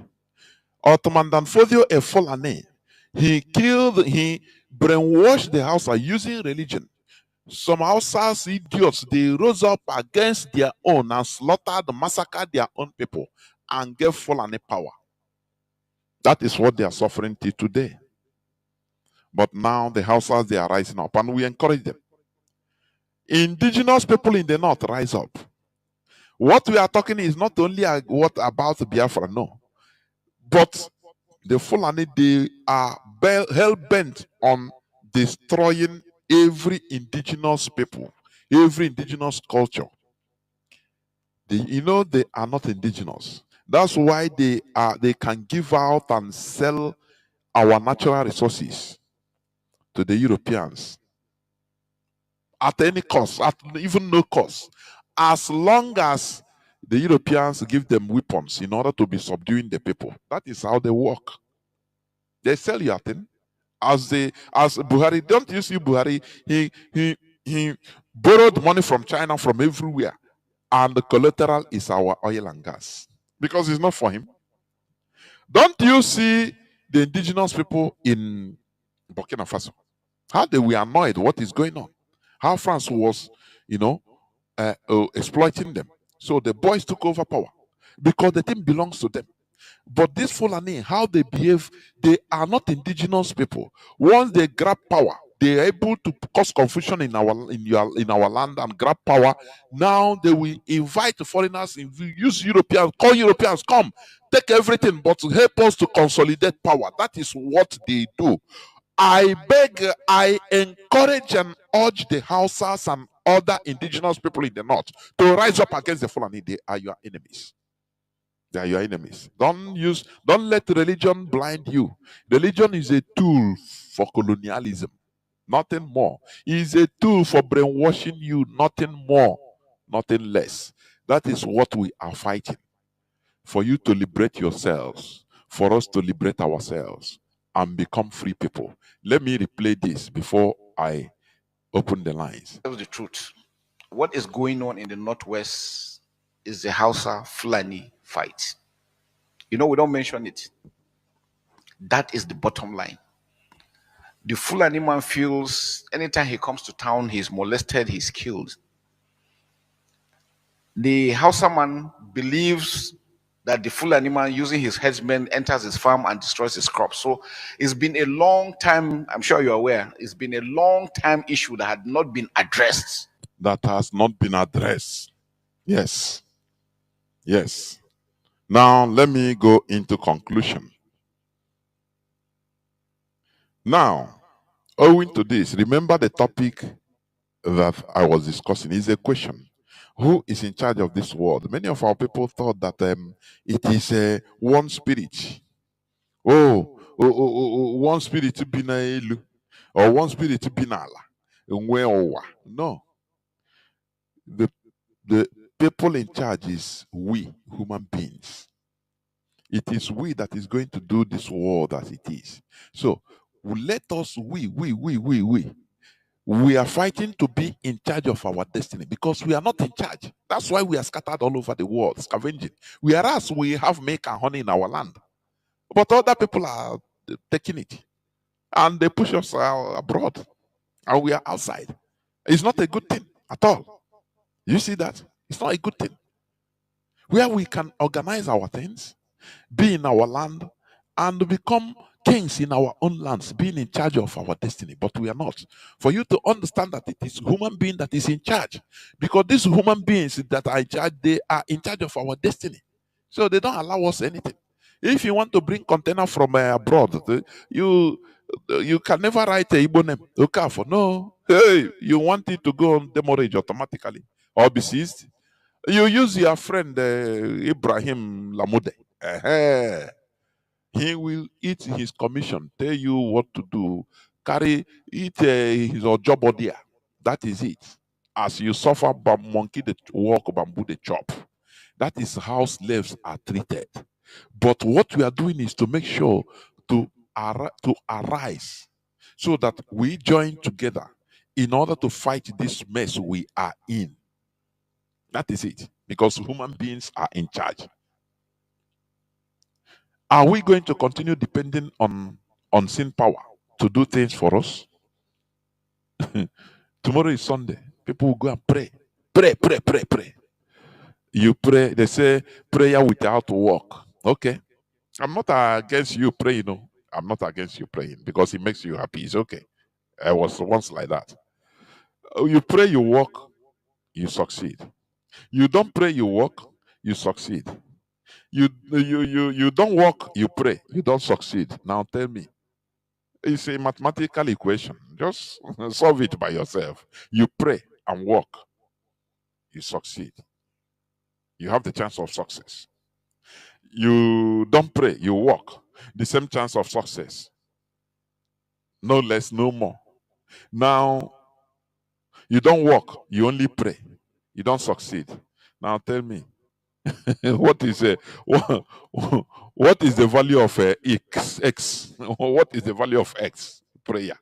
Ottoman Danfodio a Fulani, he brainwashed the Hausa using religion. Some Hausas idiots, they rose up against their own and slaughtered, massacred their own people and gave Fulani power. That is what they are suffering till today. But now the Hausas, they are rising up and we encourage them. Indigenous people in the north rise up. What we are talking is not only what about Biafra, no. But the Fulani, they are hell-bent on destroying every indigenous people, every indigenous culture. They are not indigenous. That's why they can give out and sell our natural resources to the Europeans at any cost, at even no cost, as long as the Europeans give them weapons in order to be subduing the people. That is how they work. They sell your thing. As Buhari, don't you see Buhari? He borrowed money from China, from everywhere, and the collateral is our oil and gas because it's not for him. Don't you see the indigenous people in Burkina Faso? How they were annoyed what is going on? How France was, exploiting them. So the boys took over power because the thing belongs to them. But this Fulani, how they behave, they are not indigenous people. Once they grab power, they are able to cause confusion in our land and grab power. Now they will invite foreigners, use Europeans, call Europeans, come, take everything, but to help us to consolidate power. That is what they do. I beg, I encourage and urge the Hausas and other indigenous people in the north to rise up against the Fulani. They are your enemies. They are your enemies. Don't let religion blind you. Religion is a tool for colonialism, nothing more. It is a tool for brainwashing you, nothing more, nothing less. That is what we are fighting. For you to liberate yourselves, for us to liberate ourselves and become free people. Let me replay this before I open the lines. Tell the truth. What is going on in the Northwest is the Hausa Fulani fight. We don't mention it. That is the bottom line. The Fulani man feels anytime he comes to town, he's molested, he's killed. The Hausa man believes that the Fulani man using his headsmen enters his farm and destroys his crops. So it's been a long time, I'm sure you're aware, it's been a long time issue that had not been addressed. That has not been addressed. Yes. Yes. Now let me go into conclusion. Now, owing to this, remember the topic that I was discussing is a question. Who is in charge of this world? Many of our people thought that it is one spirit. One spirit binaelu, or one spirit binala. No. The people in charge is we, human beings. It is we that is going to do this world as it is. So let us, we are fighting to be in charge of our destiny because we are not in charge. That's why we are scattered all over the world, scavenging. Whereas we have milk and honey in our land. But other people are taking it. And they push us abroad. And we are outside. It's not a good thing at all. You see that? It's not a good thing. Where we can organize our things, be in our land, and become kings in our own lands, being in charge of our destiny. But we are not. For you to understand that it is human being that is in charge. Because these human beings that are in charge, they are in charge of our destiny. So they don't allow us anything. If you want to bring container from abroad, you can never write a Igbo name. Okafo. No. Hey, you want it to go on demurrage automatically or be seized. You use your friend Ibrahim Lamude. He will eat his commission, tell you what to do, eat his job there. That is it. As you suffer, monkey the walk, bamboo the chop. That is how slaves are treated. But what we are doing is to make sure to arise so that we join together in order to fight this mess we are in. That is it. Because human beings are in charge. Are we going to continue depending on unseen power to do things for us? Tomorrow is Sunday. People will go and pray. Pray, pray, pray, pray. You pray, they say prayer without work. Okay. I'm not against you praying, no. I'm not against you praying because it makes you happy. It's okay. I was once like that. You pray, you work, you succeed. You don't pray, you work, you succeed. You don't work, you pray, you don't succeed. Now tell me, it's a mathematical equation. Just solve it by yourself. You pray and work, you succeed. You have the chance of success. You don't pray, you work, the same chance of success. No less, no more. Now, you don't work, you only pray, you don't succeed. Now tell me, what is what, what is the value of x? What is the value of x? Prayer.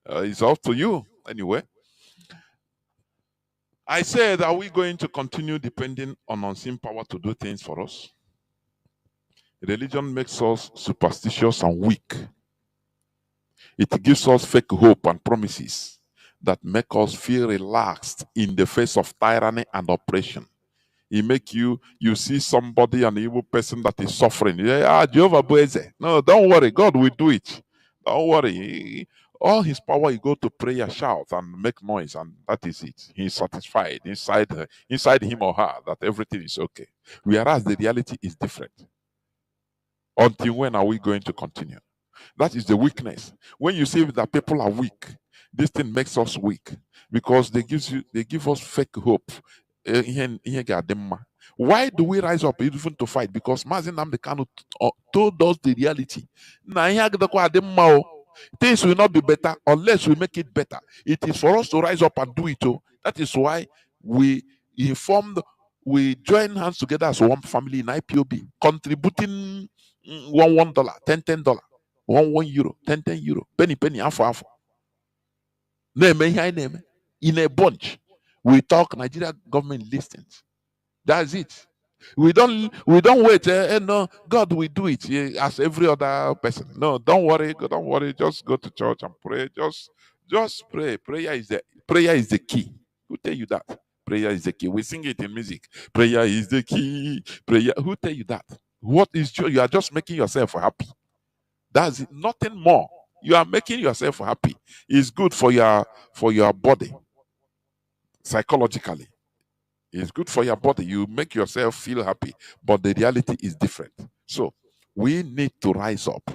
It's up to you anyway. I said, are we going to continue depending on unseen power to do things for us? Religion makes us superstitious and weak. It gives us fake hope and promises that make us feel relaxed in the face of tyranny and oppression. It make you see somebody, an evil person that is suffering. Yeah, Jehovah Boeze. No, don't worry, God will do it. Don't worry. All his power, you go to prayer, shout, and make noise, and that is it. He's satisfied inside him or her that everything is okay. Whereas the reality is different. Until when are we going to continue? That is the weakness. When you see that people are weak, this thing makes us weak because they give us fake hope. Why do we rise up even to fight? Because Mazi Nnamdi Kanu told us the reality. Things will not be better unless we make it better. It is for us to rise up and do it. That is why we we join hands together as one family in IPOB, contributing $1 $10 €1 €10 penny afọ. In a bunch. We talk, Nigeria government listens. That's it. We don't wait. No, God will do it as every other person. No, don't worry. Don't worry. Just go to church and pray. Just pray. Prayer is the key. Who tell you that? Prayer is the key. We sing it in music. Prayer is the key. Prayer. Who tell you that? What is true? You are just making yourself happy. That's it. Nothing more. You are making yourself happy. It's good for your body psychologically. It's good for your body. You make yourself feel happy, but the reality is different. So we need to rise up.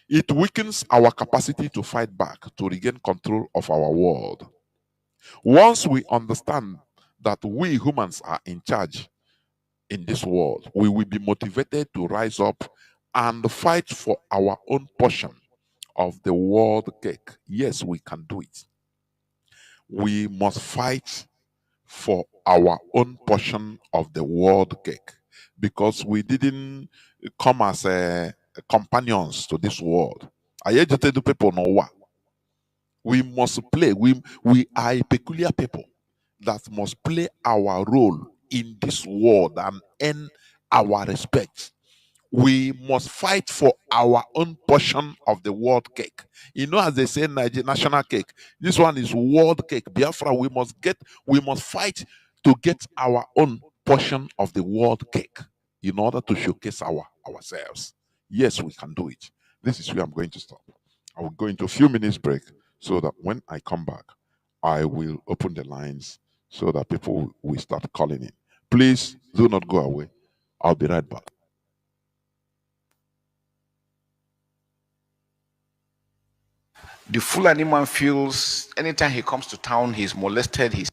It weakens our capacity to fight back, to regain control of our world. Once we understand that we humans are in charge in this world, we will be motivated to rise up and fight for our own portion of the world cake. Yes, we can do it. We must fight for our own portion of the world cake because we didn't come as companions to this world. I educated people know what we must play. We are a peculiar people that must play our role in this world and earn our respect. We must fight for our own portion of the world cake. You know, as they say, national cake. This one is world cake. Biafra, we must fight to get our own portion of the world cake in order to showcase ourselves. Yes, we can do it. This is where I'm going to stop. I will go into a few minutes break so that when I come back, I will open the lines so that people will start calling in. Please do not go away. I'll be right back. The Fulani man feels anytime he comes to town, he's molested, he's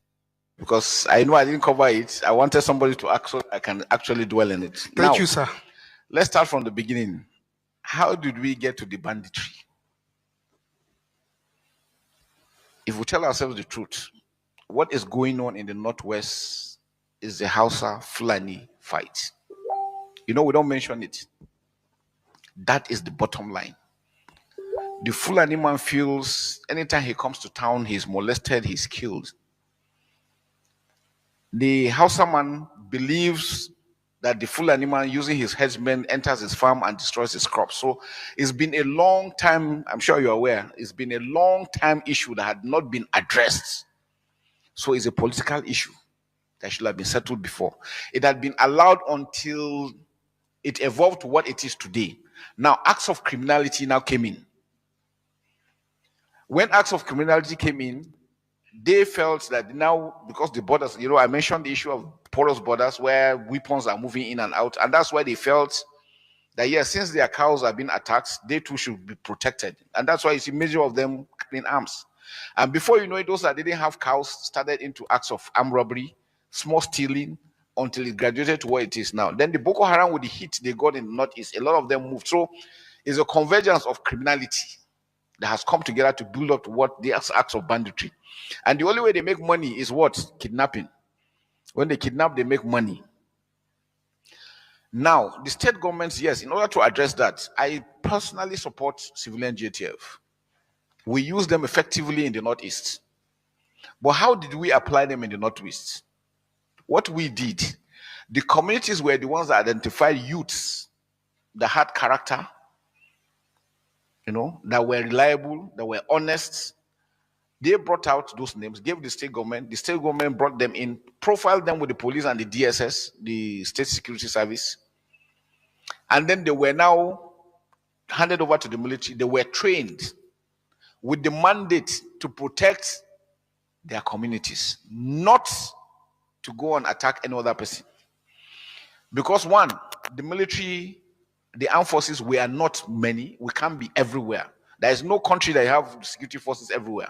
because I know I didn't cover it. I wanted somebody to actually I can actually dwell in it. Thank you, sir. Let's start from the beginning. How did we get to the banditry? If we tell ourselves the truth, what is going on in the Northwest is the Hausa Fulani fight. We don't mention it. That is the bottom line. The Fulani man feels anytime he comes to town, he's molested, he's killed. The Hausa man believes that the Fulani man using his headsmen enters his farm and destroys his crops. So it's been a long time, I'm sure you're aware, it's been a long time issue that had not been addressed. So it's a political issue that should have been settled before. It had been allowed until it evolved to what it is today. Now, acts of criminality now came in. When acts of criminality came in, they felt that now, because the borders, I mentioned the issue of porous borders where weapons are moving in and out, and that's why they felt that, yes, since their cows are being attacked, they too should be protected. And that's why you see major of them carrying arms. And before you know it, those that didn't have cows started into acts of armed robbery, small stealing, until it graduated to what it is now. Then the Boko Haram, with the hit they got in the Northeast, a lot of them moved. So it's a convergence of criminality that has come together to build up to what the acts of banditry. And the only way they make money is what? Kidnapping. When they kidnap, they make money. Now, the state governments, yes, in order to address that, I personally support civilian JTF. We use them effectively in the Northeast. But how did we apply them in the Northwest? What we did, the communities were the ones that identified youths that had character, that were reliable, that were honest. They brought out those names, gave the state government brought them in, profiled them with the police and the DSS, the State Security Service. And then they were now handed over to the military. They were trained with the mandate to protect their communities, not to go and attack any other person. Because one, the military, the armed forces, we are not many. We can't be everywhere. There is no country that have security forces everywhere.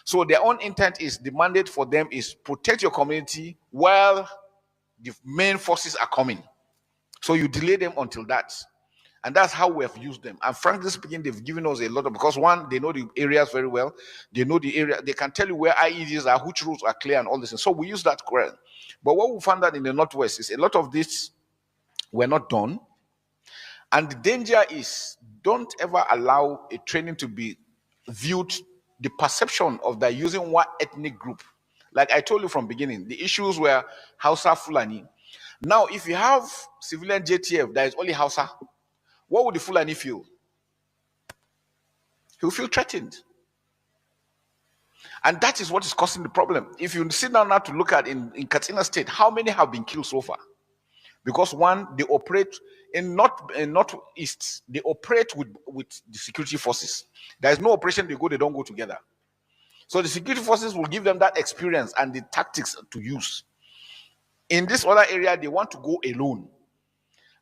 So their own intent is, the mandate for them is protect your community while the main forces are coming. So you delay them until that. And that's how we have used them. And frankly speaking, they've given us a lot of, because one, they know the areas very well. They know the area. They can tell you where IEDs are, which roads are clear and all this. And so we use that correct. But what we found out in the Northwest is a lot of this were not done. And the danger is, don't ever allow a training to be viewed, the perception of that using one ethnic group. Like I told you from beginning, the issues were Hausa Fulani. Now, if you have civilian JTF that is only Hausa, what would the Fulani feel? He'll feel threatened. And that is what is causing the problem. If you sit down now to look at in Katsina State, how many have been killed so far? Because one, they operate in Northeast, they operate with the security forces. There is no operation they don't go together. So the security forces will give them that experience and the tactics to use. In this other area, they want to go alone.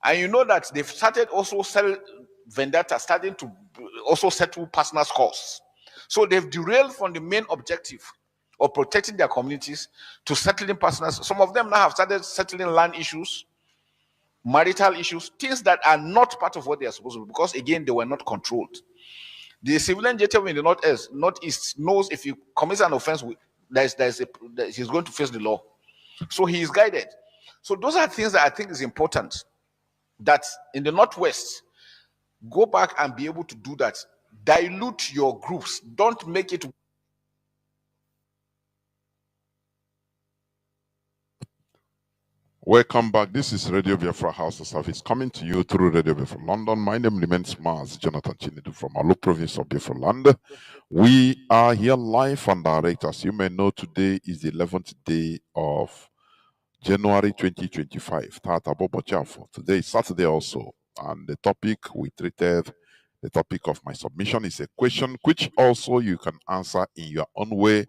And you know that they've started also vendetta, starting to also settle personal scores. So they've derailed from the main objective of protecting their communities to settling personal. Some of them now have started settling land issues, marital issues, things that are not part of what they are supposed to be, because again, they were not controlled. The civilian JTF in the Northeast knows if he commits an offense, he's going to face the law. So he is guided. So those are things that I think is important, that in the Northwest, go back and be able to do that. Dilute your groups. Don't make it. Welcome back. This is Radio Biafra House of Service coming to you through Radio Biafra London. My name remains Mazi Jonathan Chinedu'S from Alu province of Biafra land. We are here live and direct. As you may know, today is the 11th day of January 2025. Today is Saturday also. And the topic we treated, the topic of my submission is a question which also you can answer in your own way,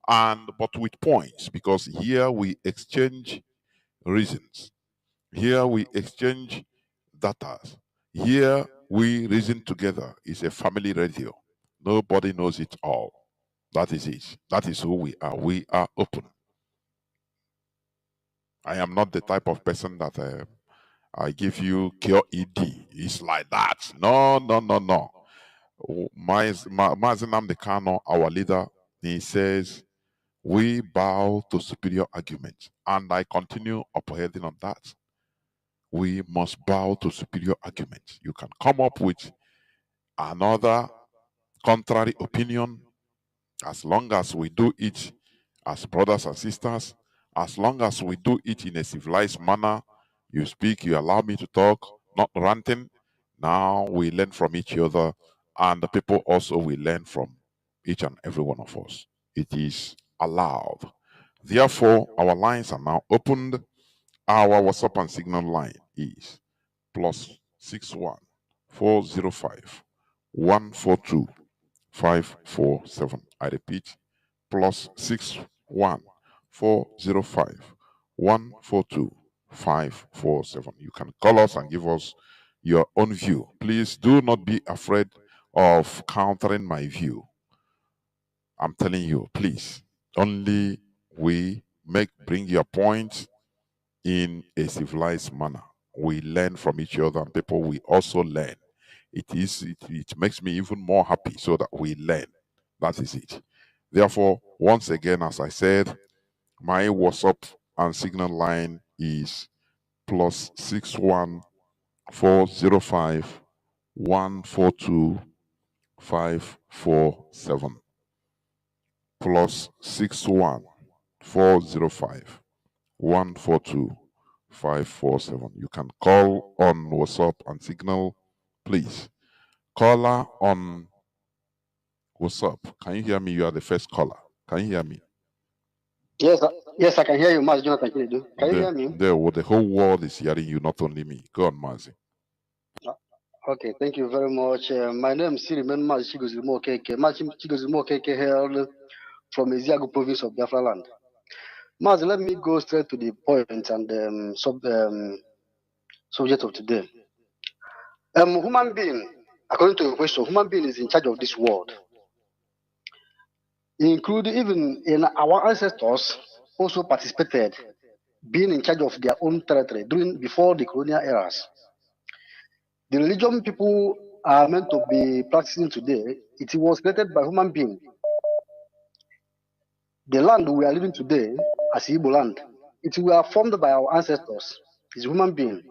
but with points, because here we exchange reasons. Here we exchange data. Here we reason together. It's a family radio. Nobody knows it all. That is it. That is who we are. We are open. I am not the type of person that I give you cure ED. It's like that. No, no, no, no. Mazi Nnamdi Kanu, our leader, he says, we bow to superior arguments. And I continue upholding on that. We must bow to superior arguments. You can come up with another contrary opinion as long as we do it as brothers and sisters, as long as we do it in a civilized manner. You speak, you allow me to talk, not ranting. Now we learn from each other, and the people also will learn from each and every one of us. It is allowed. Therefore, our lines are now opened. Our WhatsApp and Signal line is +61 405 142 547. I repeat, +61 405 142 547. You can call us and give us your own view. Please do not be afraid of countering my view. I'm telling you, please. Only bring your point in a civilized manner. We learn from each other, and people we also learn. It makes me even more happy so that we learn. That is it. Therefore, once again, as I said, my WhatsApp and Signal line is +61 405 142 547. +61 405 142 547. You can call on WhatsApp and Signal, please. Caller on WhatsApp. Can you hear me? You are the first caller. Can you hear me? Yes, I can hear you, Mazi Jonathan Chinedu. Can you hear me? The whole world is hearing you, not only me. Go on, Mazi. Okay, thank you very much. My name is Sirimen Mazi Chigozimo Keke. Mazi Chigozimo Keke hailed from Eziago province of Biafra land. Mazi, let me go straight to the point and subject of today. Human being, according to the question, human being is in charge of this world. Including even in our ancestors also participated being in charge of their own territory before the colonial eras. The religion people are meant to be practicing today, it was created by human beings. The land we are living today as Igbo land, it was formed by our ancestors, it's human being.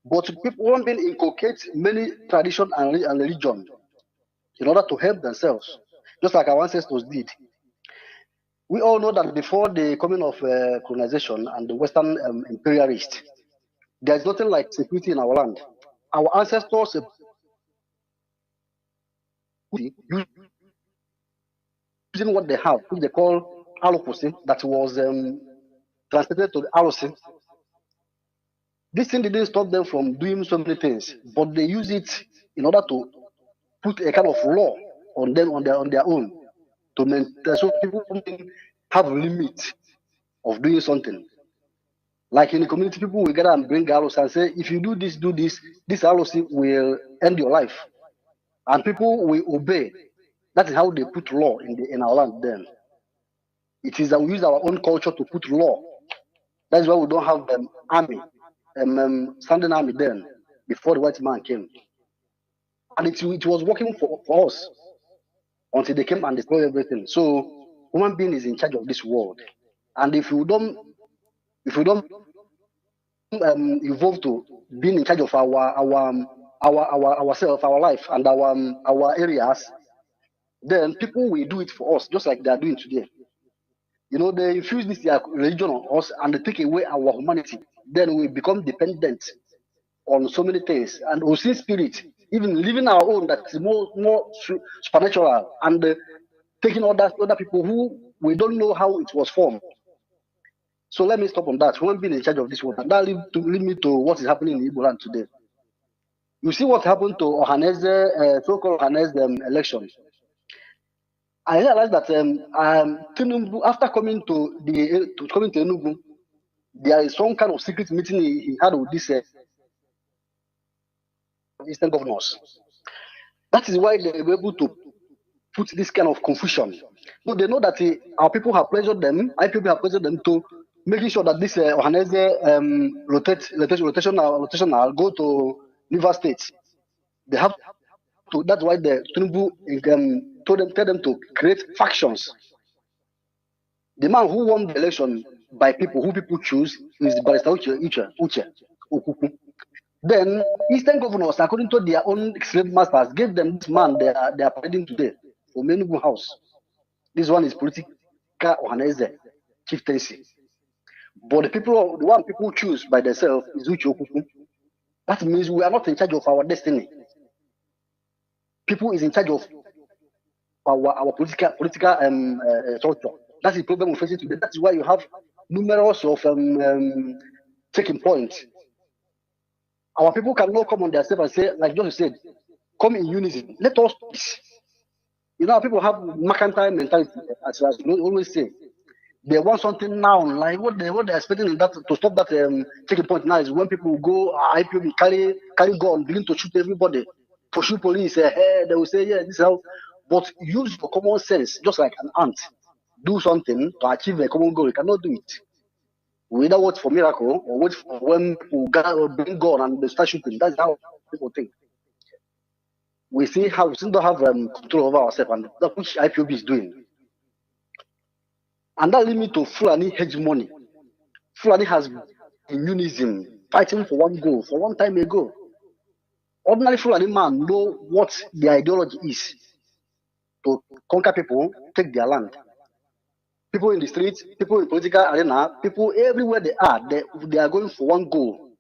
But human being inculcate many tradition and religion in order to help themselves, just like our ancestors did. We all know that before the coming of colonization and the Western imperialists, there's nothing like security in our land. Our ancestors using what they have, which they call aloposi, that was translated to the alosi. This thing didn't stop them from doing so many things, but they use it in order to put a kind of law on them on their own to maintain, so people have a limit of doing something. Like in the community, people will gather and bring alosi and say, if you do this, this alosi will end your life, and people will obey. That is how they put law in our land. Then it is that we use our own culture to put law. That is why we don't have army, standing army then before the white man came, and it was working for us until they came and destroyed everything. So human being is in charge of this world, and if we don't evolve to being in charge of ourselves, our life, and our areas, then people will do it for us, just like they are doing today. You know, they infuse this their religion on us and they take away our humanity. Then we become dependent on so many things. And we see spirit, even living our own that is more supernatural, and taking other people who we don't know how it was formed. So let me stop on that. Human being in charge of this world. And that lead me to what is happening in Igbo land today. You see what happened to Ohaneze, so-called Ohaneze election. I realized that Tinubu, after coming to Enugu, there is some kind of secret meeting he had with this Eastern governors. That is why they were able to put this kind of confusion. So they know that our people have pressured them, our people have pressured them to making sure that this Ohaneze rotational go to River State. They have to. That's why the Tinubu tell them to create factions. The man who won the election by people who people choose is Barrister Uche Okuku. Then Eastern governors, according to their own slave masters, gave them this man they are parading today for Menugu House. This one is political Ohaneze chieftaincy. But the one people choose by themselves is Uche Okuku. That means we are not in charge of our destiny. People is in charge of our political structure. That's the problem we're facing today. That's why you have numerous of taking points. Our people cannot come on themselves and say, like Josh said, come in unison. Let us peace. You know, people have mercantile mentality, as you always say. They want something now, like what they're expecting in that to stop that taking point now is when people go IPOB carry gun, begin to shoot everybody, pursue police. Hey, they will say, yeah, this is how. But use your common sense, just like an ant. Do something to achieve a common goal. You cannot do it. We either wait for miracle or wait for when people bring gun and they start shooting. That's how people think. We see how we still don't have control over ourselves, and that's which IPOB is doing. And that leads me to Fulani hegemony. Fulani has been in unison, fighting for one goal for one time ago. Ordinary Fulani man know what the ideology is to conquer people, take their land. People in the streets, people in political arena, people everywhere they are going for one goal.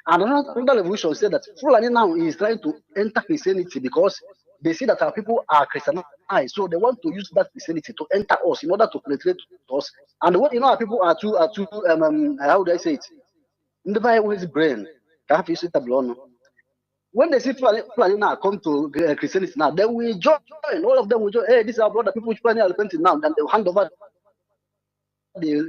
And another revolution said that Fulani now is trying to enter Christianity because they see that our people are Christianized. So they want to use that Christianity to enter us in order to penetrate us. And what our people are too how do I say it? In the Bible's brain. When they see Fulani now come to Christianity now, then we join. All of them will join. Hey, this is our brother. People Fulani are repenting now. Then they will hand over the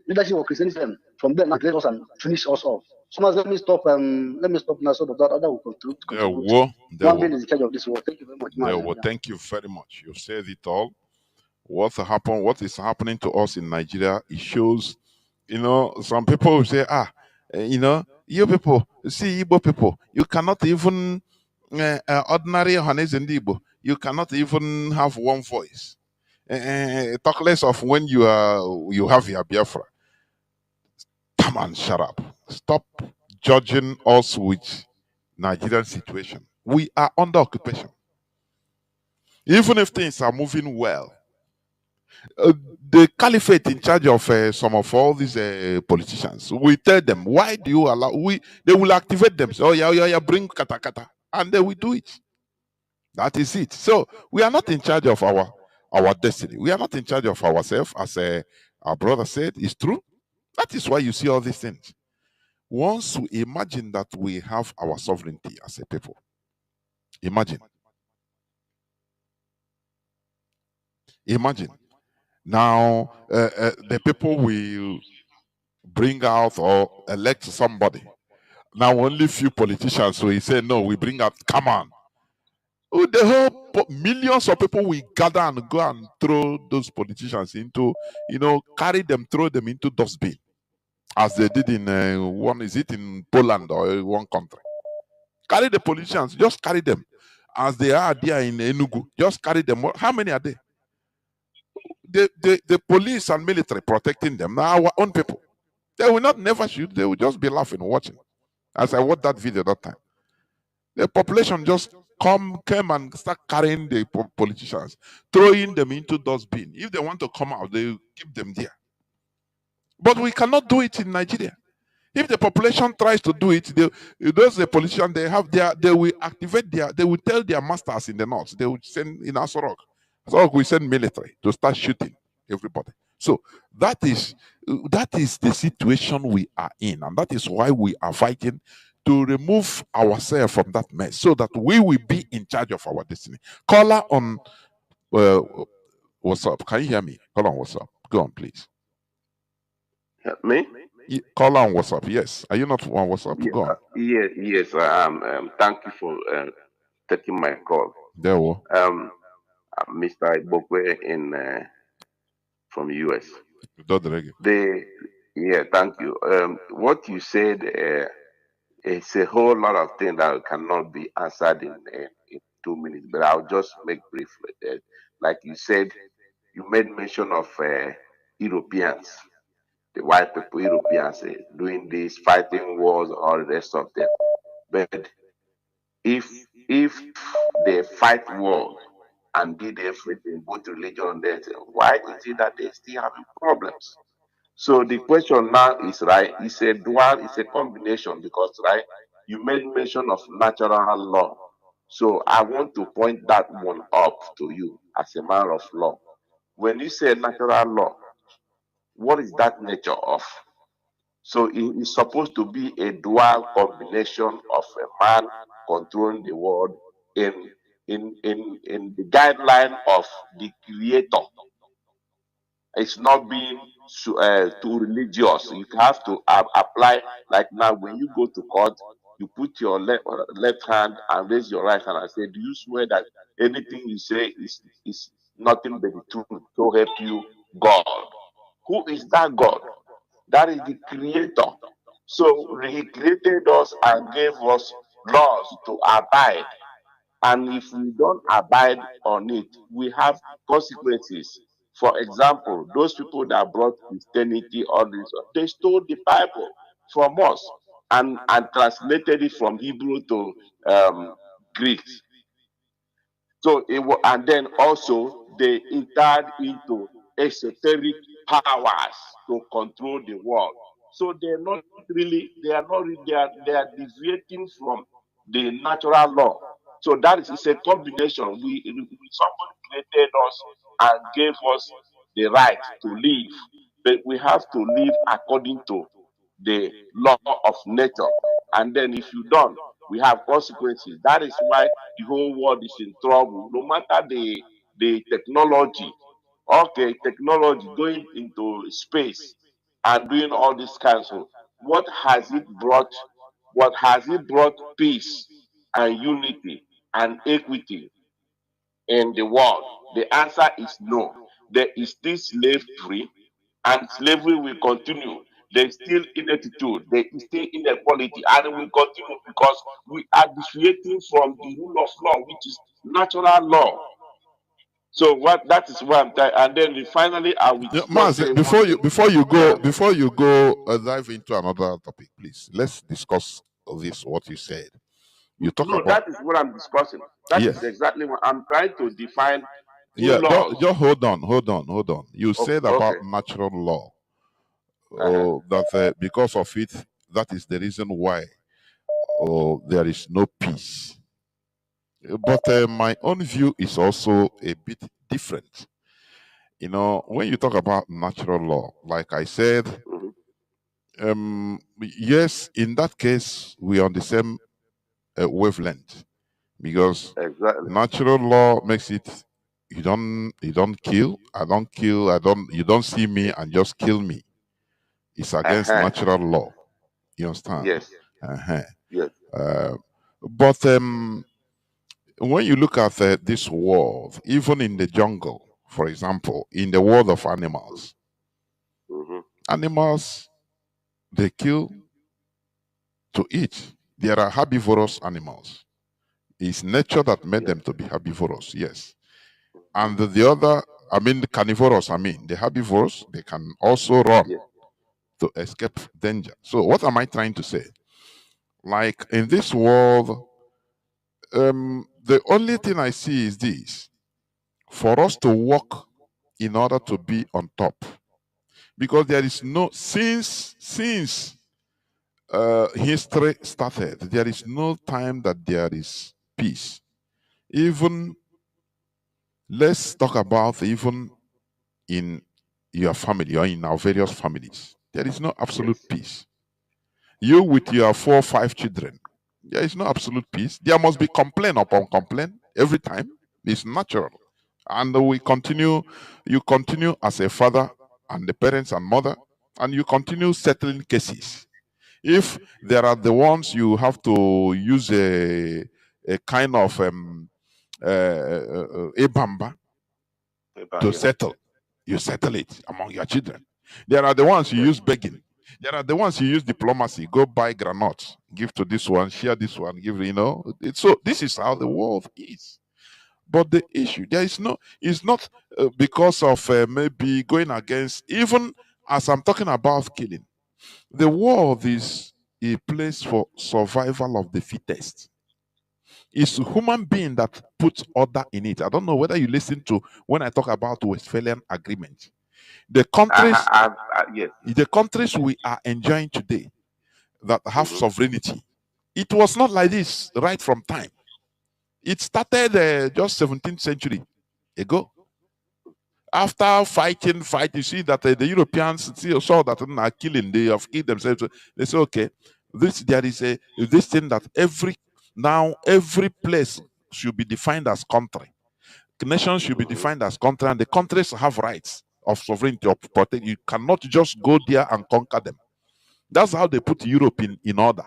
leadership of Christianity from there now let us and finish us off. So let me stop now so that other will contribute. One being is in charge of this world. Thank you very much. Thank you very much. You said it all. What is happening to us in Nigeria? It shows, some people will say, you people, see Igbo people, you cannot even ordinary Hanes and Igbo, you cannot even have one voice. Talk less of when you have your Biafra. Come on, shut up. Stop judging us with Nigerian situation. We are under occupation. Even if things are moving well, the caliphate in charge of some of all these politicians, we tell them, why do you allow? They will activate them. So, yeah, bring kata, and they will do it. That is it. So we are not in charge of our destiny. We are not in charge of ourselves, as our brother said. It's true. That is why you see all these things. Once we imagine that we have our sovereignty as a people, imagine. Now, the people will bring out or elect somebody. Now, only few politicians will say, no, we bring out, come on. The whole millions of people will gather and go and throw those politicians into, throw them into dustbin, as they did in in Poland or one country. Carry the politicians, just carry them. As they are there in Enugu, just carry them. How many are there? The police and military protecting them, now our own people. They will not never shoot, they will just be laughing, watching. As I watched that video that time. The population just came and start carrying the politicians, throwing them into dustbin. If they want to come out, they keep them there. But we cannot do it in Nigeria. If the population tries to do it, the politicians they will activate they will tell their masters in the north, they will send in Asorok. Asorok will send military to start shooting everybody. So that is the situation we are in, and that is why we are fighting to remove ourselves from that mess, so that we will be in charge of our destiny. Caller on what's up? Can you hear me? Call on WhatsApp. Go on, please. Me? Call on WhatsApp. Yes. Are you not on WhatsApp? Yeah, Go on. yes, I am. Thank you for taking my call. There we go. Mr. Ibokwe from US. The Yeah, thank you. What you said is a whole lot of things that cannot be answered in 2 minutes, but I'll just make brief with it. Like you said, you made mention of Europeans, the white people, Europeans, doing this, fighting wars, all the rest of them. But if they fight wars and did everything, both religion and that, why is it that they still having problems? So the question now is right. It's a dual, it's a combination because right, you made mention of natural law. So I want to point that one up to you as a man of law. When you say natural law, what is that nature of? So it is supposed to be a dual combination of a man controlling the world in in the guideline of the creator. It's not being too religious. You have to apply, like now when you go to court, you put your left hand and raise your right hand and say, do you swear that anything you say is nothing but the truth, so help you God? Who is that God? That is the creator. So he created us and gave us laws to abide. And if we don't abide on it, we have consequences. For example, those people that brought Christianity, all this, they stole the Bible from us and translated it from Hebrew to Greek. So it was, and then also they entered into esoteric powers to control the world. So they are not really, they are deviating from the natural law. So that is it's a combination. Somebody created us and gave us the right to live, but we have to live according to the law of nature. And then if you don't, we have consequences. That is why the whole world is in trouble. No matter the technology, okay, technology going into space and doing all these kinds of what has it brought? What has it brought peace and unity and equity in the world? The answer is no. There is still slavery, and slavery will continue. There is still ineptitude, there is still inequality, and it will continue because we are deviating from the rule of law, which is natural law. So what that is what I'm trying. And then finally, I will Yeah, just Mazi, say one thing. Yeah. before you go dive into another topic, please let's discuss this. What you said. You talk No, about that is what I'm discussing. That is yes, exactly what I'm trying to define two yeah. laws. Just hold on. You Okay. said about Okay. natural law. Uh-huh. That because of it, that is the reason why there is no peace. But my own view is also a bit different. You know, when you talk about natural law, like I said, Hmm. yes, in that case, we are on the same wavelength because Exactly. natural law makes it you don't kill, I don't kill, I don't you don't see me and just kill me. It's against Uh-huh. natural law. You understand? Yes. Uh-huh. Yes. Uh, but when you look at this world, even in the jungle, for example, in the world of animals, Mm-hmm. animals they kill to eat. There are herbivorous animals. It's nature that made Yes. them to be herbivorous, yes. Mm-hmm. And the other, I mean, the carnivorous, I mean, the herbivores, they can also run Yes. to escape danger. So, what am I trying to say? Like in this world, the only thing I see is this: for us to walk in order to be on top, because there is no since history started, there is no time that there is peace. Even let's talk about even in your family or in our various families, there is no absolute Yes. peace. You with your 4 or 5 children, there is no absolute peace. There must be complaint upon complaint every time. It's natural. And we continue, you continue as a father and the parents and mother, and you continue settling cases. If there are the ones you have to use a kind of a bamba to Yes. settle, you settle it among your children. There are the ones you Yes. use begging. There are the ones you use diplomacy, go buy granuts, give to this one, share this one, give, So this is how the world is. But the issue, there is no, it's not because of maybe going against, even as I'm talking about killing, the world is a place for survival of the fittest. It's human being that puts order in it. I don't know whether you listen to when I talk about Westphalian Agreement. The countries, Yes. the countries we are enjoying today that have Mm-hmm. sovereignty, it was not like this right from time. It started just 17th century ago. After fighting, you see that the Europeans saw that are killing, they have killed themselves. They say, okay, there is this thing that every place should be defined as country. Nations should be Mm-hmm. defined as country, and the countries have rights of sovereignty of protect. You cannot just go there and conquer them. That's how they put Europe in order.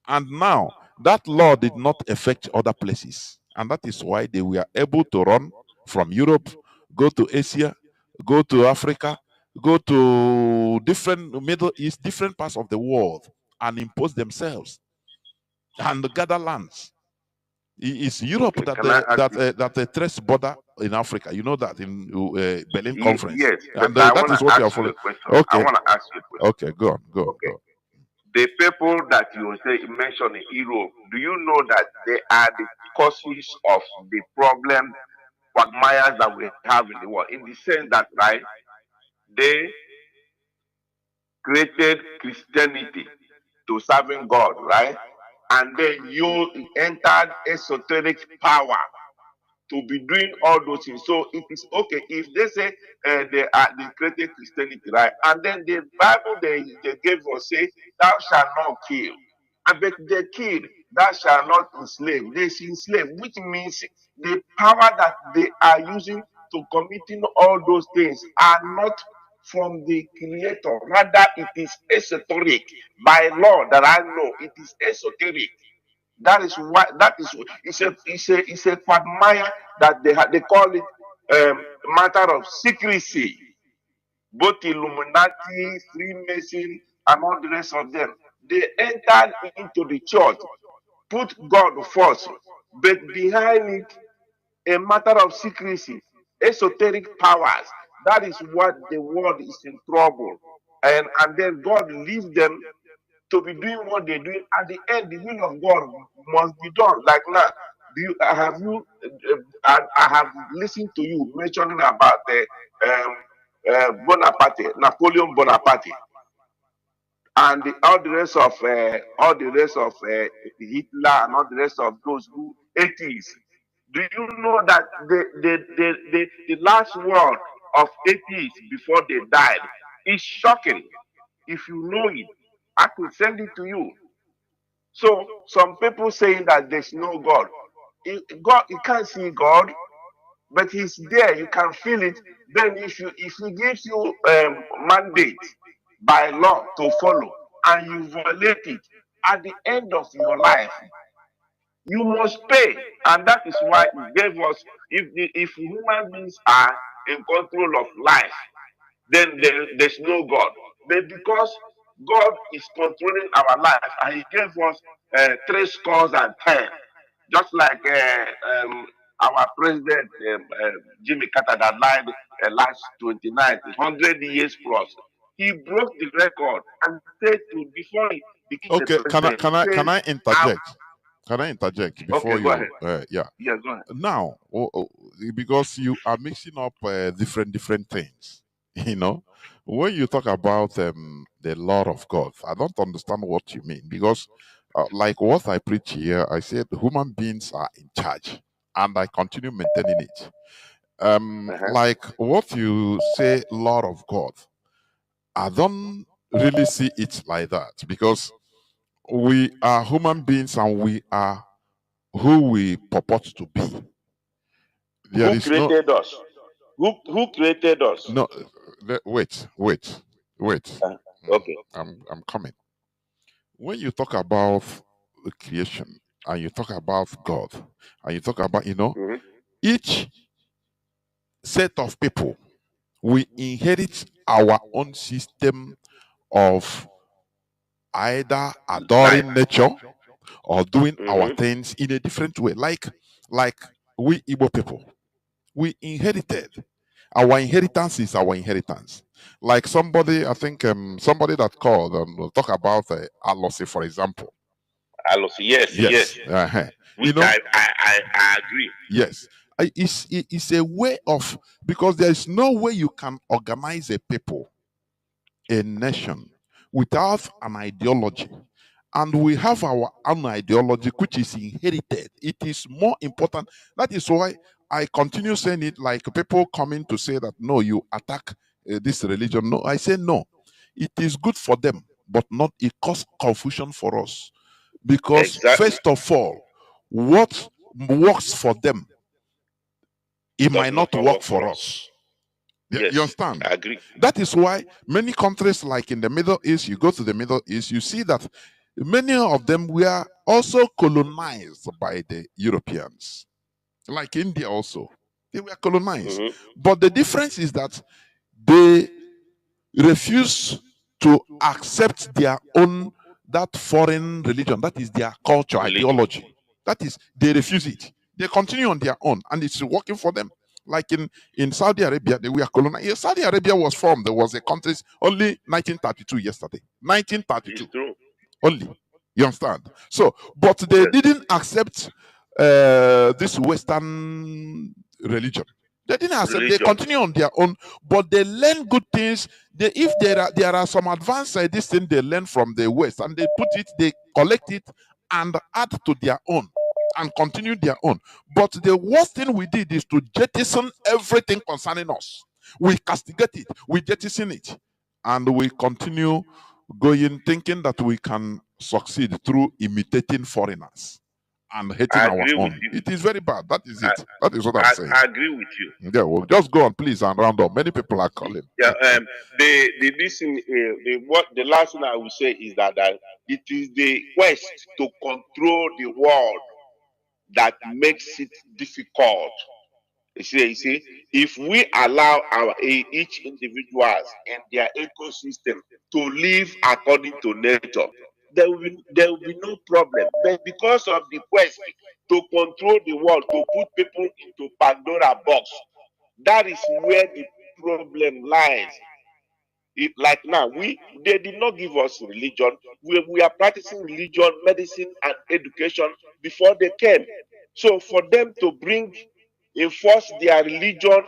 And now that law did not affect other places. And that is why they were able to run from Europe, go to Asia, go to Africa, go to different Middle East, different parts of the world, and impose themselves and gather lands. It's Europe Okay. that Can I ask you? that trace border in Africa. You know that in Berlin Conference, Yes, but and I that want is to what you ask are you following. a question. I Okay, want to ask you a question. okay, go on, go on, Okay. go on. The people that you say mention in Europe, do you know that they are the causes of the problem, quagmires that we have in the world? In the sense that, right, they created Christianity to serving God, right? And then you entered esoteric power to be doing all those things. So it is okay if they say they created Christianity, right? And then the Bible they gave us say, "Thou shalt not kill." And but they killed, "Thou shalt not enslave." They enslave, which means the power that they are using to committing all those things are not from the Creator. Rather, it is esoteric by law that I know. It is esoteric. That is why it's a quagmire that they call it matter of secrecy. Both Illuminati, Freemason, and all the rest of them, they entered into the church, put God first, but behind it a matter of secrecy, esoteric powers. That is what the world is in trouble, and then God leaves them to be doing what they're doing. At the end, the will of God must be done. Like now, I have listened to you mentioning about the Bonaparte, Napoleon Bonaparte, and all the rest of Hitler and all the rest of those who atheists. Do you know that the last word of atheists before they died is shocking? If you know it, I could send it to you. So some people saying that there's no God. God, you can't see God, but He's there. You can feel it. Then if He gives you mandate by law to follow and you violate it, at the end of your life, you must pay. And that is why He gave us. If human beings are in control of life, then there's no God. But because God is controlling our life and He gave us three scores and ten, just like our president Jimmy Carter that died last 29, 100 years plus. He broke the record and said to before he became the Okay, president, he can said, I interject? Can I interject okay, before go ahead. you? Yeah. Yeah, go ahead. Now, because you are mixing up different things, you know, when you talk about the law of God, I don't understand what you mean because, like what I preach here, I said human beings are in charge, and I continue maintaining it. Uh-huh. Like what you say, law of God, I don't really see it like that because we are human beings and we are who we purport to be. There Who is no created us? Who created us? no. Wait. Uh, Mm, okay. I'm coming. When you talk about the creation and you talk about God and you talk about Mhm. each set of people, we inherit our own system of either Nice. adoring nature or doing our Mm-hmm. things in a different way. Like we Igbo people, we inherited. Our inheritance is our inheritance. Like somebody, I think somebody that called talk about Alosi, for example. Yes, yes. Yes, you Which know, I agree. yes. It's a way of, because there is no way you can organize a people, a nation, without an ideology. And we have our own ideology, which is inherited. It is more important. That is why I continue saying it, like people coming to say that, no, you attack this religion. No, I say no. It is good for them, but not, it causes confusion for us. Because, Exactly. first of all, what works for them, it Does might not not work work for for us. us. You Yes, understand? I agree. That is why many countries, like in the Middle East, you go to the Middle East, you see that many of them were also colonized by the Europeans. Like India also, they were colonized. Mm-hmm. But the difference is that they refuse to accept their own, that foreign religion, that is their culture, Religion. ideology. That is, they refuse it. They continue on their own, and it's working for them. Like in Saudi Arabia, they were colonized. Saudi Arabia was formed. There was a country only 1932 yesterday. 1932 It's true. only. You understand? So, but they Yes. didn't accept this Western religion. They didn't accept. They Religion. continue on their own, but they learn good things. They, if there are some advanced this thing they learn from the West, and they put it, they collect it, and add to their own, and continue their own. But the worst thing we did is to jettison everything concerning us. We castigate it, we jettison it, and we continue going, thinking that we can succeed through imitating foreigners and hating I our agree with own. you. It is very bad. That is I, it. That is what I'm saying. I agree with you. Yeah, well, just go on, please, and round up. Many people are calling. Yeah. The this thing, the last thing I will say is that it is the quest to control the world that makes it difficult. You see, if we allow each individuals and their ecosystem to live according to nature, there will be no problem. But because of the quest to control the world, to put people into Pandora box, that is where the problem lies. Like now, they did not give us religion. We are practicing religion, medicine, and education before they came. So for them to enforce their religion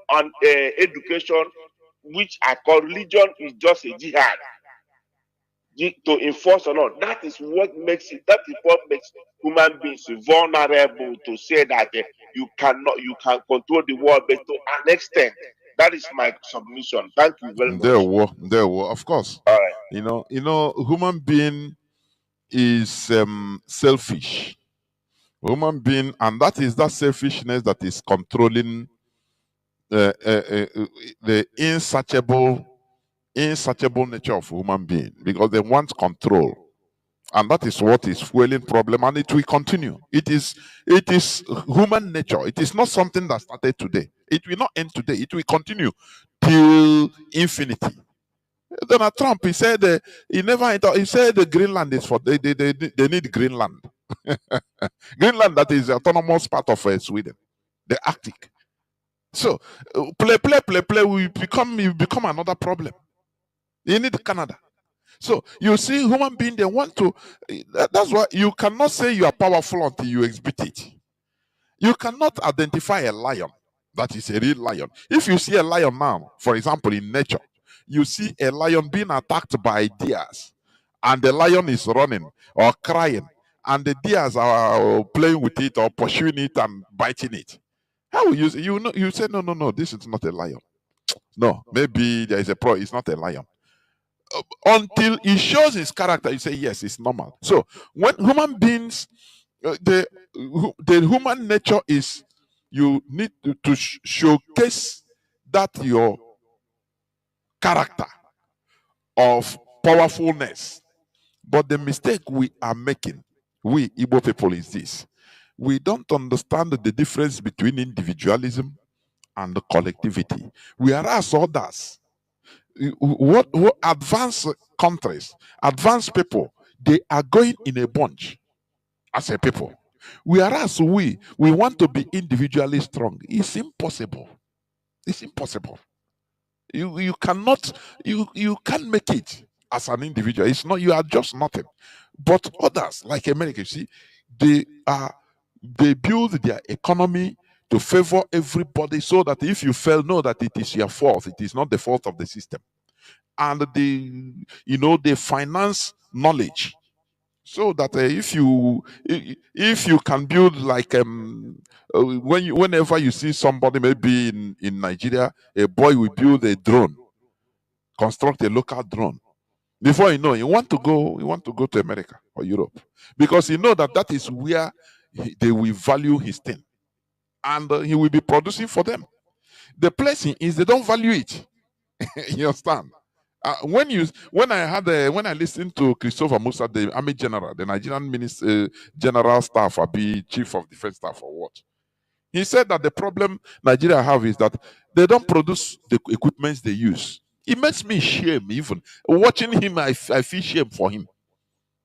and education, which I call religion, is just a jihad. To enforce or not, that is what makes it. That is what makes human beings vulnerable to say that you can control the world, but to an extent. That is my submission. Thank you very much. There were, of course. All right. Human being is selfish. Human being, and that is that selfishness that is controlling the insatiable nature of human being, because they want control, and that is what is fueling problem, and it will continue. It is human nature. It is not something that started today. It will not end today. It will continue till infinity. Donald Trump, he said he never entered, he said the Greenland is for they need Greenland. Greenland, that is the autonomous part of Sweden, the Arctic. So play, we become another problem. You need Canada. So you see, human being, they want to. That's why you cannot say you are powerful until you exhibit it. You cannot identify a lion that is a real lion. If you see a lion now, for example, in nature, you see a lion being attacked by deers, and the lion is running or crying, and the deers are playing with it or pursuing it and biting it. How will you say? You say no, this is not a lion. No, maybe there is a pro. It's not a lion. Until he shows his character, you say yes, it's normal. So when human beings, the human nature is, you need to showcase that your character of powerfulness. But the mistake we are making, we Igbo people, is this: we don't understand the difference between individualism and collectivity. Whereas others, What advanced countries, advanced people, they are going in a bunch as a people. Whereas we want to be individually strong. It's impossible. It's impossible. You cannot, you can't make it as an individual. It's not, you are just nothing. But others, like America, you see, they are, they build their economy to favor everybody, so that if you fail, know that it is your fault. It is not the fault of the system. And they finance knowledge, so that if you can build like whenever you see somebody, maybe in Nigeria, a boy will build a drone, construct a local drone. Before you know, you want to go to America or Europe, because you know that that is where they will value his thing, and he will be producing for them. The place he is, they don't value it. You understand? When I listened to Christopher Musa, the army general, the Nigerian minister, general staff, or be chief of defense staff or what, he said that the problem Nigeria have is that they don't produce the equipments they use. It makes me shame. Even watching him, I feel shame for him.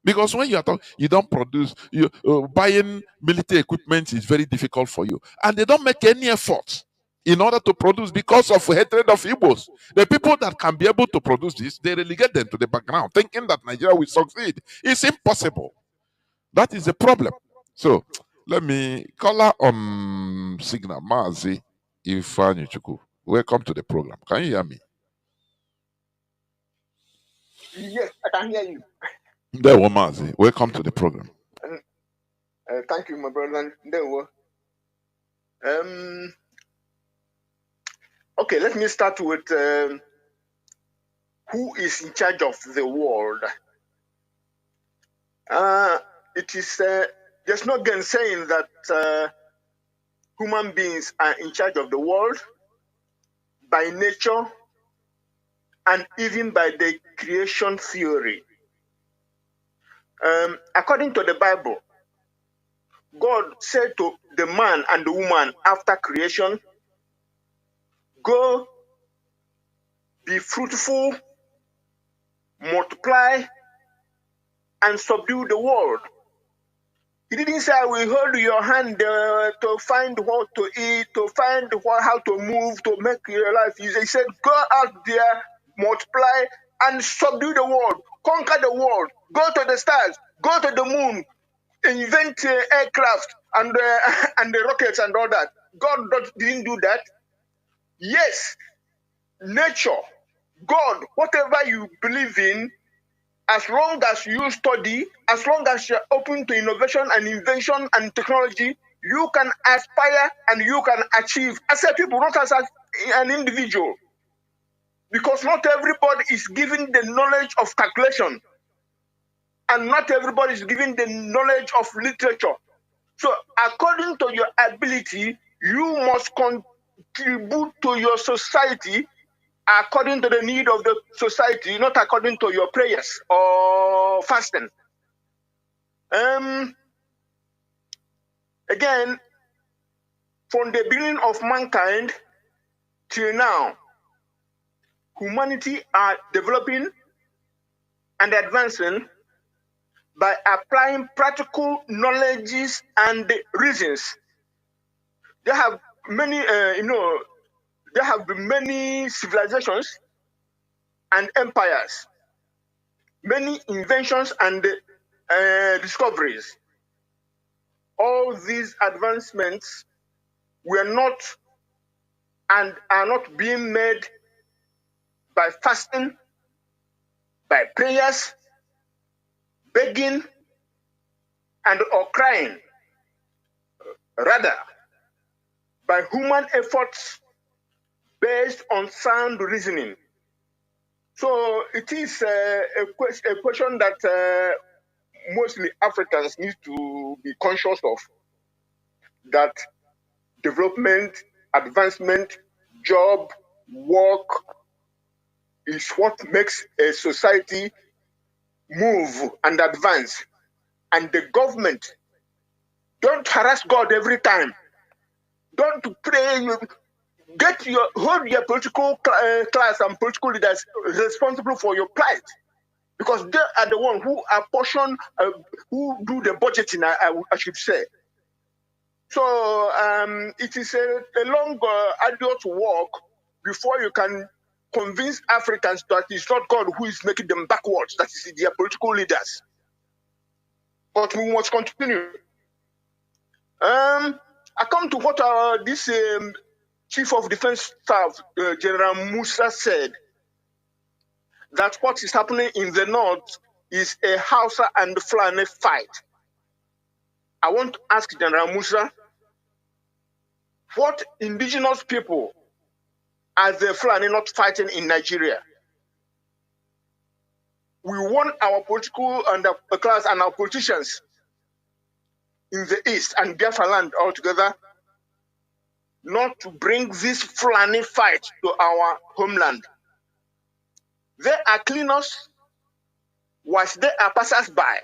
Because when you are talking, you don't produce, you buying military equipment is very difficult for you, and they don't make any effort in order to produce, because of hatred of Igbos. The people that can be able to produce this, they relegate them to the background, thinking that Nigeria will succeed. It's impossible. That is the problem. So let me call her on signal. Mazi Ifanichuku. Welcome to the program. Can you hear me? Yes, I can hear you. There were Mazi. Welcome to the program. Thank you, my brother. There were. Okay, let me start with who is in charge of the world. It is there's no gainsaying that human beings are in charge of the world by nature and even by the creation theory. According to the Bible, God said to the man and the woman after creation, go, be fruitful, multiply, and subdue the world. He didn't say, I will hold your hand to find what to eat, to find how to move, to make your life easy. He said, go out there, multiply, and subdue the world, conquer the world, go to the stars, go to the moon, invent aircraft and the rockets and all that. God didn't do that. Yes, nature, God, whatever you believe in, as long as you study, as long as you're open to innovation and invention and technology, you can aspire and you can achieve as a people, not as an individual. Because not everybody is given the knowledge of calculation, and not everybody is given the knowledge of literature. So according to your ability, you must contribute to your society according to the need of the society, not according to your prayers or fasting. Again, from the beginning of mankind till now, humanity are developing and advancing by applying practical knowledges and reasons. There have many, there have been many civilizations and empires, many inventions and discoveries. All these advancements were not and are not being made by fasting, by prayers, begging, and or crying. Rather, by human efforts based on sound reasoning. So it is a question that mostly Africans need to be conscious of, that development, advancement, job, work is what makes a society move and advance. And the government, don't harass God every time. Don't pray hold your political class and political leaders responsible for your plight, because they are the ones who apportion, who do the budgeting, I should say. So it is a long, arduous walk before you can convince Africans that it's not God who is making them backwards, that is their political leaders. But we must continue. I come to what this Chief of Defense Staff, General Musa, said, that what is happening in the north is a Hausa and Fulani fight. I want to ask General Musa, what indigenous people are the Fulani not fighting in Nigeria? We want our political and class and our politicians in the east and Biafra land altogether not to bring this Fulani fight to our homeland. They are cleaners, whilst they are passers-by.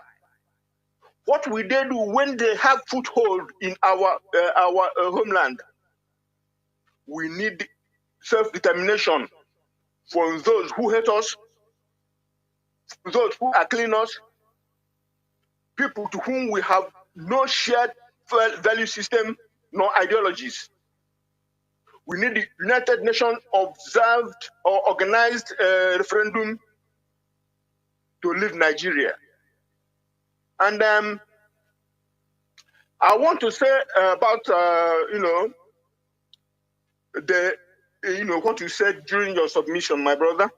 What will they do when they have foothold in our homeland? We need self-determination from those who hate us, those who are cleaners, people to whom we have no shared value system nor ideologies. We need the United Nations observed or organized referendum to leave Nigeria. And I want to say about what you said during your submission, my brother,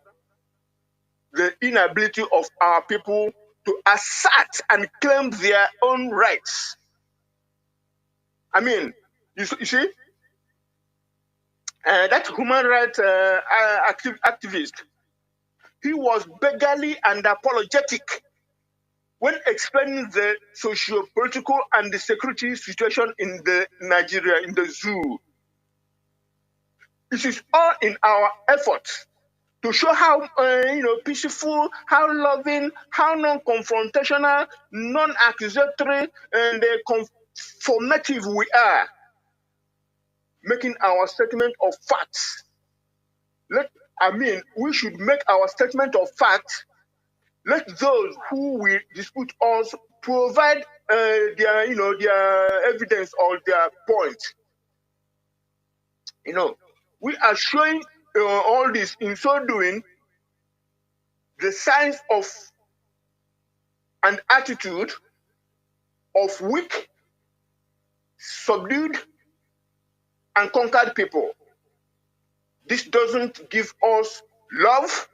the inability of our people to assert and claim their own rights. I mean, you see, that human rights activist, he was beggarly and apologetic when explaining the socio-political and the security situation in the Nigeria, in the zoo. It is all in our efforts to show how peaceful, how loving, how non-confrontational, non-accusatory, and conformative we are, making our statement of facts. We should make our statement of facts. Let those who will dispute us provide their evidence or their point. We are showing all this. In so doing, the signs of an attitude of weak, subdued, and conquered people. This doesn't give us love,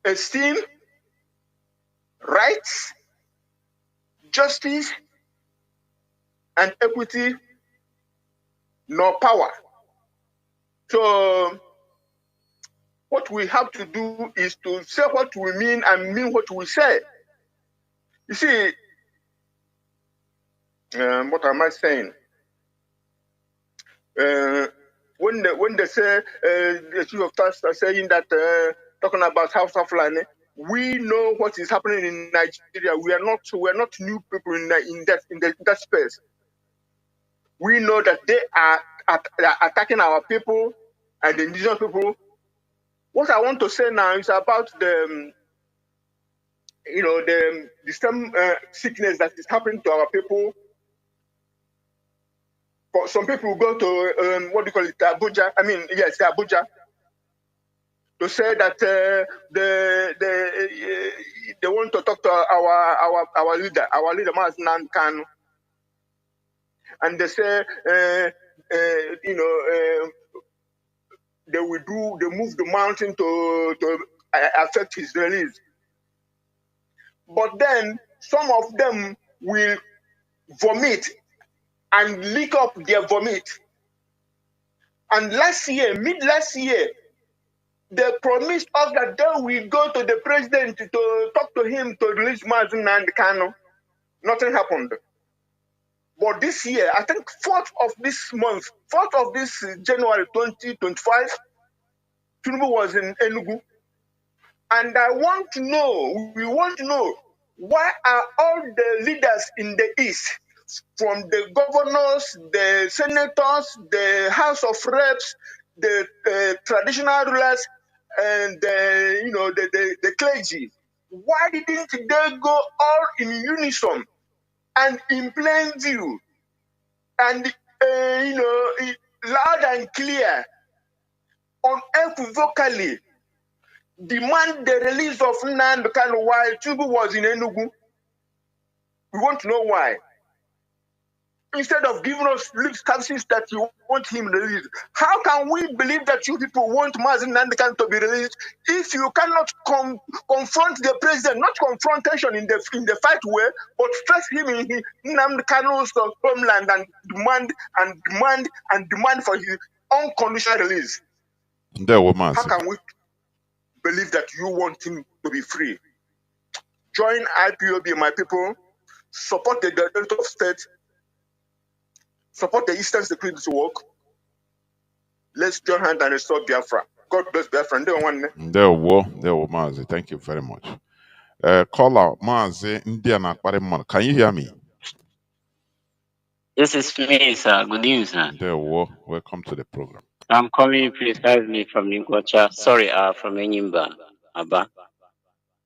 esteem, rights, justice, and equity, nor power. So what we have to do is to say what we mean and mean what we say. You see, what am I saying? When they say the Chief of Staff are saying that talking about House of Fulani, we know what is happening in Nigeria. We are not new people in that space. We know that they are attacking our people and the indigenous people. What I want to say now is about the same sickness that is happening to our people. Some people go to Abuja. Abuja, to say that they want to talk to our leader, Mazi Kanu, and they say they move the mountain to affect his release. But then some of them will vomit and lick up their vomit. And mid last year, they promised us that they will go to the president to talk to him to release Mazi Kanu. Nothing happened. But this year, I think 4th of this January 2025, Tinubu was in Enugu. And we want to know, why are all the leaders in the East from the governors, the senators, the House of Reps, the traditional rulers, and the clergy. Why didn't they go all in unison and in plain view and loud and clear, unequivocally demand the release of Nnamdi Kanu while Tubu was in Enugu? We want to know why. Instead of giving us lip services that you want him released, how can we believe that you people want Mazi Nnamdi Kanu to be released if you cannot confront the president, not confrontation in the fight way, but face him in Nnamdi Kanu's homeland and demand for his unconditional release? How can we believe that you want him to be free? Join IPOB, my people. Support the Director of State. Support the Eastern Security work. Let's join hands and restore Biafra. God bless Biafra. There were Mazi. Thank you very much. Caller Mazi Indiana Parimon. Can you hear me? This is me, sir. Good evening, sir. There were. Welcome to the program. I'm coming precisely from Ngwacha. Sorry, from Enyimba, Aba.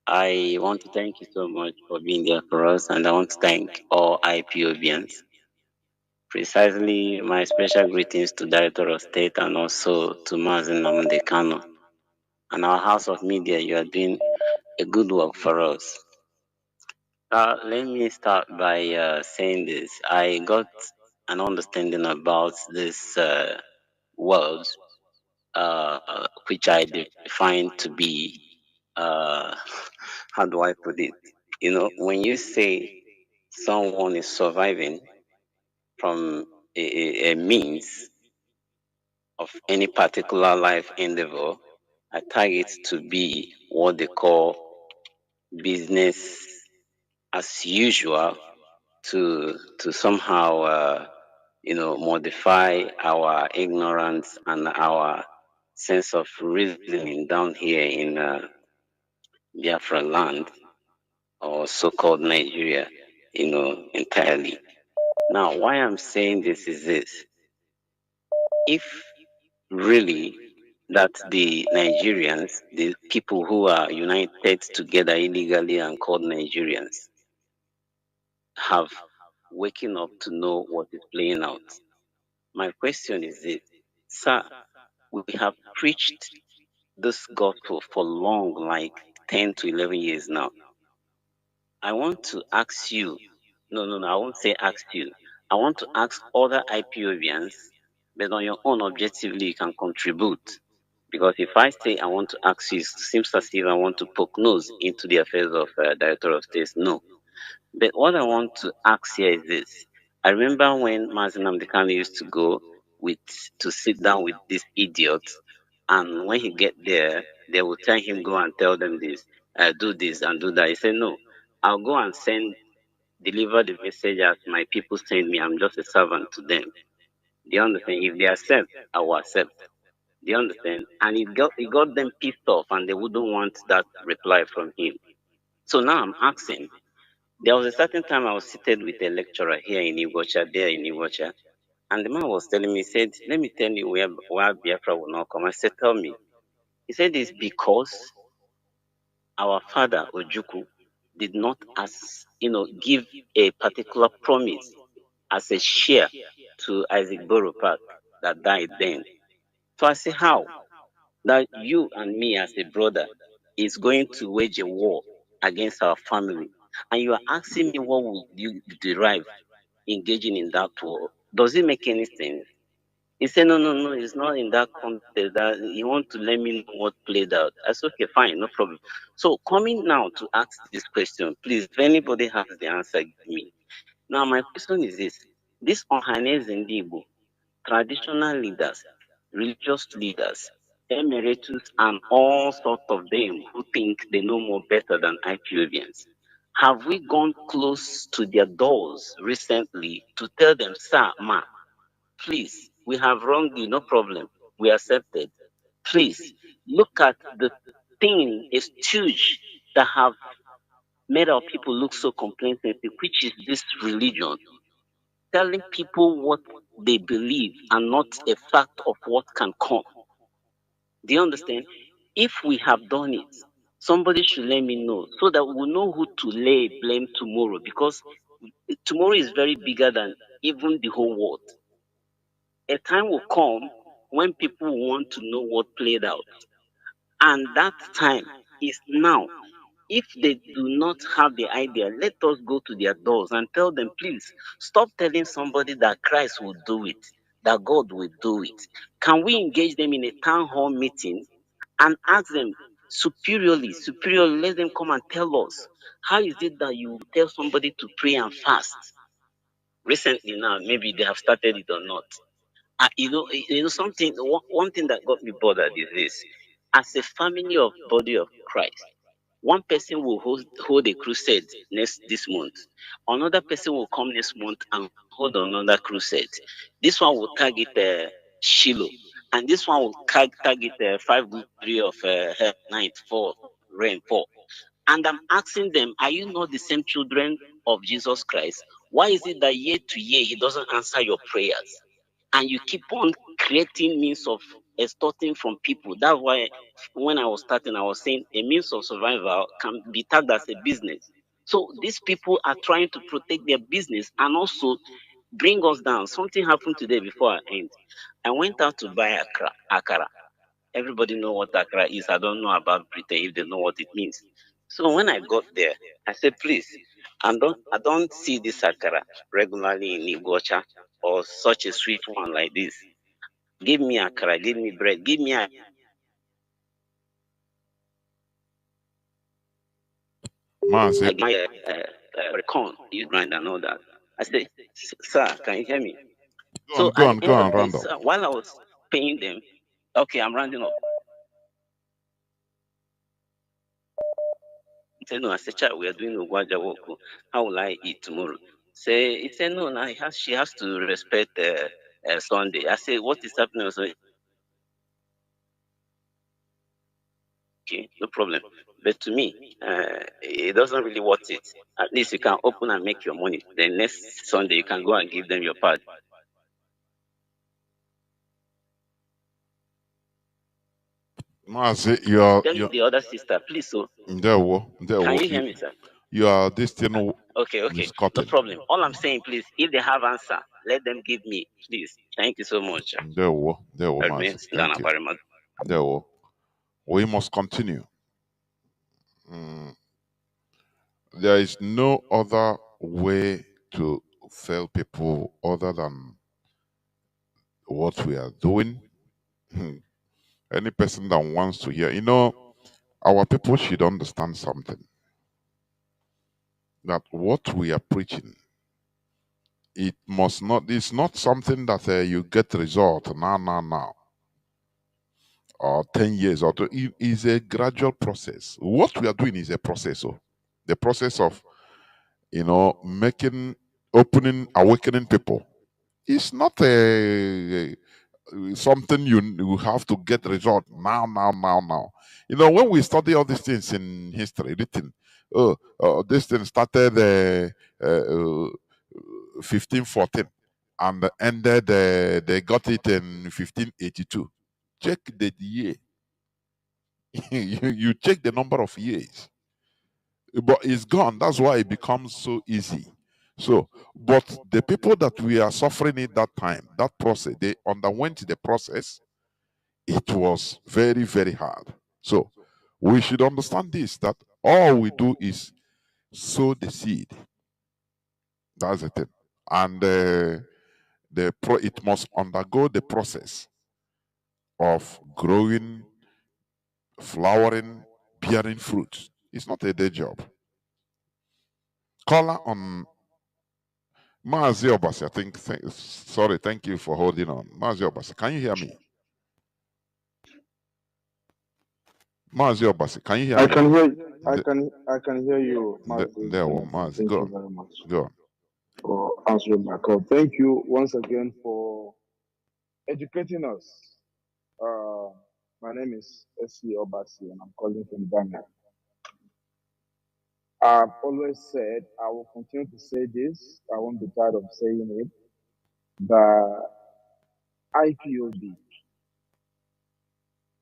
I want to thank you so much for being there for us, and I want to thank all IPOBians. Precisely, my special greetings to Director of State and also to Mazi Nnamdi Kanu. And our House of Media, you are doing a good work for us. Let me start by saying this. I got an understanding about this world, which I define to be, how do I put it? You know, when you say someone is surviving from a means of any particular life endeavor, I tag it to be what they call business as usual, to somehow modify our ignorance and our sense of reasoning down here in Biafra land, or so-called Nigeria, entirely. Now, why I'm saying this is this: if really that the Nigerians, the people who are united together illegally and called Nigerians, have waken up to know what is playing out. My question is this, sir: we have preached this gospel for long, like 10 to 11 years now. I want to ask you, no, I won't say ask you. I want to ask other IPOBians, but on your own, objectively, you can contribute. Because if I say I want to ask you, it seems as if I want to poke nose into the affairs of Director of State. No. But what I want to ask here is this. I remember when Mazi Nnamdi Kanu used to go to sit down with this idiot, and when he get there, they will tell him, go and tell them this, do this and do that. He said, no, I'll go and deliver the message as my people send me. I'm just a servant to them. Do you understand? If they accept, I will accept. Do you understand? And it got them pissed off, and they wouldn't want that reply from him. So now I'm asking, there was a certain time I was seated with a lecturer here in Iwocha, and the man was telling me, he said, let me tell you why Biafra will not come. I said, tell me. He said, it's because our father, Ojukwu, did not give a particular promise as a share to Isaac Borough Park that died then. So I say, how? That you and me as a brother is going to wage a war against our family, and you are asking me what would you derive engaging in that war? Does it make any sense? He said, no, it's not in that context. That you want to let me know what played out. I said, okay, fine, no problem. So coming now to ask this question, please, if anybody has the answer, give me. Now, my question is this Ohaneze Ndibo, traditional leaders, religious leaders, emeritus, and all sorts of them who think they know more better than IPOBians, have we gone close to their doors recently to tell them, sir, ma, please, we have wronged you, no problem, we accepted. Please, look at the thing, a stooge that have made our people look so complacency, which is this religion. telling people what they believe and not a fact of what can come. Do you understand? If we have done it, somebody should let me know so that we will know who to lay blame tomorrow, because tomorrow is very bigger than even the whole world. A time will come when people want to know what played out, and that time is now. If they do not have the idea, let us go to their doors and tell them, please stop telling somebody that Christ will do it, that God will do it. Can we engage them in a town hall meeting and ask them superiorly, let them come and tell us, how is it that you tell somebody to pray and fast? Recently now, maybe they have started it or not. Something. One thing that got me bothered is this: as a family of body of Christ, one person will hold a crusade this month. Another person will come next month and hold another crusade. This one will target Shiloh, and this one will target 5 glory of night for rainfall. And I'm asking them, are you not the same children of Jesus Christ? Why is it that year to year he doesn't answer your prayers? And you keep on creating means of extorting from people. That's why when I was starting, I was saying a means of survival can be tagged as a business. So these people are trying to protect their business and also bring us down. Something happened today before I end. I went out to buy akara. Everybody know what akara is. I don't know about Britain if they know what it means. So when I got there, I said, please, I don't see this akara regularly in Igbocha or such a sweet one like this. Give me akara, give me bread, give me a Mazi, corn, you grind and all that. I said, sir, can you hear me? go on, So go at on, the go end on, of this, Randall. while I was paying them, okay, I'm rounding up. He said, no, I said, child, we are doing Ugwaja Woku. How will I eat tomorrow? He said, no, no, she has to respect Sunday. I said, what is happening? I said, okay, no problem. But to me, it doesn't really worth it. At least you can open and make your money. Then next Sunday, you can go and give them your part. Mazi, Tell the other sister, please, so. Can you hear me, sir? You are this thing Okay, no miscutting. problem. All I'm saying, please, if they have answer, let them give me, please. Thank you so much. I remain Mazi. Ndana Thank you. Parima. We must continue. There is no other way to fail people other than what we are doing. Any person that wants to hear, our people should understand something. That what we are preaching, it's not something that you get result now, or 10 years, it is a gradual process. What we are doing is a process. So the process of, awakening people. It's not something you have to get result now. When we study all these things in history, written, this thing started 1514 and ended, they got it in 1582. Check the year. you check the number of years, but it's gone. That's why it becomes so easy. So, but the people that we are suffering at that time, that process, they underwent the process. It was very, very hard. So, we should understand this, that all we do is sow the seed. That's the thing. And it must undergo the process of growing, flowering, bearing fruit. It's not a day job. Caller on Mazi Obasi, I think. Sorry, thank you for holding on. Mazi Obasi, can you hear me? Mazi Obasi, can you hear I me? can hear. I can hear you, Mazi. There, Mazi, Thank go you on. very much Go on. for answering my call. Thank you once again for educating us. My name is S.C. Obasi, and I'm calling from Ghana. I've always said I will continue to say this. I won't be tired of saying it. The IPOB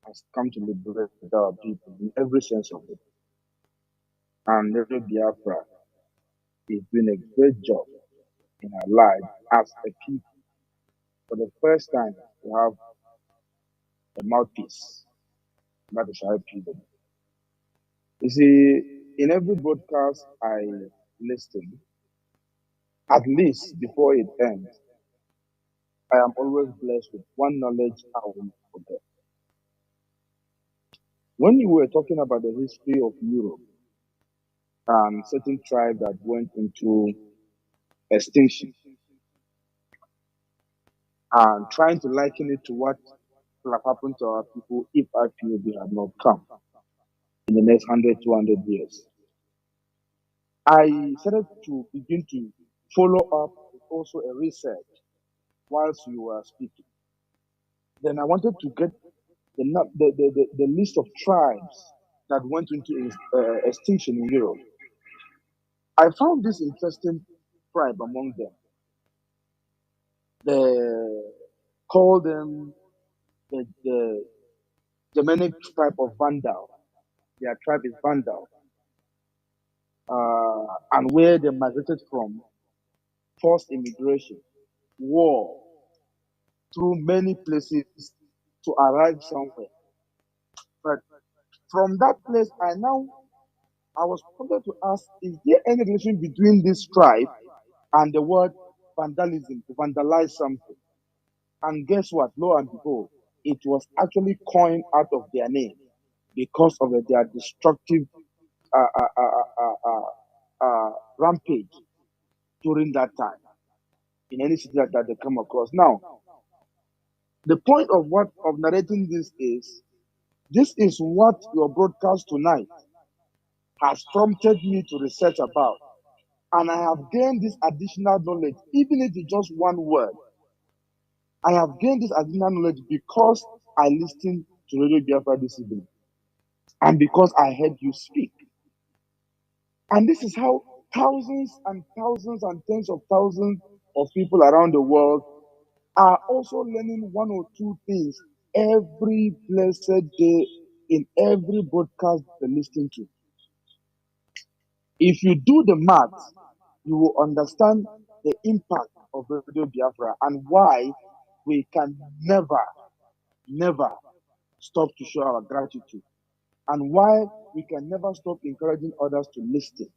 has come to liberate our people in every sense of it. And every Biafra is doing a great job in our lives as a people. For the first time, we have a mouthpiece, that is IPOB. You see, in every broadcast I listen, at least before it ends, I am always blessed with one knowledge I will not forget. When you were talking about the history of Europe and certain tribes that went into extinction and trying to liken it to what will have happened to our people if IPOB had not come in the next 100, 200 years, I started to begin to follow up with also a research whilst you were speaking. Then I wanted to get the list of tribes that went into extinction in Europe. I found this interesting tribe among them. They call them the Germanic tribe of Vandal. Their tribe is Vandal. And where they migrated from, forced immigration, war, through many places to arrive somewhere. But from that place, I was prompted to ask, is there any relation between this tribe and the word vandalism, to vandalize something? And guess what? Lo and behold, it was actually coined out of their name because of their destructive rampage during that time in any city that they come across. Now, the point of narrating this is what your broadcast tonight has prompted me to research about. And I have gained this additional knowledge, even if it's just one word. I have gained this additional knowledge because I listened to Radio Biafra this evening and because I heard you speak. And this is how thousands and thousands and tens of thousands of people around the world are also learning one or two things every blessed day in every broadcast they listen to. If you do the math, you will understand the impact of Radio Biafra and why we can never stop to show our gratitude, and why we can never stop encouraging others to listen.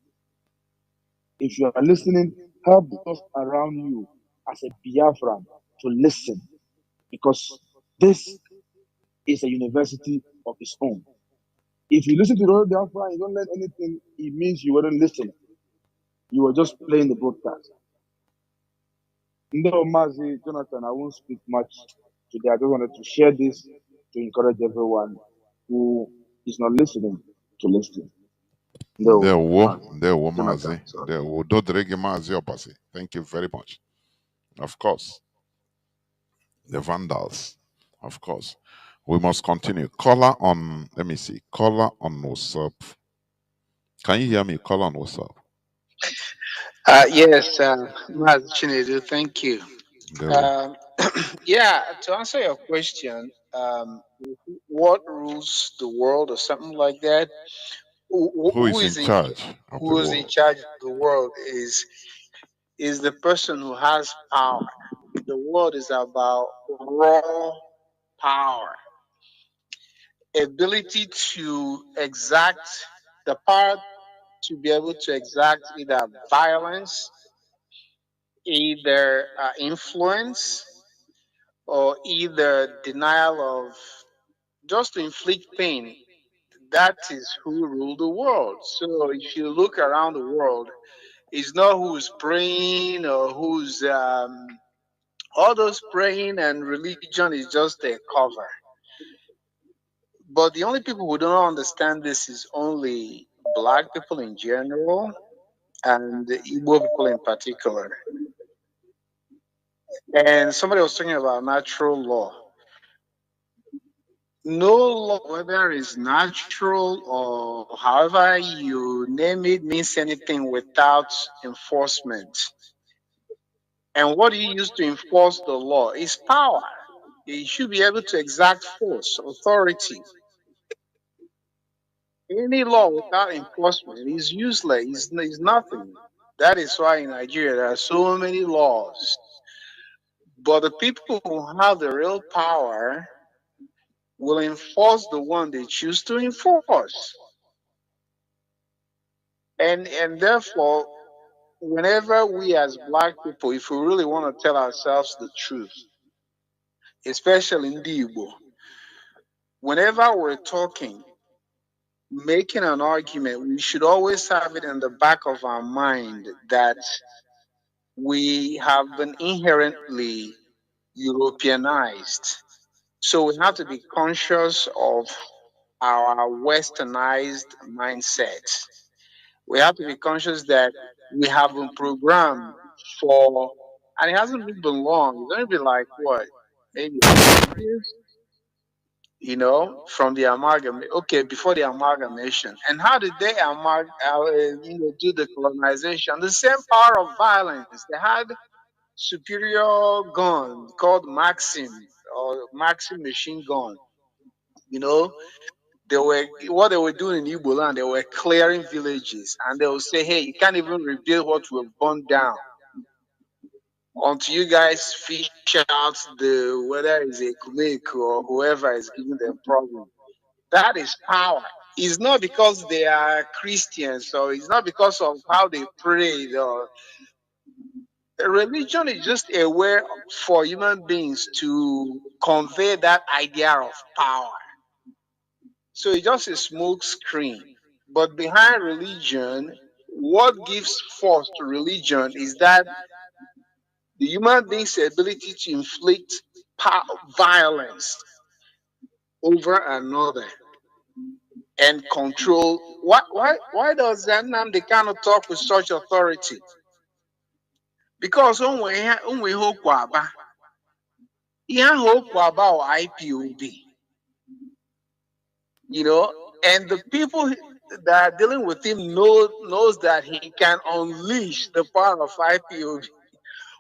If you are listening, help those around you as a Biafran to listen, because this is a university of its own. If you listen to Radio Biafra and you don't learn anything, it means you weren't listening. You were just playing the broadcast. No, Mazi, Jonathan, I won't speak much today. I just wanted to share this to encourage everyone who is not listening to listen. No, Mazi, Jonathan, sorry. Dodrege Mazi Obasi. Thank you very much. Of course, the Vandals. Of course, we must continue. Caller on. Let me see. Caller on WhatsApp. Can you hear me? Caller on WhatsApp. Yes, Mazi Chinedu, thank you. There we- Yeah, to answer your question, what rules the world or something like that? Who is in charge of the Who is in world? charge of the world is the person who has power. The world is about raw power, ability to exact the power to be able to exact either violence, either influence, or either denial of just to inflict pain. That is who rule the world. So if you look around the world, it's not who's praying or who's all those praying and religion is just a cover. But the only people who don't understand this is only black people in general and the Igbo people in particular. And somebody was talking about natural law. No law, whether it's natural or however you name it, means anything without enforcement. And what do you use to enforce the law? Is power. You should be able to exact force, authority. Any law without enforcement is useless, is nothing. That is why in Nigeria there are so many laws. But the people who have the real power will enforce the one they choose to enforce. And therefore, whenever we as black people, if we really want to tell ourselves the truth, especially in the Igbo, whenever we're talking, making an argument, we should always have it in the back of our mind that we have been inherently Europeanized. So we have to be conscious of our westernized mindset. We have to be conscious that we have been programmed for, and it hasn't been long, it's only been like what, maybe 100 years, from the amalgam. Okay, before the amalgamation. And how did they do the colonization? The same power of violence. They had superior gun called Maxim or Maxim machine gun. They were what they were doing in Igbo land. They were clearing villages, and they would say, "Hey, you can't even rebuild what we've burned down until you guys fish out the whether it's a Kumek or whoever is giving them problem." That is power. It's not because they are Christians, or it's not because of how they prayed. Or religion is just a way for human beings to convey that idea of power. So it's just a smoke screen. But behind religion, what gives force to religion is that the human being's ability to inflict violence over another and control. Why does Nnamdi Kanu talk with such authority? Because when we hope Kwaba, IPOB, and the people that are dealing with him knows that he can unleash the power of IPOB,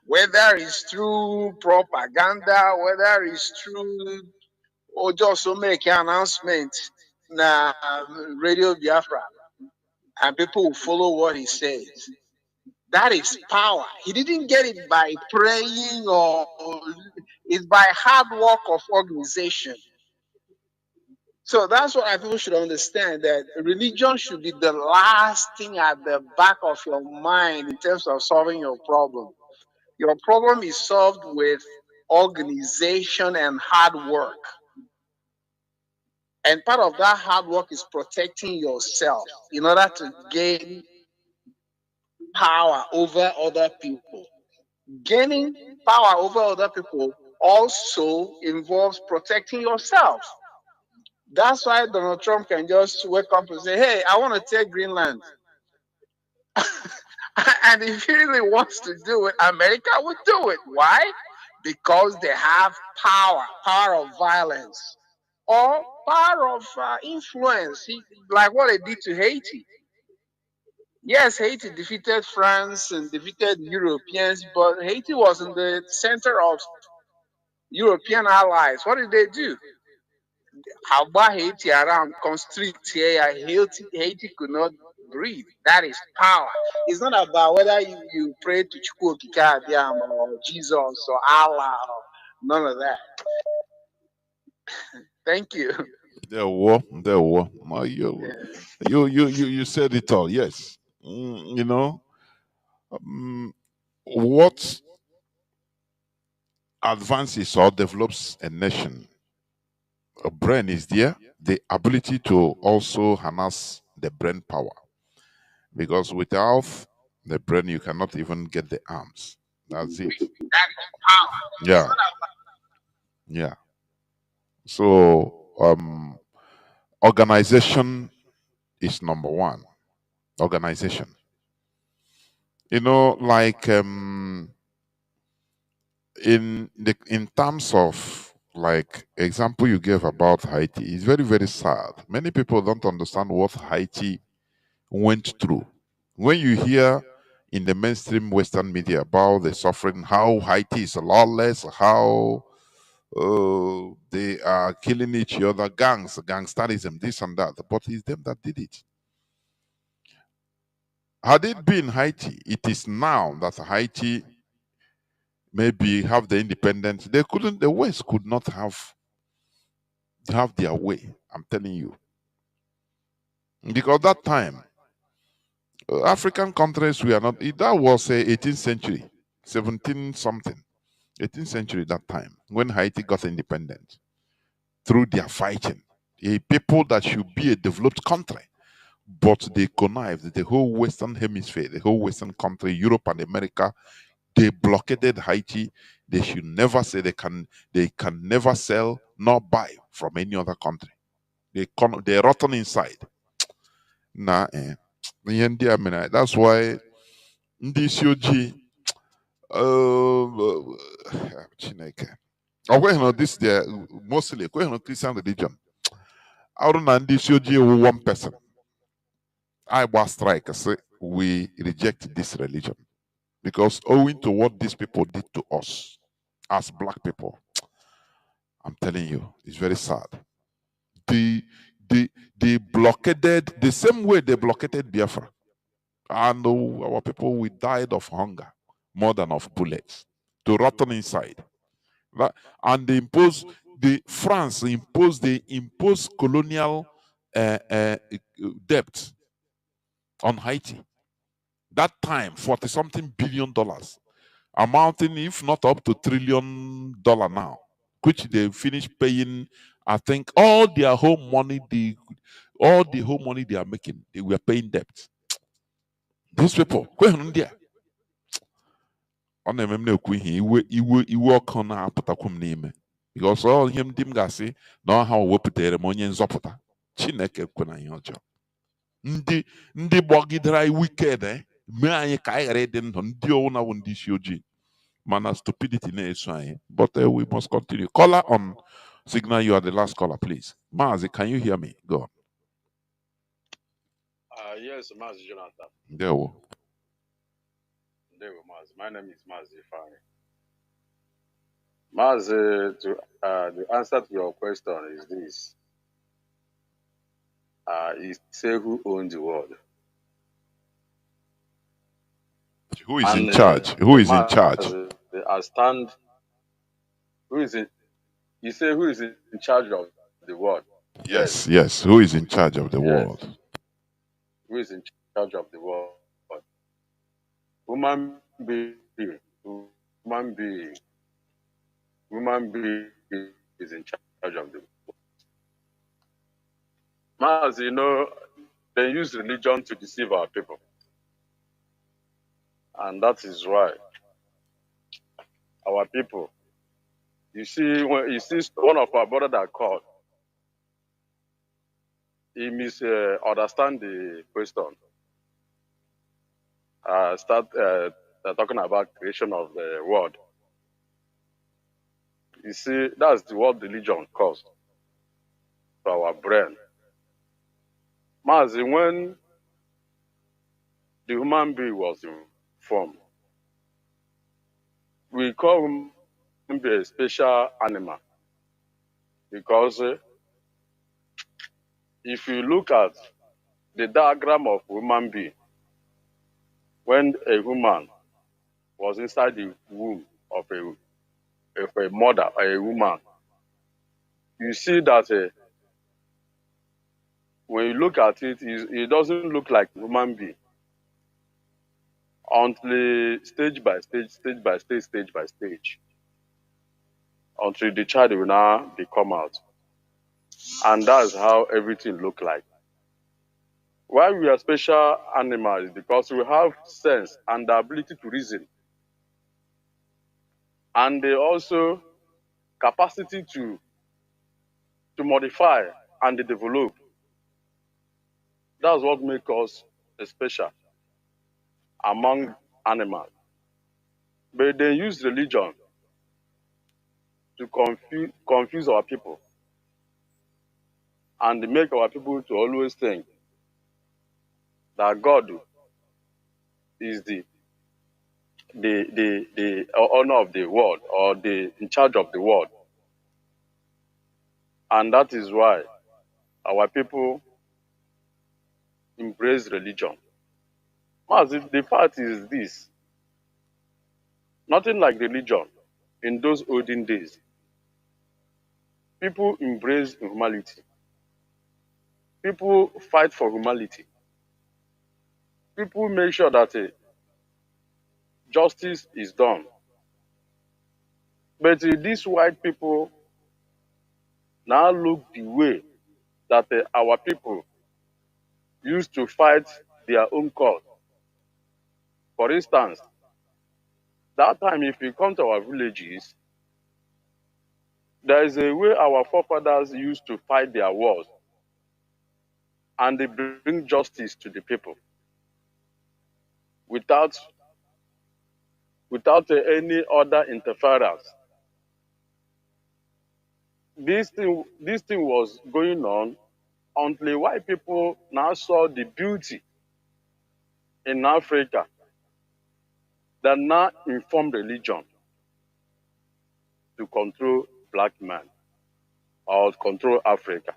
whether it's through propaganda, whether it's through or just to make an announcement na Radio Biafra, and people will follow what he says. That is power. He didn't get it by praying, or it's by hard work of organization. So that's what people should understand, that religion should be the last thing at the back of your mind in terms of solving your problem. Your problem is solved with organization and hard work. And part of that hard work is protecting yourself in order to gain power over other people. Gaining power over other people also involves protecting yourself. That's why Donald Trump can just wake up and say, "Hey, I want to take Greenland." And if he really wants to do it, America would do it. Why? Because they have power of violence, or power of influence, like what they did to Haiti. Yes, Haiti defeated France and defeated Europeans, but Haiti was in the center of European allies. What did they do? How about Haiti around constrict here? Haiti could not breathe. That is power. It's not about whether you pray to Chukwu or Jesus or Allah or none of that. Thank you. There were. You said it all. Yes. What advances or develops a nation? A brain is there, the ability to also harness the brain power. Because without the brain, you cannot even get the arms. That's it. That is power. It's Yeah. not about Yeah. So, organization is number one. Organization. Like in terms of like example you gave about Haiti, it's very, very sad. Many people don't understand what Haiti went through. When you hear in the mainstream Western media about the suffering, how Haiti is lawless, how they are killing each other, gangsterism, this and that. But it's them that did it. Had it been Haiti, it is now that Haiti maybe have the independence. They couldn't. The West could not have their way. I'm telling you, because that time African countries were not. That was 18th century, 17 something, 18th century that time when Haiti got independent through their fighting. A people that should be a developed country, but they connived the whole Western hemisphere, the whole Western country, Europe and America. They blockaded Haiti. They should never say they can never sell nor buy from any other country. They're rotten inside. Nah, that's why ndị isi ojii Chineke. This there mostly Christian religion. I don't know ndị isi ojii one person. I was strike say we reject this religion because owing to what these people did to us as black people, I'm telling you, it's very sad. They blockaded the same way they blockaded Biafra. And our people, we died of hunger more than of bullets, to rotten inside. And they imposed, they imposed colonial debt on Haiti. That time, 40-something $billion, amounting, if not up to $1 trillion now, which they finished paying. I think all their home money, all the home money they are making, they were paying debt. These people, ọ na-eme m na-ekwu ihe iwe ọkụ na-apụtakwu m n'ime because ọ ihe ndị m ga-asị na ọha wepụtara m onye nzọpụta. Chineke kwena ihe ọjọọ. Ndị gbagidere anyị wiked mee anyị ka anyị ghara ịdị ndụ, ndị ọwụna bụ ndị isi ojii, mana stupidity na-eso anyị. But we must continue. Caller on signal, you are the last caller, please. Mazi, can you hear me? Go on. Yes, Mazi Jonathan. There we Mazi. My name is Mazi Fani. Mazi, the answer to your question is this. Say who owns the world? Who is in charge? Who is in charge? I stand. Who is in? You say who is in charge of the world? Yes. Who is in charge of the world? Who is in charge of the world? Human being is in charge of the world. As you know, they use religion to deceive our people. And that is why our people, you see one of our brothers that called, he understand the question. Start talking about creation of the world. You see, that's what religion caused to our brain. Mazi, when the human being was formed, we call him a special animal because if you look at the diagram of human being, when a woman was inside the womb of a mother or a woman, you see that when you look at it, it doesn't look like a human being until stage by stage, until the child will now come out. And that's how everything look like. Why we are special animals? Because we have sense and the ability to reason. And they also capacity to modify and develop. That's what makes us special among animals. But they use religion to confuse our people and make our people to always think that God is the the owner of the world or the in charge of the world. And that is why our people embrace religion. Mazi, the fact is this, nothing like religion in those olden days. People embrace humanity. People fight for humanity. People make sure that justice is done. But these white people now look the way that our people used to fight their own cause. For instance, that time if you come to our villages, there is a way our forefathers used to fight their wars and they bring justice to the people without any other interference. This thing was going on until white people now saw the beauty in Africa that now informed religion to control black men or control Africa.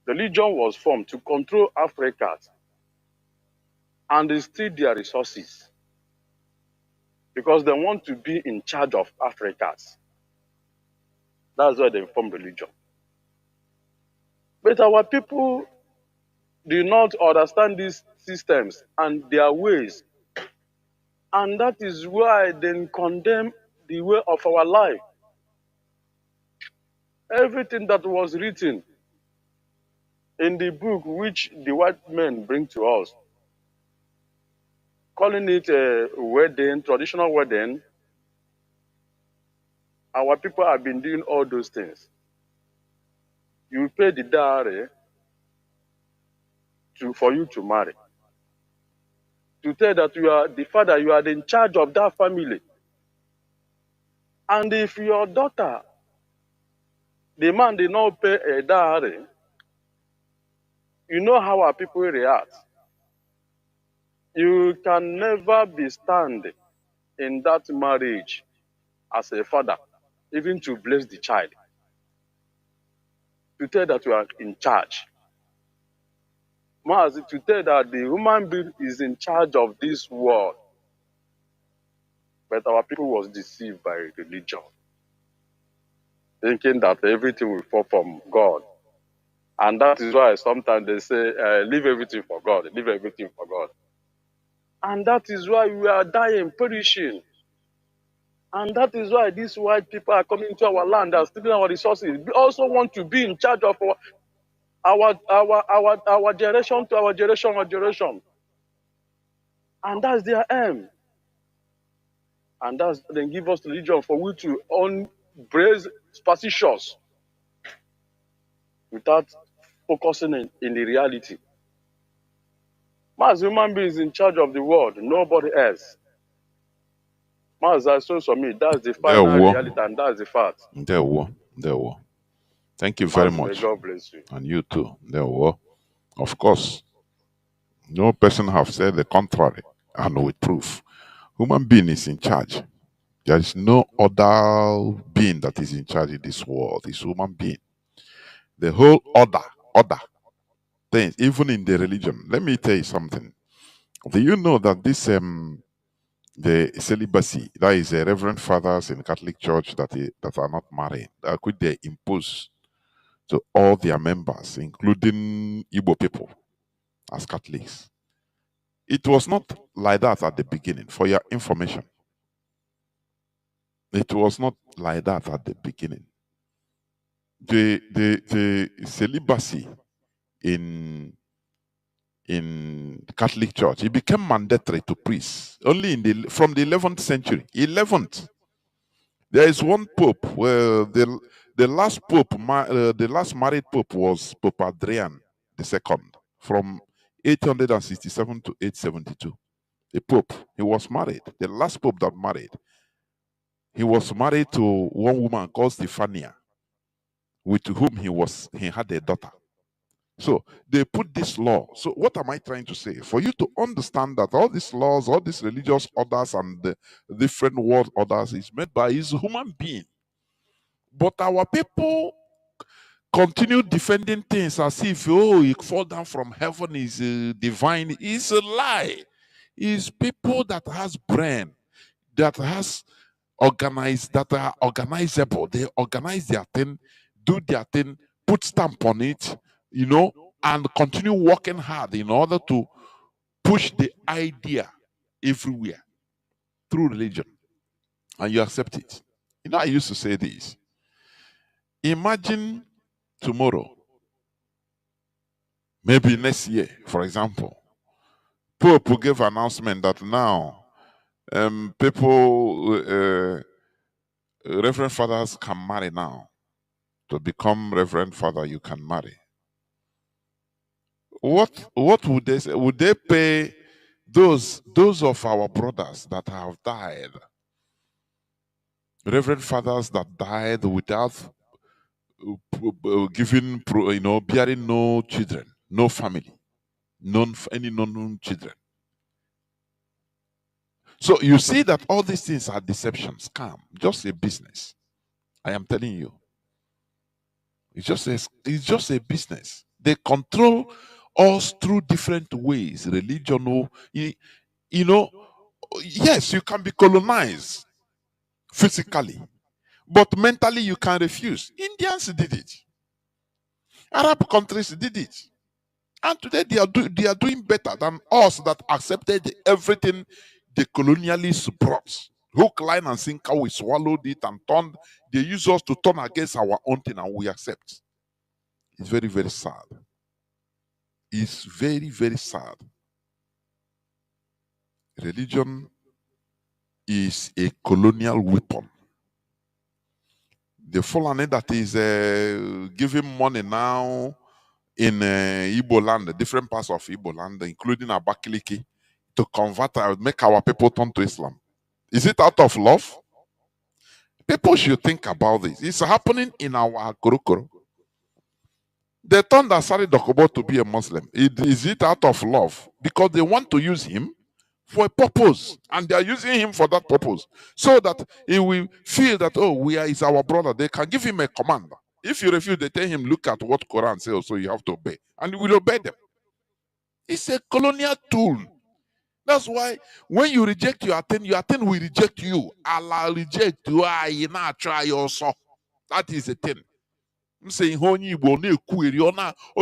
Religion was formed to control Africa and they steal their resources because they want to be in charge of Africans. That's why they form religion. But our people do not understand these systems and their ways. And that is why they condemn the way of our life. Everything that was written in the book which the white men bring to us, calling it a wedding, traditional wedding, our people have been doing all those things. You pay the dowry for you to marry. To tell that you are the father, you are in charge of that family. And if your daughter, the man did not pay a dowry, you know how our people react. You can never be stand in that marriage as a father, even to bless the child. To tell that you are in charge. Mazi, to tell that the human being is in charge of this world. But our people was deceived by religion, thinking that everything will fall from God. And that is why sometimes they say, leave everything for God, leave everything for God. And that is why we are dying, perishing. And that is why these white people are coming to our land and stealing our resources. We also want to be in charge of our generation to our generation. And that's their aim. And that's then give us religion for we to embrace superstitions without focusing in the reality. As human beings in charge of the world, nobody else. As I saw for me, that's the There final were. reality and that's the fact. There were. There were. Thank you very Mas may much. God bless you. And you too. There were. Of course, no person have said the contrary, and with proof. Human being is in charge. There is no other being that is in charge in this world. It's human being. The whole order things, even in the religion. Let me tell you something. Do you know that this the celibacy, that is reverend fathers in Catholic Church that are not married, could they impose to all their members, including Igbo people as Catholics? It was not like that at the beginning, for your information. It was not like that at the beginning. The celibacy in Catholic Church, it became mandatory to priests only from the 11th century. 11th. There is one pope where the last pope, the last married pope was Pope Adrian II from 867 to 872. The pope, he was married. The last pope that married, he was married to one woman called Stephania, with whom he had a daughter. So they put this law. So what am I trying to say? For you to understand that all these laws, all these religious orders and the different world orders is made by his human being. But our people continue defending things as if, oh, you fall down from heaven is divine. It's a lie. It's people that has brain, that has organized, that are organizable. They organize their thing, do their thing, put stamp on it, and continue working hard in order to push the idea everywhere through religion. And you accept it. I used to say this. Imagine tomorrow, maybe next year, for example, Pope will give announcement that now people, Reverend Fathers can marry now. To become Reverend Father, you can marry. What would they say? Would they pay those of our brothers that have died, Reverend Fathers that died without giving, bearing no children, no family, any known children? So you see that all these things are deception, scam, just a business. I am telling you, it's just a business. They control us through different ways, religion. Yes, you can be colonized physically, but mentally you can refuse. Indians did it. Arab countries did it. And today they are doing better than us that accepted everything the colonialists brought. Hook, line, and sinker, we swallowed it and turned. They use us to turn against our own thing, and we accept. It's very, very sad. It's very, very sad. Religion is a colonial weapon. The Fulani that is giving money now in Igbo land, different parts of Igbo land, including Abakaliki, to convert, make our people turn to Islam. Is it out of love? People should think about this. It's happening in our Korokoro. They turned Asari Dokobo to be a Muslim. Is it out of love? Because they want to use him for a purpose, and they are using him for that purpose, so that he will feel that, oh, is our brother. They can give him a command. If you refuse, they tell him, look at what Quran says, so you have to obey, and he will obey them. It's a colonial tool. That's why when you reject your thing will reject you. Allah reject you. You not try also. That is the thing. I'm saying honey will na-ekwueri o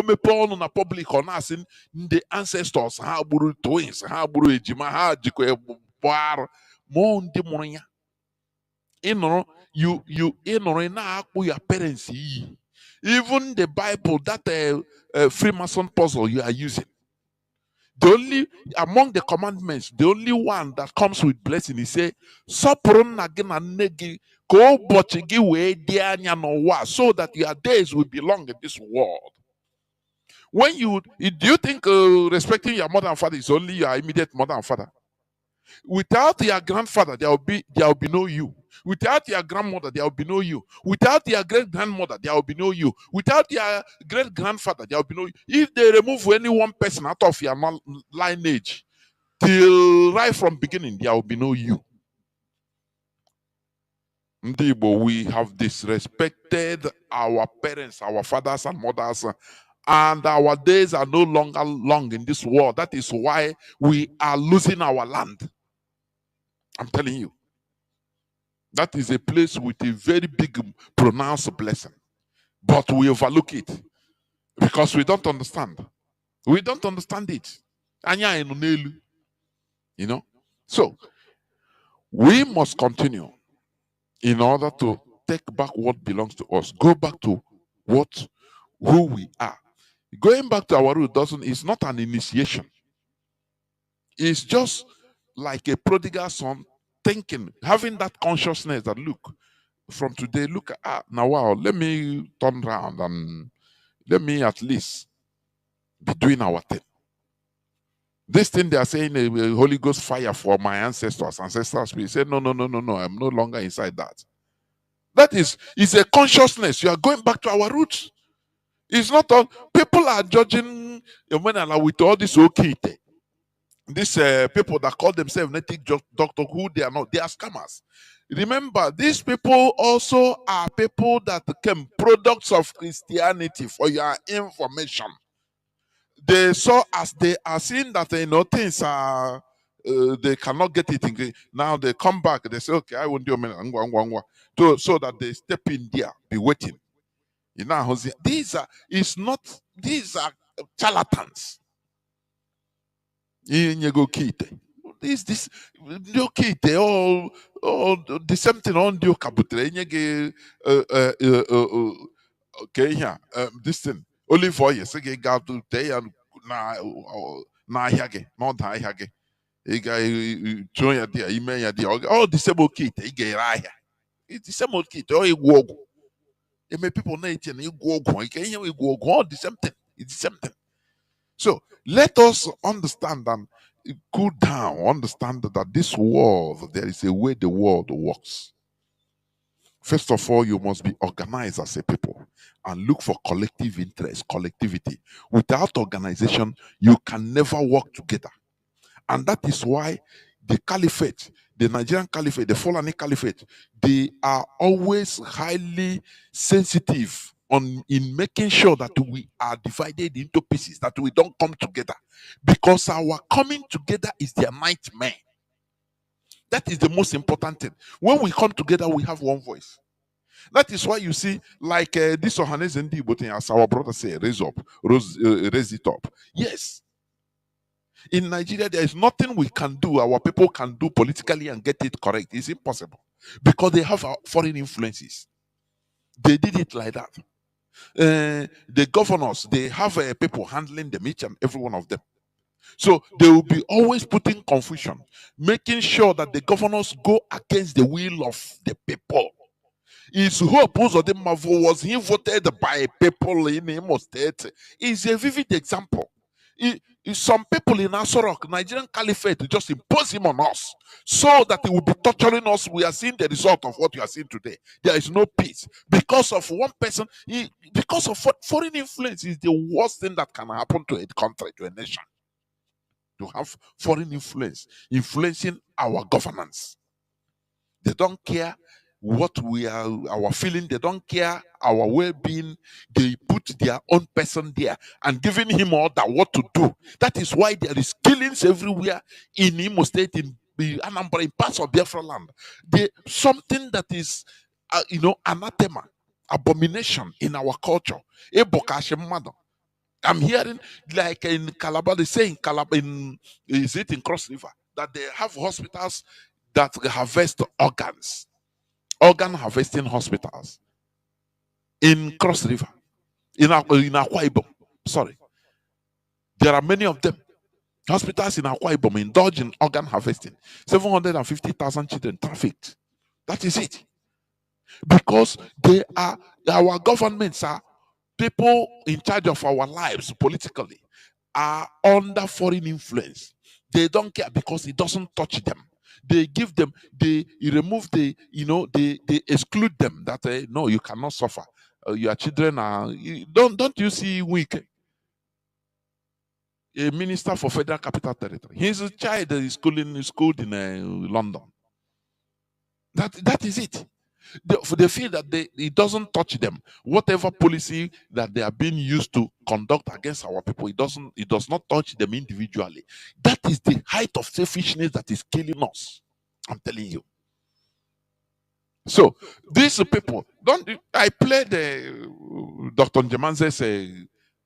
mepe ọnụ na public ọ na-asị ndị ancestors ha gburu twins, ha gburu ejima, ha jikwa gbarụ mụọ ndị mụrụ ya. Ịnụrụ ịnụrụ na-akpụ your parents iyi. Even the Bible, that Freemason puzzle you are using, the only among the commandments, the only one that comes with blessing is say, "Sọpụrụ nna gị na nne gị ka ụbọchị gị wee dị anya n'ụwa," so that your days will belong in this world. When do you think respecting your mother and father is only your immediate mother and father? Without your grandfather, there will be no you. Without your grandmother, there will be no you. Without your great grandmother, there will be no you. Without your great grandfather, there will be no you. If they remove any one person out of your lineage, till right from beginning, there will be no you. Ndibo, we have disrespected our parents, our fathers and mothers, and our days are no longer long in this world. That is why we are losing our land. I'm telling you. That is a place with a very big pronounced blessing. But we overlook it because we don't understand. We don't understand it. So we must continue in order to take back what belongs to us. Go back to who we are. Going back to our root is not an initiation. It's just like a prodigal son thinking, having that consciousness that look, from today, look at now, wow, let me turn around and let me at least be doing our thing. This thing they are saying, Holy Ghost fire for my ancestors. We say, no, I'm no longer inside that. That is a consciousness. You are going back to our roots. It's not all people are judging Omenala with all this okay. These people that call themselves native doctor, who they are not, they are scammers. Remember, these people also are people that became products of Christianity. For your information, they saw as they are seeing that things are they cannot get it in. Now they come back, they say, okay, I won't do a so that they step in there, be waiting. You know, Jose, these are these are charlatans. Inyego kite. This ndio kite all the same thing on ndio kabutre inyege okay here this thing olive oil say ga to te and na ahia ge no da ahia ge ị ga chụọ ya dị ime ya dị all the same kite ị ga-ere ahịa it's the same kite ọ igwu ọgwụ eme people na-eche na igwu ọgwụ ike ihe igwu ọgwụ all the same thing it's the same thing. So let us understand and cool down, understand that this world, there is a way the world works. First of all, you must be organized as a people and look for collective interest, collectivity. Without organization, you can never work together. And that is why the caliphate, the Nigerian caliphate, the Fulani caliphate, they are always highly sensitive in making sure that we are divided into pieces, that we don't come together. Because our coming together is their nightmare. That is the most important thing. When we come together, we have one voice. That is why you see, like this Ohanes and Dibotin, as our brother say, raise it up. Yes. In Nigeria, there is nothing we can do, our people can do politically and get it correct. It's impossible because they have foreign influences. They did it like that. The governors, they have people handling them, each and every one of them. So they will be always putting confusion, making sure that the governors go against the will of the people. His hope was he voted by people in Imo State is a vivid example. Some people in Asorok, Nigerian Caliphate, just impose him on us so that he will be torturing us. We are seeing the result of what you are seeing today. There is no peace because of one person. Because of foreign influence is the worst thing that can happen to a country, to a nation. To have foreign influence influencing our governance. They don't care what we are, our feeling, they don't care our well-being. They put their own person there and giving him order what to do. That is why there is killings everywhere in Imo State, in Anambra, in parts of Biafra land. Something that is anathema, abomination in our culture. I'm hearing like in Calabar, they say in Calabar, is it in Cross River, that they have hospitals that harvest organs, organ harvesting hospitals in Cross River, in Akwa Ibom. Sorry, there are many of them. Hospitals in Akwa Ibom indulge in organ harvesting. 750,000 children trafficked. That is it. Because our governments are people in charge of our lives politically are under foreign influence. They don't care because it doesn't touch them. They give them, they remove they exclude them that no, you cannot suffer. Your children are don't you see weak? A minister for Federal Capital Territory. His child is schooled in London. That is it. They feel that it doesn't touch them. Whatever policy that they are being used to conduct against our people, it does not touch them individually. That is the height of selfishness that is killing us. I'm telling you. So these people I played Dr. Njemanze's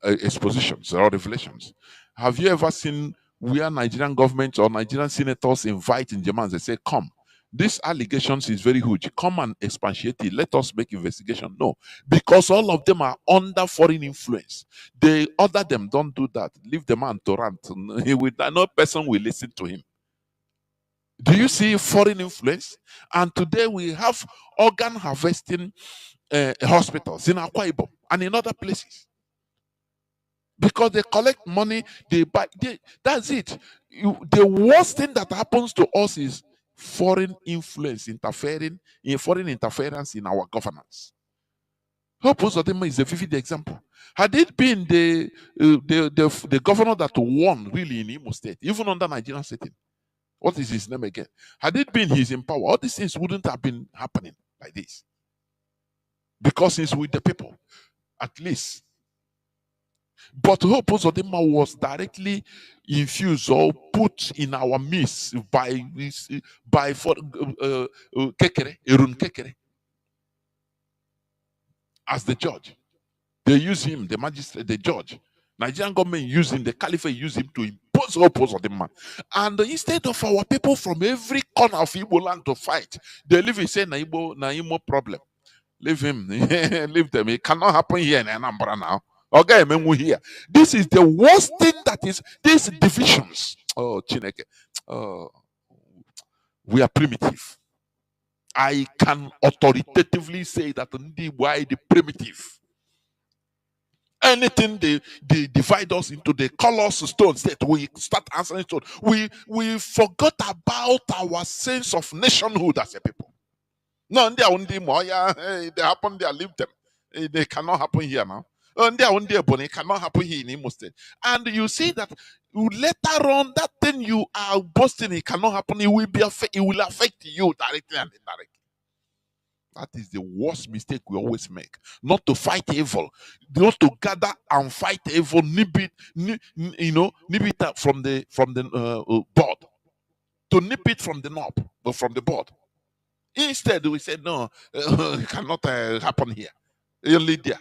expositions or revelations. Have you ever seen where Nigerian government or Nigerian senators invite Njemanze, say, come? This allegations is very huge. Come and expatiate it. Let us make investigation. No, because all of them are under foreign influence. They order them, don't do that. Leave the man to rant. No person will listen to him. Do you see foreign influence? And today we have organ harvesting hospitals in Akwa Ibom and in other places. Because they collect money, they buy. That's it. The worst thing that happens to us is foreign influence, foreign interference in our governance. Hope Uzodinma is a vivid example. Had it been the governor that won really in Imo State, even under Nigerian setting, what is his name again? Had it been he's in power, all these things wouldn't have been happening like this. Because he's with the people, at least. But Hope Uzodinma was directly infused or put in our midst by Kekere, Erun Kekere, as the judge. They use him, the magistrate, the judge. Nigerian government used him, the caliphate used him to impose Hope Uzodinma. And instead of our people from every corner of Igbo land to fight, they live and say, na Igbo problem. Leave him. Leave them. It cannot happen here in Anambra now. Okay, here. This is the worst thing that is these divisions. Oh, Chineke. Oh, we are primitive. I can authoritatively say that why the primitive. Anything they divide us into the colors stones that we start answering stone. We forgot about our sense of nationhood as a people. No, they are only more. Yeah, they happen there, leave them. They cannot happen here now. And they are only born. It cannot happen here in Imo State. And you see that later on, that thing you are boasting, it cannot happen. It will affect you directly and indirectly. That is the worst mistake we always make. Not to fight evil, not to gather and fight evil. Nip it from the board. To nip it from the knob, or from the board. Instead, we said, no, it cannot happen here. Lydia,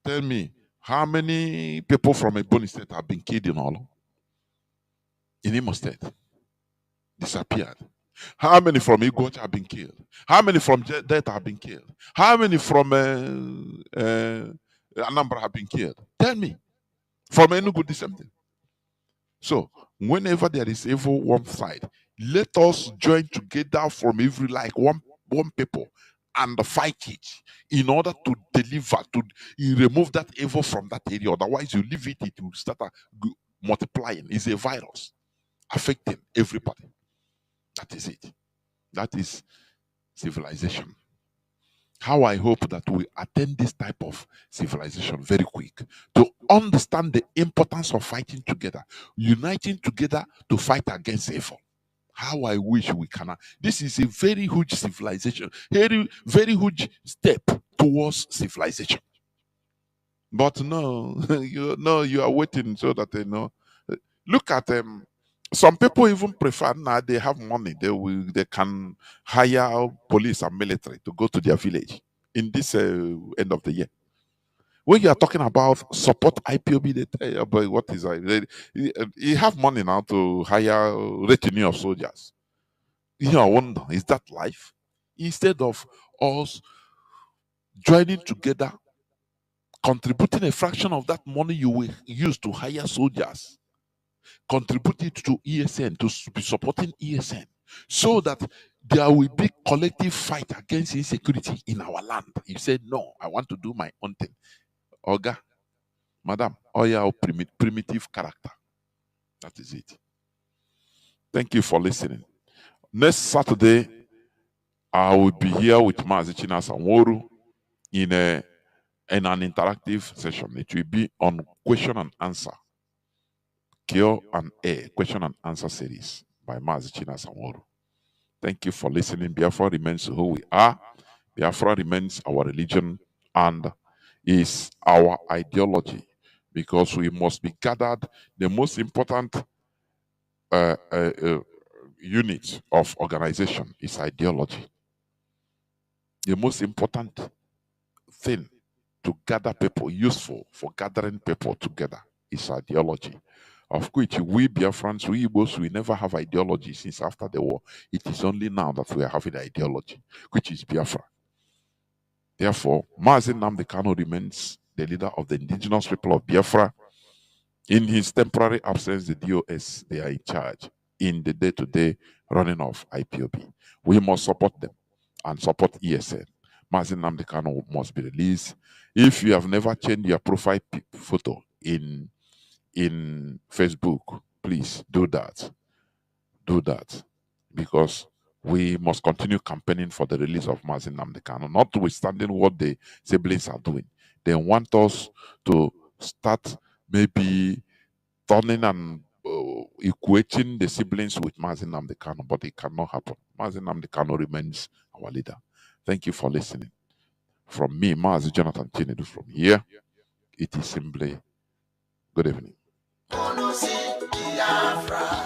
tell me, how many people from Ebony State have been killed in all? In Imo State? Disappeared. How many from Igwach have been killed? How many from Delta have been killed? How many from Anambra have been killed? Tell me. From Enugu, the same thing. So, whenever there is evil one side, let us join together from every one people and fight it in order to deliver, to remove that evil from that area. Otherwise, you leave it, it will start multiplying. It's a virus affecting everybody. That is it. That is civilization. How I hope that we attain this type of civilization very quick to understand the importance of fighting together, uniting together to fight against evil. How I wish we can. This is a very huge civilization, very, very huge step towards civilization. But no, you are waiting so that they know. Look at them. Some people even prefer now they have money. They can hire police and military to go to their village in this end of the year. When you are talking about support IPOB, they tell you about what is you have money now to hire retinue of soldiers. You wonder, is that life? Instead of us joining together, contributing a fraction of that money you will use to hire soldiers, contribute it to ESN, to be supporting ESN, so that there will be collective fight against insecurity in our land. You said, no, I want to do my own thing. Oga, madam, your primitive character. That is it. Thank you for listening. Next Saturday, I will be here with Mazi Chinedu'S in an interactive session. It will be on question and answer. Q&A, question and answer series by Mazi Chinedu'S. Thank you for listening. Biafra remains who we are. Biafra remains our religion and is our ideology, because we must be gathered. The most important unit of organization is ideology. The most important thing to gather people, useful for gathering people together, is ideology. Of which we Biafrans, we Igbos, we never have ideology since after the war. It is only now that we are having ideology, which is Biafra. Therefore, Mazi Nnamdi Kanu remains the leader of the indigenous people of Biafra. In his temporary absence, the DOS, they are in charge in the day-to-day running of IPOB. We must support them and support ESN. Mazi Nnamdi Kanu must be released. If you have never changed your profile photo in Facebook, please do that. Do that, because we must continue campaigning for the release of Mazi Nnamdi Kanu, notwithstanding what the siblings are doing. They want us to start maybe turning and equating the siblings with Mazi Nnamdi Kanu, but it cannot happen. Mazi Nnamdi Kanu remains our leader. Thank you for listening. From me, Mazi Jonathan Chinedu'S from here, it is simply good evening. Biafra.